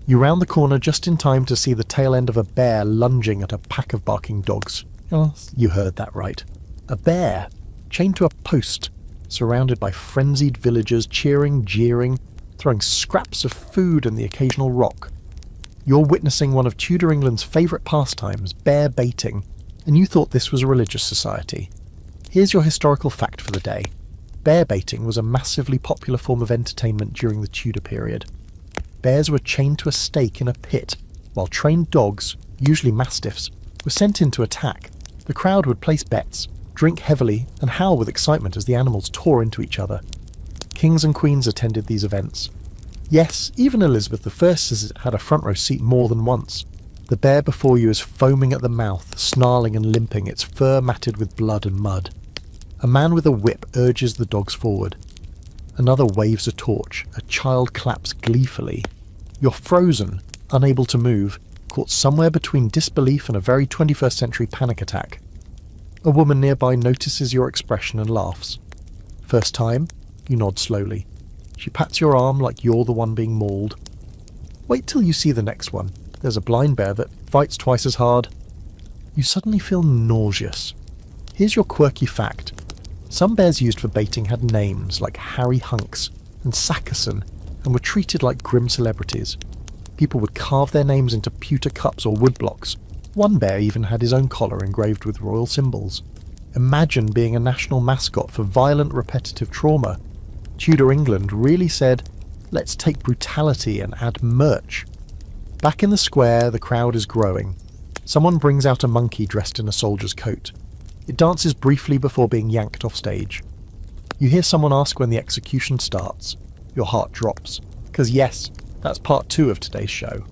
You round the corner just in time to see the tail end of a bear lunging at a pack of barking dogs. Oh, you heard that right. A bear, chained to a post, surrounded by frenzied villagers cheering, jeering, throwing scraps of food and the occasional rock. You're witnessing one of Tudor England's favourite pastimes, bear baiting, and you thought this was a religious society. Here's your historical fact for the day. Bear baiting was a massively popular form of entertainment during the Tudor period. Bears were chained to a stake in a pit, while trained dogs, usually mastiffs, were sent in to attack. The crowd would place bets, drink heavily, and howl with excitement as the animals tore into each other. Kings and queens attended these events. Yes, even Elizabeth I has had a front row seat more than once. The bear before you is foaming at the mouth, snarling and limping, its fur matted with blood and mud. A man with a whip urges the dogs forward. Another waves a torch. A child claps gleefully. You're frozen, unable to move, caught somewhere between disbelief and a very 21st century panic attack. A woman nearby notices your expression and laughs. First time, you nod slowly. She pats your arm like you're the one being mauled. Wait till you see the next one. There's a blind bear that fights twice as hard. You suddenly feel nauseous. Here's your quirky fact. Some bears used for baiting had names like Harry Hunks and Sackerson and were treated like grim celebrities. People would carve their names into pewter cups or wood blocks. One bear even had his own collar engraved with royal symbols. Imagine being a national mascot for violent repetitive trauma. Tudor England really said, let's take brutality and add merch. Back in the square, the crowd is growing. Someone brings out a monkey dressed in a soldier's coat. It dances briefly before being yanked off stage. You hear someone ask when the execution starts. Your heart drops. Because yes, that's part 2 of today's show.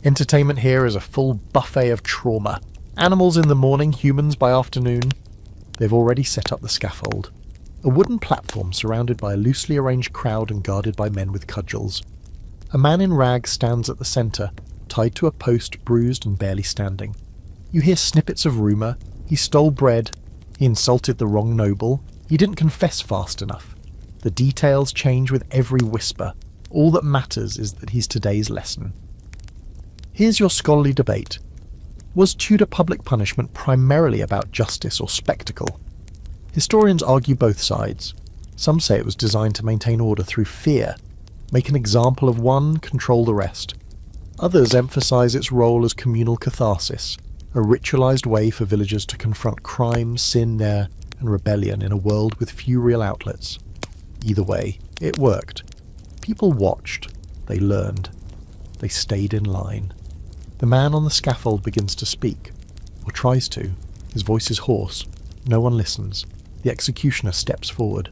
Entertainment here is a full buffet of trauma. Animals in the morning, humans by afternoon. They've already set up the scaffold. A wooden platform surrounded by a loosely arranged crowd and guarded by men with cudgels. A man in rags stands at the centre, tied to a post, bruised and barely standing. You hear snippets of rumour. He stole bread. He insulted the wrong noble. He didn't confess fast enough. The details change with every whisper. All that matters is that he's today's lesson. Here's your scholarly debate. Was Tudor public punishment primarily about justice or spectacle? Historians argue both sides. Some say it was designed to maintain order through fear, make an example of one, control the rest. Others emphasise its role as communal catharsis, a ritualised way for villagers to confront crime, sin, and rebellion in a world with few real outlets. Either way, it worked. People watched. They learned. They stayed in line. The man on the scaffold begins to speak, or tries to. His voice is hoarse. No one listens. The executioner steps forward.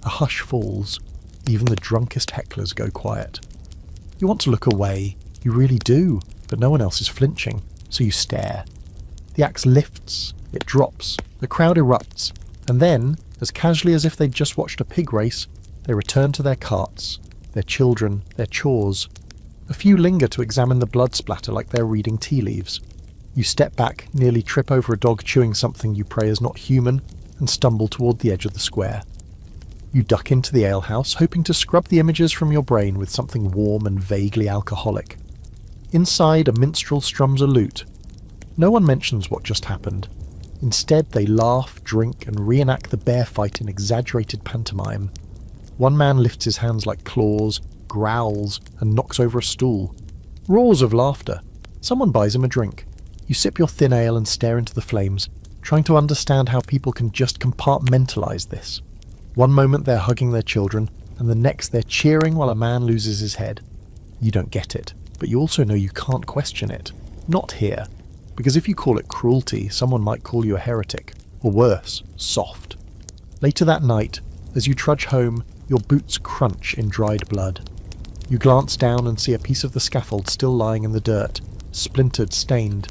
A hush falls. Even the drunkest hecklers go quiet. You want to look away. You really do, but no one else is flinching, so you stare. The axe lifts. It drops. The crowd erupts. And then, as casually as if they'd just watched a pig race, they return to their carts, their children, their chores. A few linger to examine the blood splatter like they're reading tea leaves. You step back, nearly trip over a dog chewing something you pray is not human, and stumble toward the edge of the square. You duck into the alehouse, hoping to scrub the images from your brain with something warm and vaguely alcoholic. Inside, a minstrel strums a lute. No one mentions what just happened. Instead, they laugh, drink, and reenact the bear fight in exaggerated pantomime. One man lifts his hands like claws, growls, and knocks over a stool. Roars of laughter. Someone buys him a drink. You sip your thin ale and stare into the flames, trying to understand how people can just compartmentalise this. One moment they're hugging their children, and the next they're cheering while a man loses his head. You don't get it, but you also know you can't question it. Not here. Because if you call it cruelty, someone might call you a heretic. Or worse, soft. Later that night, as you trudge home, your boots crunch in dried blood. You glance down and see a piece of the scaffold still lying in the dirt, splintered, stained.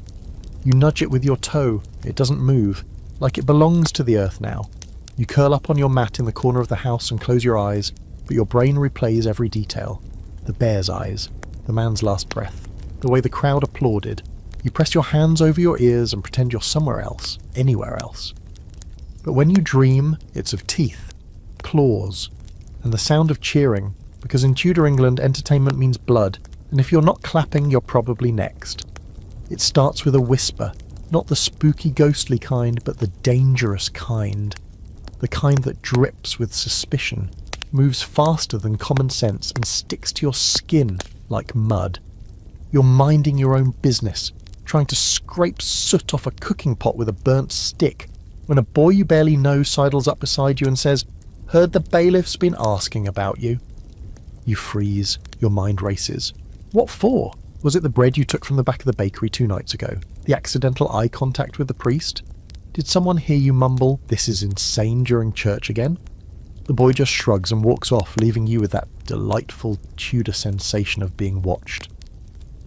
You nudge it with your toe. It doesn't move, like it belongs to the earth now. You curl up on your mat in the corner of the house and close your eyes, but your brain replays every detail. The bear's eyes, the man's last breath, the way the crowd applauded. You press your hands over your ears and pretend you're somewhere else, anywhere else. But when you dream, it's of teeth, claws, and the sound of cheering, because in Tudor England, entertainment means blood, and if you're not clapping, you're probably next. It starts with a whisper, not the spooky, ghostly kind, but the dangerous kind. The kind that drips with suspicion, moves faster than common sense, and sticks to your skin like mud. You're minding your own business, trying to scrape soot off a cooking pot with a burnt stick, when a boy you barely know sidles up beside you and says, "Heard the bailiff's been asking about you." You freeze, your mind races. What for? Was it the bread you took from the back of the bakery 2 nights ago? The accidental eye contact with the priest? Did someone hear you mumble, "This is insane," during church again? The boy just shrugs and walks off, leaving you with that delightful Tudor sensation of being watched.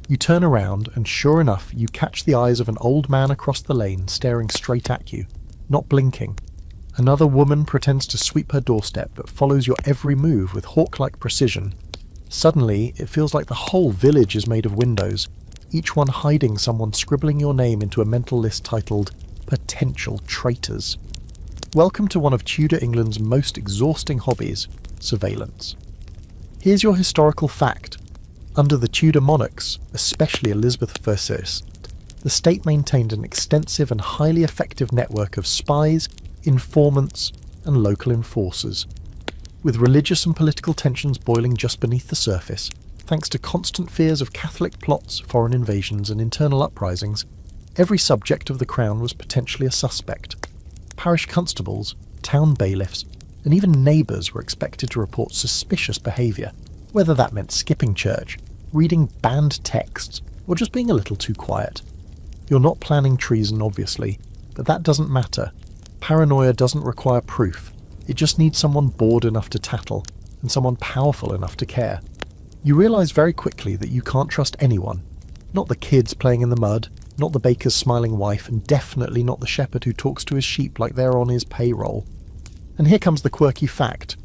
You turn around and sure enough you catch the eyes of an old man across the lane staring straight at you, not blinking. Another woman pretends to sweep her doorstep but follows your every move with hawk-like precision. Suddenly, it feels like the whole village is made of windows, each one hiding someone scribbling your name into a mental list titled Potential Traitors. Welcome to one of Tudor England's most exhausting hobbies, surveillance. Here's your historical fact. Under the Tudor monarchs, especially Elizabeth I, the state maintained an extensive and highly effective network of spies, informants, and local enforcers. With religious and political tensions boiling just beneath the surface, thanks to constant fears of Catholic plots, foreign invasions, and internal uprisings, every subject of the crown was potentially a suspect. Parish constables, town bailiffs, and even neighbours were expected to report suspicious behaviour, whether that meant skipping church, reading banned texts, or just being a little too quiet. You're not planning treason, obviously, but that doesn't matter. Paranoia doesn't require proof. It just needs someone bored enough to tattle, and someone powerful enough to care. You realise very quickly that you can't trust anyone. Not the kids playing in the mud, not the baker's smiling wife, and definitely not the shepherd who talks to his sheep like they're on his payroll. And here comes the quirky fact.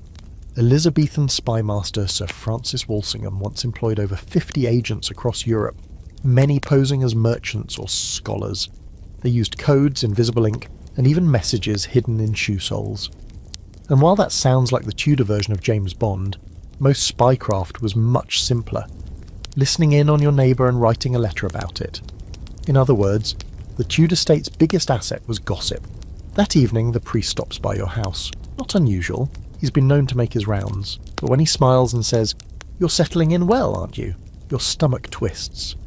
Elizabethan spymaster Sir Francis Walsingham once employed over 50 agents across Europe, many posing as merchants or scholars. They used codes, invisible ink, and even messages hidden in shoe soles. And while that sounds like the Tudor version of James Bond, most spycraft was much simpler. Listening in on your neighbour and writing a letter about it. In other words, the Tudor state's biggest asset was gossip. That evening the priest stops by your house. Not unusual. He's been known to make his rounds. But when he smiles and says, "You're settling in well, aren't you?" your stomach twists.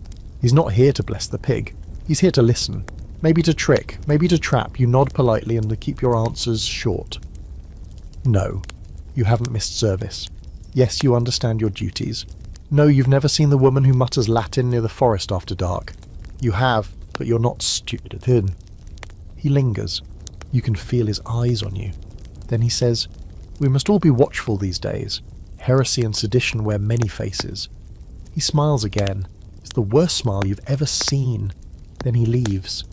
He's not here to bless the pig. He's here to listen. Maybe to trick, maybe to trap. You nod politely and to keep your answers short. No, you haven't missed service. Yes, you understand your duties. No, you've never seen the woman who mutters Latin near the forest after dark. You have, but you're not stupid. He lingers. You can feel his eyes on you. Then he says, "We must all be watchful these days. Heresy and sedition wear many faces." He smiles again. It's the worst smile you've ever seen. Then he leaves.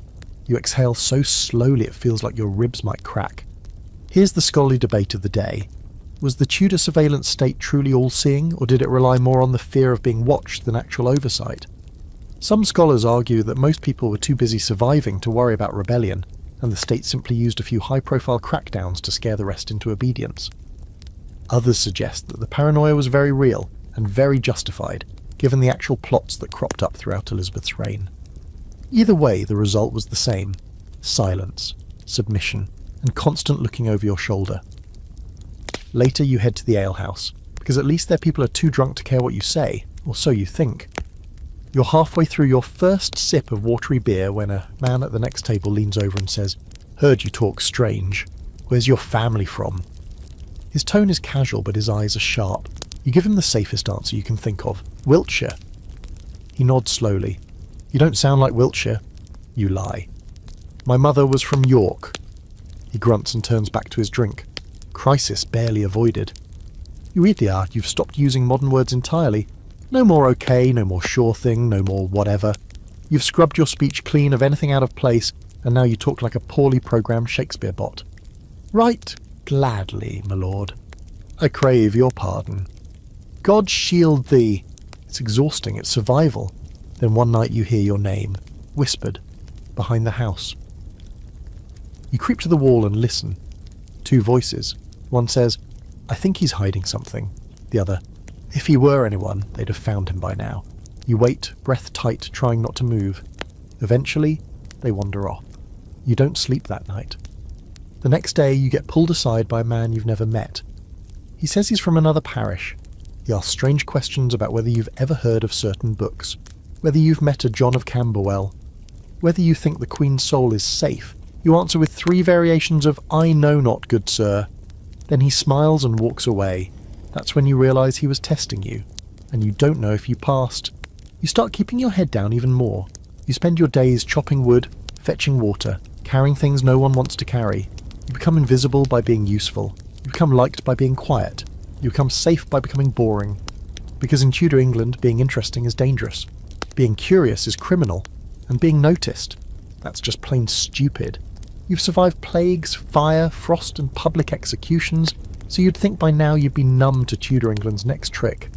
You exhale so slowly it feels like your ribs might crack. Here's the scholarly debate of the day. Was the Tudor surveillance state truly all-seeing, or did it rely more on the fear of being watched than actual oversight? Some scholars argue that most people were too busy surviving to worry about rebellion, and the state simply used a few high-profile crackdowns to scare the rest into obedience. Others suggest that the paranoia was very real and very justified, given the actual plots that cropped up throughout Elizabeth's reign. Either way, the result was the same: silence, submission, and constant looking over your shoulder. Later you head to the alehouse, because at least their people are too drunk to care what you say, or so you think. You're halfway through your first sip of watery beer when a man at the next table leans over and says, "Heard you talk strange. Where's your family from?" His tone is casual, but his eyes are sharp. You give him the safest answer you can think of. "Wiltshire." He nods slowly. "You don't sound like Wiltshire." You lie. "My mother was from York." He grunts and turns back to his drink. Crisis barely avoided. "You idiot, you've stopped using modern words entirely. No more okay, no more sure thing, no more whatever. You've scrubbed your speech clean of anything out of place, and now you talk like a poorly programmed Shakespeare bot." "Right, gladly, my lord. I crave your pardon." "God shield thee." It's exhausting, it's survival. Then one night you hear your name, whispered, behind the house. You creep to the wall and listen. Two voices. One says, "I think he's hiding something." The other, "If he were anyone, they'd have found him by now." You wait, breath tight, trying not to move. Eventually, they wander off. You don't sleep that night. The next day, you get pulled aside by a man you've never met. He says he's from another parish. He asks strange questions about whether you've ever heard of certain books, whether you've met a John of Camberwell, whether you think the Queen's soul is safe. You answer with 3 variations of "I know not, good sir." Then he smiles and walks away. That's when you realise he was testing you, and you don't know if you passed. You start keeping your head down even more. You spend your days chopping wood, fetching water, carrying things no one wants to carry. You become invisible by being useful. You become liked by being quiet. You become safe by becoming boring. Because in Tudor England, being interesting is dangerous. Being curious is criminal, and being noticed, that's just plain stupid. You've survived plagues, fire, frost and public executions, so you'd think by now you'd be numb to Tudor England's next trick.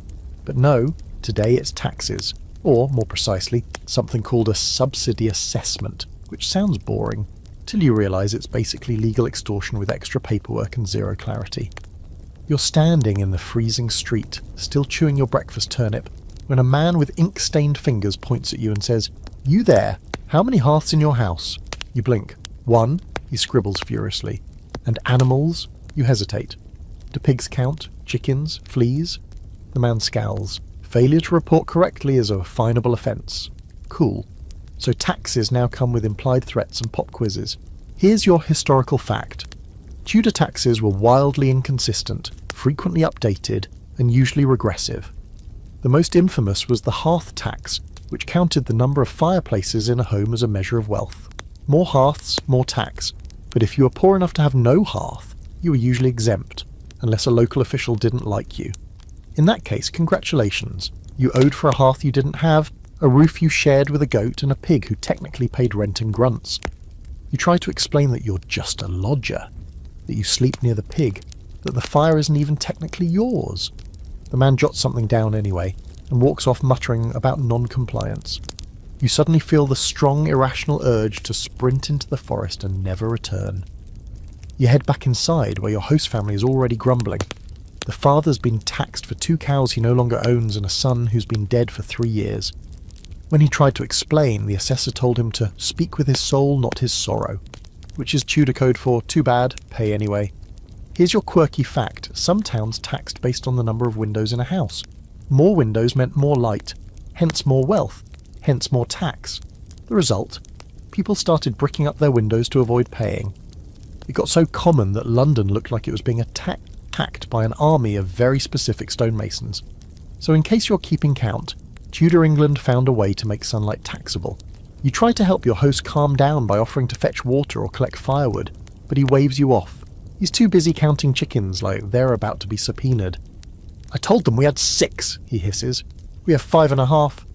But no, today it's taxes, or more precisely, something called a subsidy assessment, which sounds boring, till you realise it's basically legal extortion with extra paperwork and zero clarity. You're standing in the freezing street, still chewing your breakfast turnip, when a man with ink-stained fingers points at you and says, "You there, how many hearths in your house?" You blink. 1, he scribbles furiously. And animals? You hesitate. Do pigs count? Chickens? Fleas? The man scowls. Failure to report correctly is a finable offence. Cool. So taxes now come with implied threats and pop quizzes. Here's your historical fact. Tudor taxes were wildly inconsistent, frequently updated, and usually regressive. The most infamous was the hearth tax, which counted the number of fireplaces in a home as a measure of wealth. More hearths, more tax, but if you were poor enough to have no hearth, you were usually exempt, unless a local official didn't like you. In that case, congratulations. You owed for a hearth you didn't have, a roof you shared with a goat, and a pig who technically paid rent in grunts. You try to explain that you're just a lodger, that you sleep near the pig, that the fire isn't even technically yours. The man jots something down anyway, and walks off muttering about non-compliance. You suddenly feel the strong, irrational urge to sprint into the forest and never return. You head back inside, where your host family is already grumbling. The father's been taxed for 2 cows he no longer owns and a son who's been dead for 3 years. When he tried to explain, the assessor told him to speak with his soul, not his sorrow, which is Tudor code for too bad, pay anyway. Here's your quirky fact. Some towns taxed based on the number of windows in a house. More windows meant more light, hence more wealth, hence more tax. The result? People started bricking up their windows to avoid paying. It got so common that London looked like it was being attacked by an army of very specific stonemasons. So in case you're keeping count, Tudor England found a way to make sunlight taxable. You try to help your host calm down by offering to fetch water or collect firewood, but he waves you off. He's too busy counting chickens like they're about to be subpoenaed. "I told them we had 6, he hisses. "We have 5.5.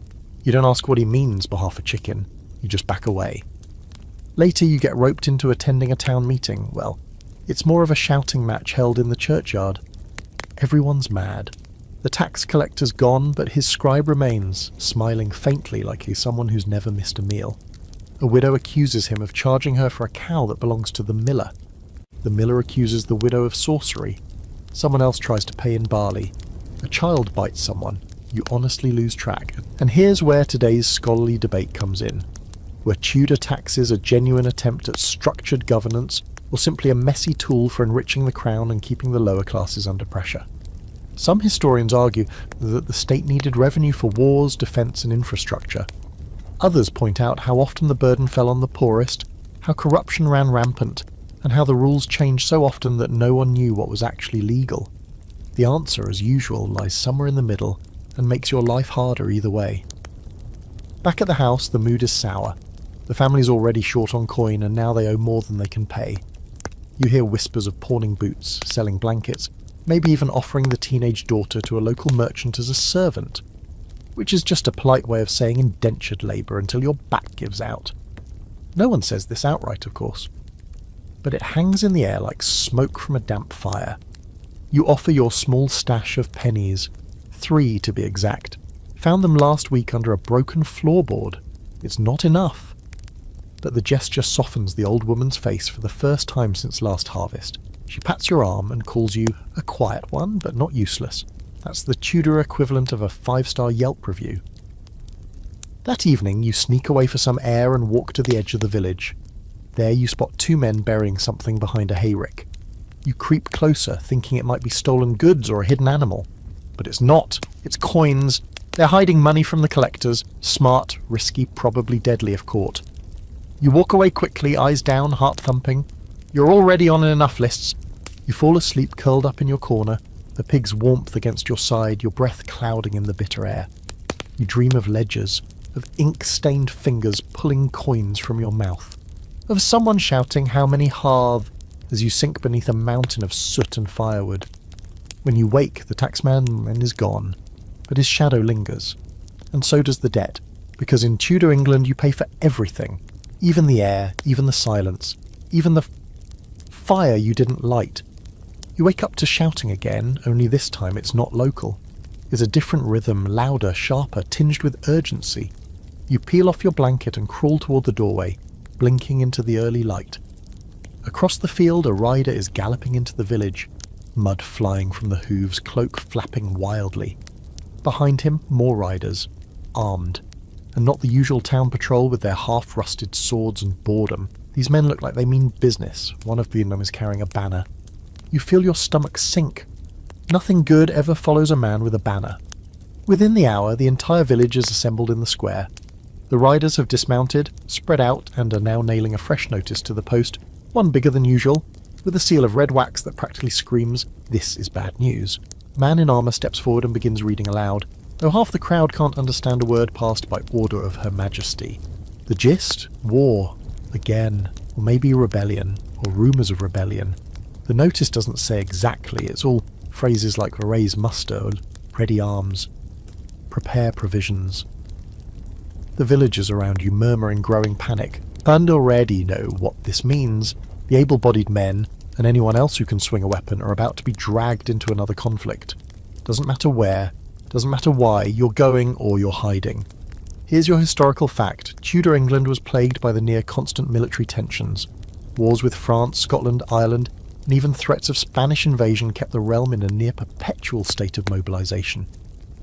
You don't ask what he means by half a chicken. You just back away. Later you get roped into attending a town meeting. Well, it's more of a shouting match held in the churchyard. Everyone's mad. The tax collector's gone, but his scribe remains, smiling faintly like he's someone who's never missed a meal. A widow accuses him of charging her for a cow that belongs to the miller. The miller accuses the widow of sorcery. Someone else tries to pay in barley. A child bites someone. You honestly lose track. And here's where today's scholarly debate comes in. Were Tudor taxes a genuine attempt at structured governance, or simply a messy tool for enriching the crown and keeping the lower classes under pressure? Some historians argue that the state needed revenue for wars, defence and infrastructure. Others point out how often the burden fell on the poorest, how corruption ran rampant, and how the rules changed so often that no one knew what was actually legal. The answer, as usual, lies somewhere in the middle and makes your life harder either way. Back at the house, the mood is sour. The family's already short on coin and now they owe more than they can pay. You hear whispers of pawning boots, selling blankets, maybe even offering the teenage daughter to a local merchant as a servant, which is just a polite way of saying indentured labour until your back gives out. No one says this outright, of course, but it hangs in the air like smoke from a damp fire. You offer your small stash of pennies, 3 to be exact. Found them last week under a broken floorboard. It's not enough. But the gesture softens the old woman's face for the first time since last harvest. She pats your arm and calls you a quiet one, but not useless. That's the Tudor equivalent of a 5-star Yelp review. That evening you sneak away for some air and walk to the edge of the village. There you spot 2 men burying something behind a hayrick. You creep closer, thinking it might be stolen goods or a hidden animal. But it's not. It's coins. They're hiding money from the collectors. Smart, risky, probably deadly if caught. You walk away quickly, eyes down, heart thumping. You're already on enough lists. You fall asleep curled up in your corner, the pig's warmth against your side, your breath clouding in the bitter air. You dream of ledgers, of ink-stained fingers pulling coins from your mouth, of someone shouting how many halve as you sink beneath a mountain of soot and firewood. When you wake, the taxman is gone, but his shadow lingers, and so does the debt, Because in Tudor England you pay for everything. Even the air, even the silence, even the fire you didn't light. You wake up to shouting again, only this time it's not local. It's a different rhythm, louder, sharper, tinged with urgency. You peel off your blanket and crawl toward the doorway, blinking into the early light. Across the field a rider is galloping into the village, mud flying from the hooves, cloak flapping wildly. Behind him, more riders, armed. And not the usual town patrol with their half-rusted swords and boredom. These men look like they mean business. One of them is carrying a banner. You feel your stomach sink. Nothing good ever follows a man with a banner. Within the hour, the entire village is assembled in the square. The riders have dismounted, spread out, and are now nailing a fresh notice to the post, one bigger than usual, with a seal of red wax that practically screams, "This is bad news." A man in armour steps forward and begins reading aloud, though half the crowd can't understand a word passed by order of Her Majesty. The gist? War. Again. Or maybe rebellion. Or rumours of rebellion. The notice doesn't say exactly, it's all phrases like raise muster, ready arms, prepare provisions. The villagers around you murmur in growing panic, and already know what this means. The able-bodied men, and anyone else who can swing a weapon, are about to be dragged into another conflict. Doesn't matter where, doesn't matter why, you're going or you're hiding. Here's your historical fact. Tudor England was plagued by the near-constant military tensions. Wars with France, Scotland, Ireland, and even threats of Spanish invasion kept the realm in a near-perpetual state of mobilisation.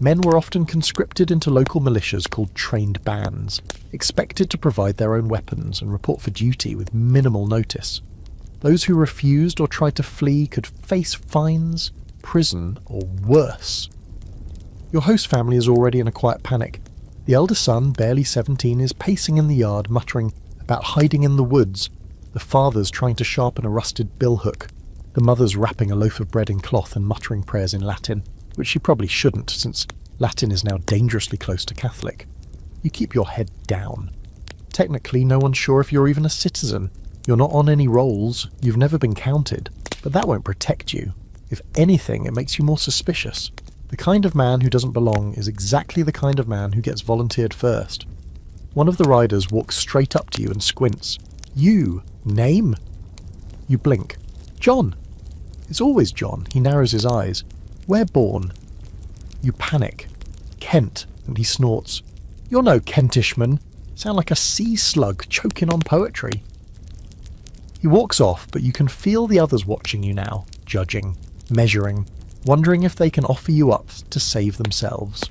Men were often conscripted into local militias called trained bands, expected to provide their own weapons and report for duty with minimal notice. Those who refused or tried to flee could face fines, prison, or worse. Your host family is already in a quiet panic. The elder son, barely 17, is pacing in the yard, muttering about hiding in the woods. The father's trying to sharpen a rusted billhook. The mother's wrapping a loaf of bread in cloth and muttering prayers in Latin, which she probably shouldn't, since Latin is now dangerously close to Catholic. You keep your head down. Technically, no one's sure if you're even a citizen. You're not on any rolls, you've never been counted, but that won't protect you. If anything, it makes you more suspicious. The kind of man who doesn't belong is exactly the kind of man who gets volunteered first. One of the riders walks straight up to you and squints. You? Name? You blink. John. It's always John. He narrows his eyes. Where born? You panic. Kent. And he snorts. You're no Kentishman. Sound like a sea slug choking on poetry. He walks off, but you can feel the others watching you now, judging, measuring, wondering if they can offer you up to save themselves.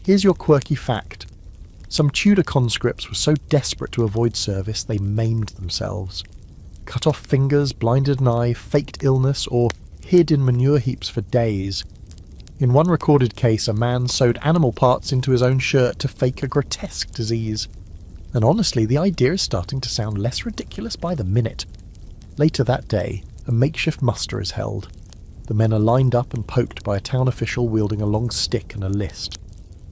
Here's your quirky fact. Some Tudor conscripts were so desperate to avoid service they maimed themselves. Cut off fingers, blinded an eye, faked illness, or hid in manure heaps for days. In one recorded case, a man sewed animal parts into his own shirt to fake a grotesque disease. And honestly, the idea is starting to sound less ridiculous by the minute. Later that day, a makeshift muster is held. The men are lined up and poked by a town official wielding a long stick and a list.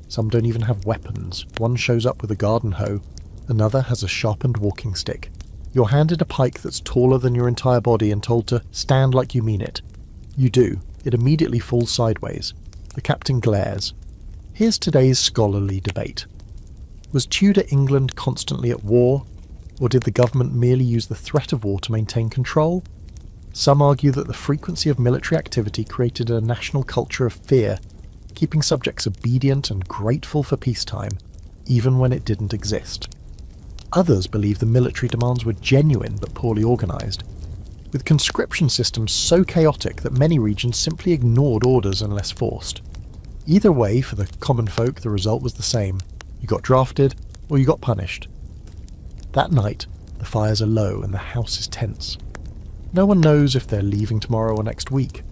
Some don't even have weapons. One shows up with a garden hoe. Another has a sharpened walking stick. You're handed a pike that's taller than your entire body and told to stand like you mean it. You do. It immediately falls sideways. The captain glares. Here's today's scholarly debate. Was Tudor England constantly at war, or did the government merely use the threat of war to maintain control? Some argue that the frequency of military activity created a national culture of fear, keeping subjects obedient and grateful for peacetime, even when it didn't exist. Others believe the military demands were genuine but poorly organised, with conscription systems so chaotic that many regions simply ignored orders unless forced. Either way, for the common folk, the result was the same. You got drafted, or you got punished. That night, the fires are low and the house is tense. No one knows if they're leaving tomorrow or next week.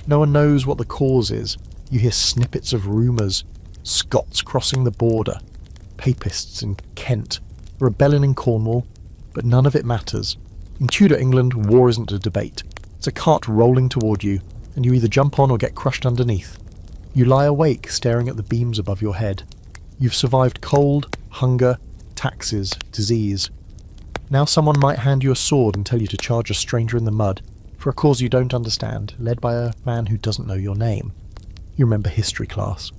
No one knows what the cause is. You hear snippets of rumours. Scots crossing the border. Papists in Kent. Rebellion in Cornwall. But none of it matters. In Tudor England, war isn't a debate. It's a cart rolling toward you, and you either jump on or get crushed underneath. You lie awake, staring at the beams above your head. You've survived cold, hunger, taxes, disease. Now someone might hand you a sword and tell you to charge a stranger in the mud, for a cause you don't understand, led by a man who doesn't know your name. You remember history class.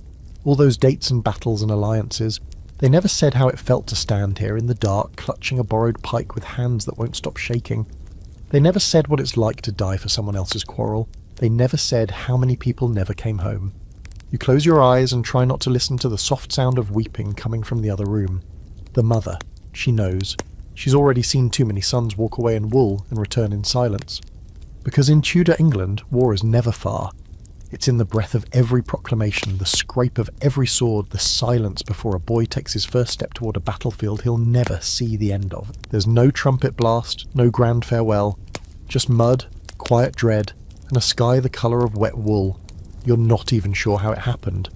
All those dates and battles and alliances, They never said how it felt to stand here in the dark, clutching a borrowed pike with hands that won't stop shaking. They never said what it's like to die for someone else's quarrel. They never said how many people never came home. You close your eyes and try not to listen to the soft sound of weeping coming from the other room. The mother, she knows. She's already seen too many sons walk away in wool and return in silence. Because in Tudor England, war is never far. It's in the breath of every proclamation, the scrape of every sword, the silence before a boy takes his first step toward a battlefield he'll never see the end of. There's no trumpet blast, no grand farewell, just mud, quiet dread, and a sky the colour of wet wool. You're not even sure how it happened.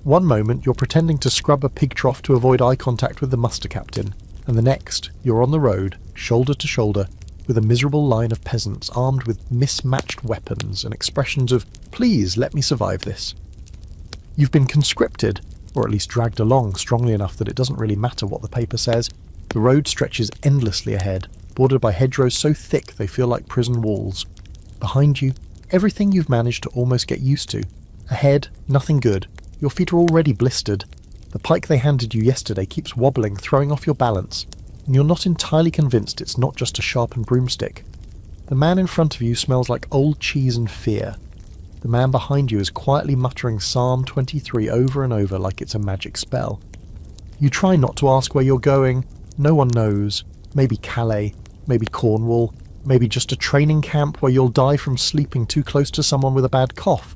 One moment you're pretending to scrub a pig trough to avoid eye contact with the muster captain, and the next you're on the road, shoulder to shoulder, with a miserable line of peasants armed with mismatched weapons and expressions of, "Please, let me survive this." You've been conscripted, or at least dragged along strongly enough that it doesn't really matter what the paper says. The road stretches endlessly ahead, bordered by hedgerows so thick they feel like prison walls. Behind you, everything you've managed to almost get used to. Ahead, nothing good. Your feet are already blistered. The pike they handed you yesterday keeps wobbling, throwing off your balance. And you're not entirely convinced it's not just a sharpened broomstick. The man in front of you smells like old cheese and fear. The man behind you is quietly muttering Psalm 23 over and over like it's a magic spell. You try not to ask where you're going. No one knows. Maybe Calais, maybe Cornwall, maybe just a training camp where you'll die from sleeping too close to someone with a bad cough.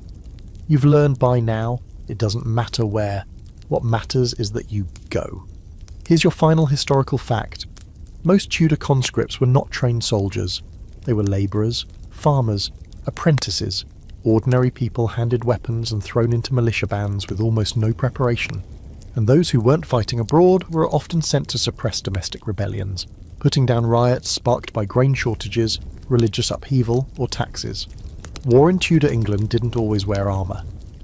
You've learned by now, it doesn't matter where. What matters is that you go. Here's your final historical fact. Most Tudor conscripts were not trained soldiers. They were labourers, farmers, apprentices, ordinary people handed weapons and thrown into militia bands with almost no preparation. And those who weren't fighting abroad were often sent to suppress domestic rebellions, putting down riots sparked by grain shortages, religious upheaval, or taxes. War in Tudor England didn't always wear armour.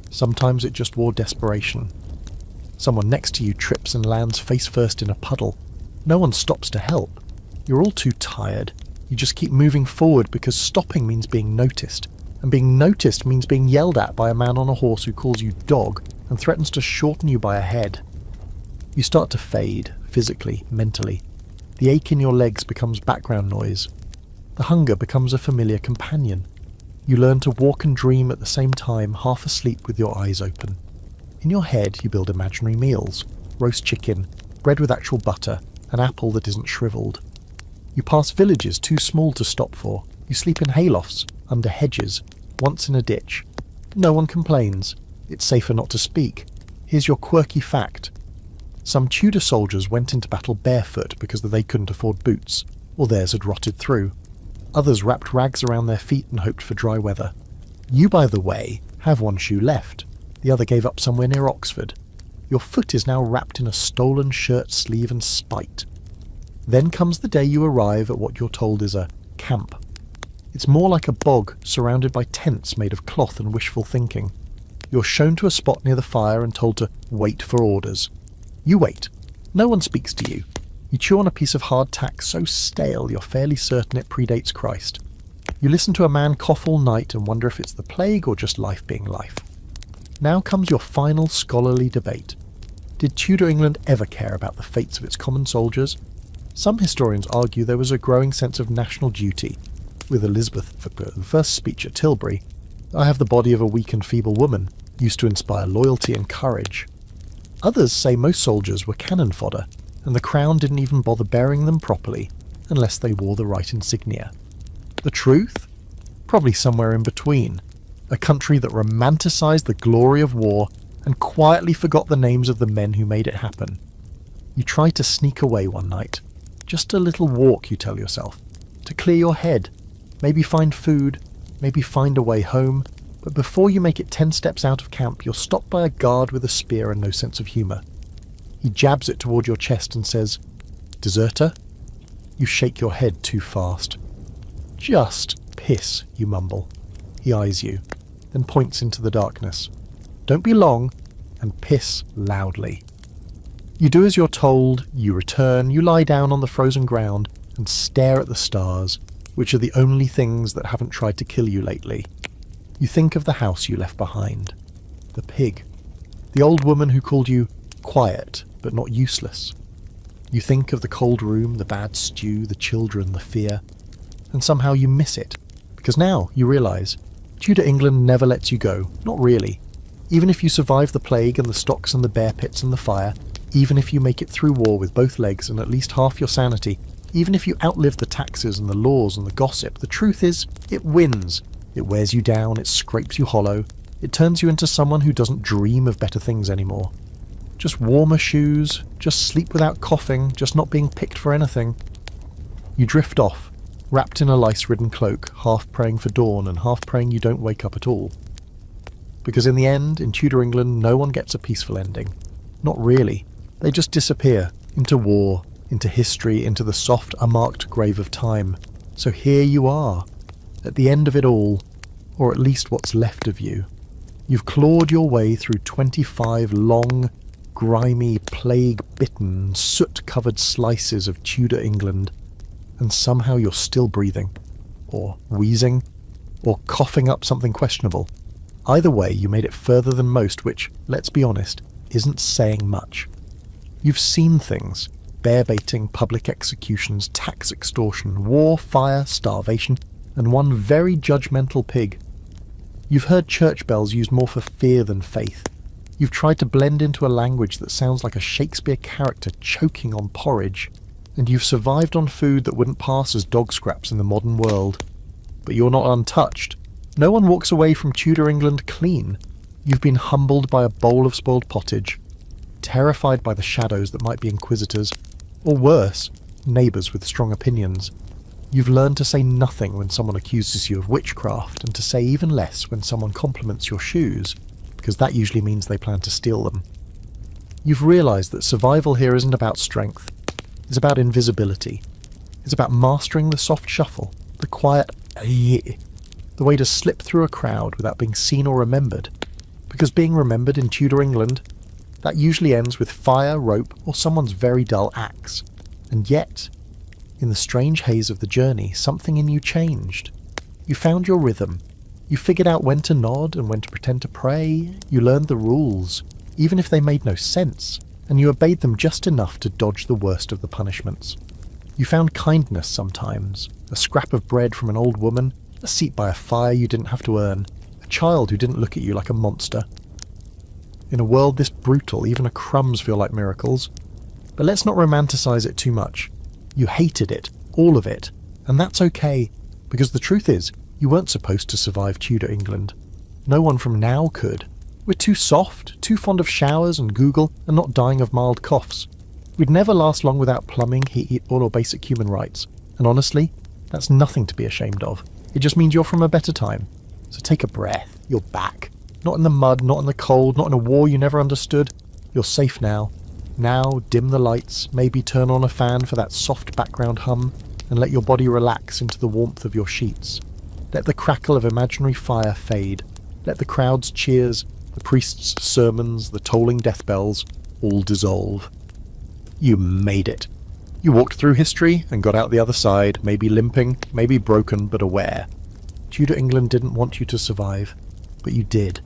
Sometimes it just wore desperation. Someone next to you trips and lands face first in a puddle. No one stops to help. You're all too tired. You just keep moving forward because stopping means being noticed. And being noticed means being yelled at by a man on a horse who calls you dog and threatens to shorten you by a head. You start to fade, physically, mentally. The ache in your legs becomes background noise. The hunger becomes a familiar companion. You learn to walk and dream at the same time, half asleep with your eyes open. In your head, you build imaginary meals: roast chicken, bread with actual butter, an apple that isn't shriveled. You pass villages too small to stop for. You sleep in haylofts, under hedges, once in a ditch. No one complains. It's safer not to speak. Here's your quirky fact. Some Tudor soldiers went into battle barefoot because they couldn't afford boots, or theirs had rotted through. Others wrapped rags around their feet and hoped for dry weather. You, by the way, have one shoe left. The other gave up somewhere near Oxford. Your foot is now wrapped in a stolen shirt sleeve and spite. Then comes the day you arrive at what you're told is a camp. It's more like a bog surrounded by tents made of cloth and wishful thinking. You're shown to a spot near the fire and told to wait for orders. You wait. No one speaks to you. You chew on a piece of hard tack so stale you're fairly certain it predates Christ. You listen to a man cough all night and wonder if it's the plague or just life being life. Now comes your final scholarly debate. Did Tudor England ever care about the fates of its common soldiers? Some historians argue there was a growing sense of national duty. With Elizabeth's first speech at Tilbury, "I have the body of a weak and feeble woman," used to inspire loyalty and courage. Others say most soldiers were cannon fodder, and the crown didn't even bother bearing them properly, unless they wore the right insignia. The truth? Probably somewhere in between. A country that romanticised the glory of war and quietly forgot the names of the men who made it happen. You try to sneak away one night. Just a little walk, you tell yourself, to clear your head, maybe find food, maybe find a way home, but before you make it 10 steps out of camp, you're stopped by a guard with a spear and no sense of humour. He jabs it toward your chest and says, "Deserter?" You shake your head too fast. "Just piss," you mumble. He eyes you, then points into the darkness. "Don't be long, and piss loudly." You do as you're told, you return, you lie down on the frozen ground and stare at the stars, which are the only things that haven't tried to kill you lately. You think of the house you left behind, the pig, the old woman who called you Quiet, but not useless. You think of the cold room, the bad stew, the children, the fear, and somehow you miss it, because now you realise Tudor England never lets you go, not really. Even if you survive the plague and the stocks and the bear pits and the fire, even if you make it through war with both legs and at least half your sanity, even if you outlive the taxes and the laws and the gossip, the truth is, it wins. It wears you down, it scrapes you hollow, it turns you into someone who doesn't dream of better things anymore. Just warmer shoes, just sleep without coughing, just not being picked for anything. You drift off, wrapped in a lice-ridden cloak, half praying for dawn and half praying you don't wake up at all. Because in the end, in Tudor England, no one gets a peaceful ending. Not really. They just disappear, into war, into history, into the soft, unmarked grave of time. So here you are, at the end of it all, or at least what's left of you. You've clawed your way through 25 long, grimy, plague-bitten, soot-covered slices of Tudor England, and somehow you're still breathing, or wheezing, or coughing up something questionable. Either way, you made it further than most, which, let's be honest, isn't saying much. You've seen things: bear-baiting, public executions, tax extortion, war, fire, starvation, and one very judgmental pig. You've heard church bells used more for fear than faith. You've tried to blend into a language that sounds like a Shakespeare character choking on porridge, and you've survived on food that wouldn't pass as dog scraps in the modern world. But you're not untouched. No one walks away from Tudor England clean. You've been humbled by a bowl of spoiled pottage, terrified by the shadows that might be inquisitors, or worse, neighbours with strong opinions. You've learned to say nothing when someone accuses you of witchcraft, and to say even less when someone compliments your shoes, because that usually means they plan to steal them. You've realised that survival here isn't about strength. It's about invisibility. It's about mastering the soft shuffle, the quiet the way to slip through a crowd without being seen or remembered. Because being remembered in Tudor England, that usually ends with fire, rope, or someone's very dull axe. And yet, in the strange haze of the journey, something in you changed. You found your rhythm. You figured out when to nod and when to pretend to pray. You learned the rules, even if they made no sense, and you obeyed them just enough to dodge the worst of the punishments. You found kindness sometimes, a scrap of bread from an old woman, a seat by a fire you didn't have to earn, a child who didn't look at you like a monster. In a world this brutal, even crumbs feel like miracles. But let's not romanticize it too much. You hated it, all of it, and that's okay, because the truth is, you weren't supposed to survive Tudor England. No one from now could. We're too soft, too fond of showers and Google, and not dying of mild coughs. We'd never last long without plumbing, heat, or basic human rights. And honestly, that's nothing to be ashamed of. It just means you're from a better time. So take a breath. You're back. Not in the mud, not in the cold, not in a war you never understood. You're safe now. Now, dim the lights, maybe turn on a fan for that soft background hum, and let your body relax into the warmth of your sheets. Let the crackle of imaginary fire fade. Let the crowd's cheers, the priest's sermons, the tolling death bells, all dissolve. You made it. You walked through history and got out the other side, maybe limping, maybe broken, but aware. Tudor England didn't want you to survive, but you did.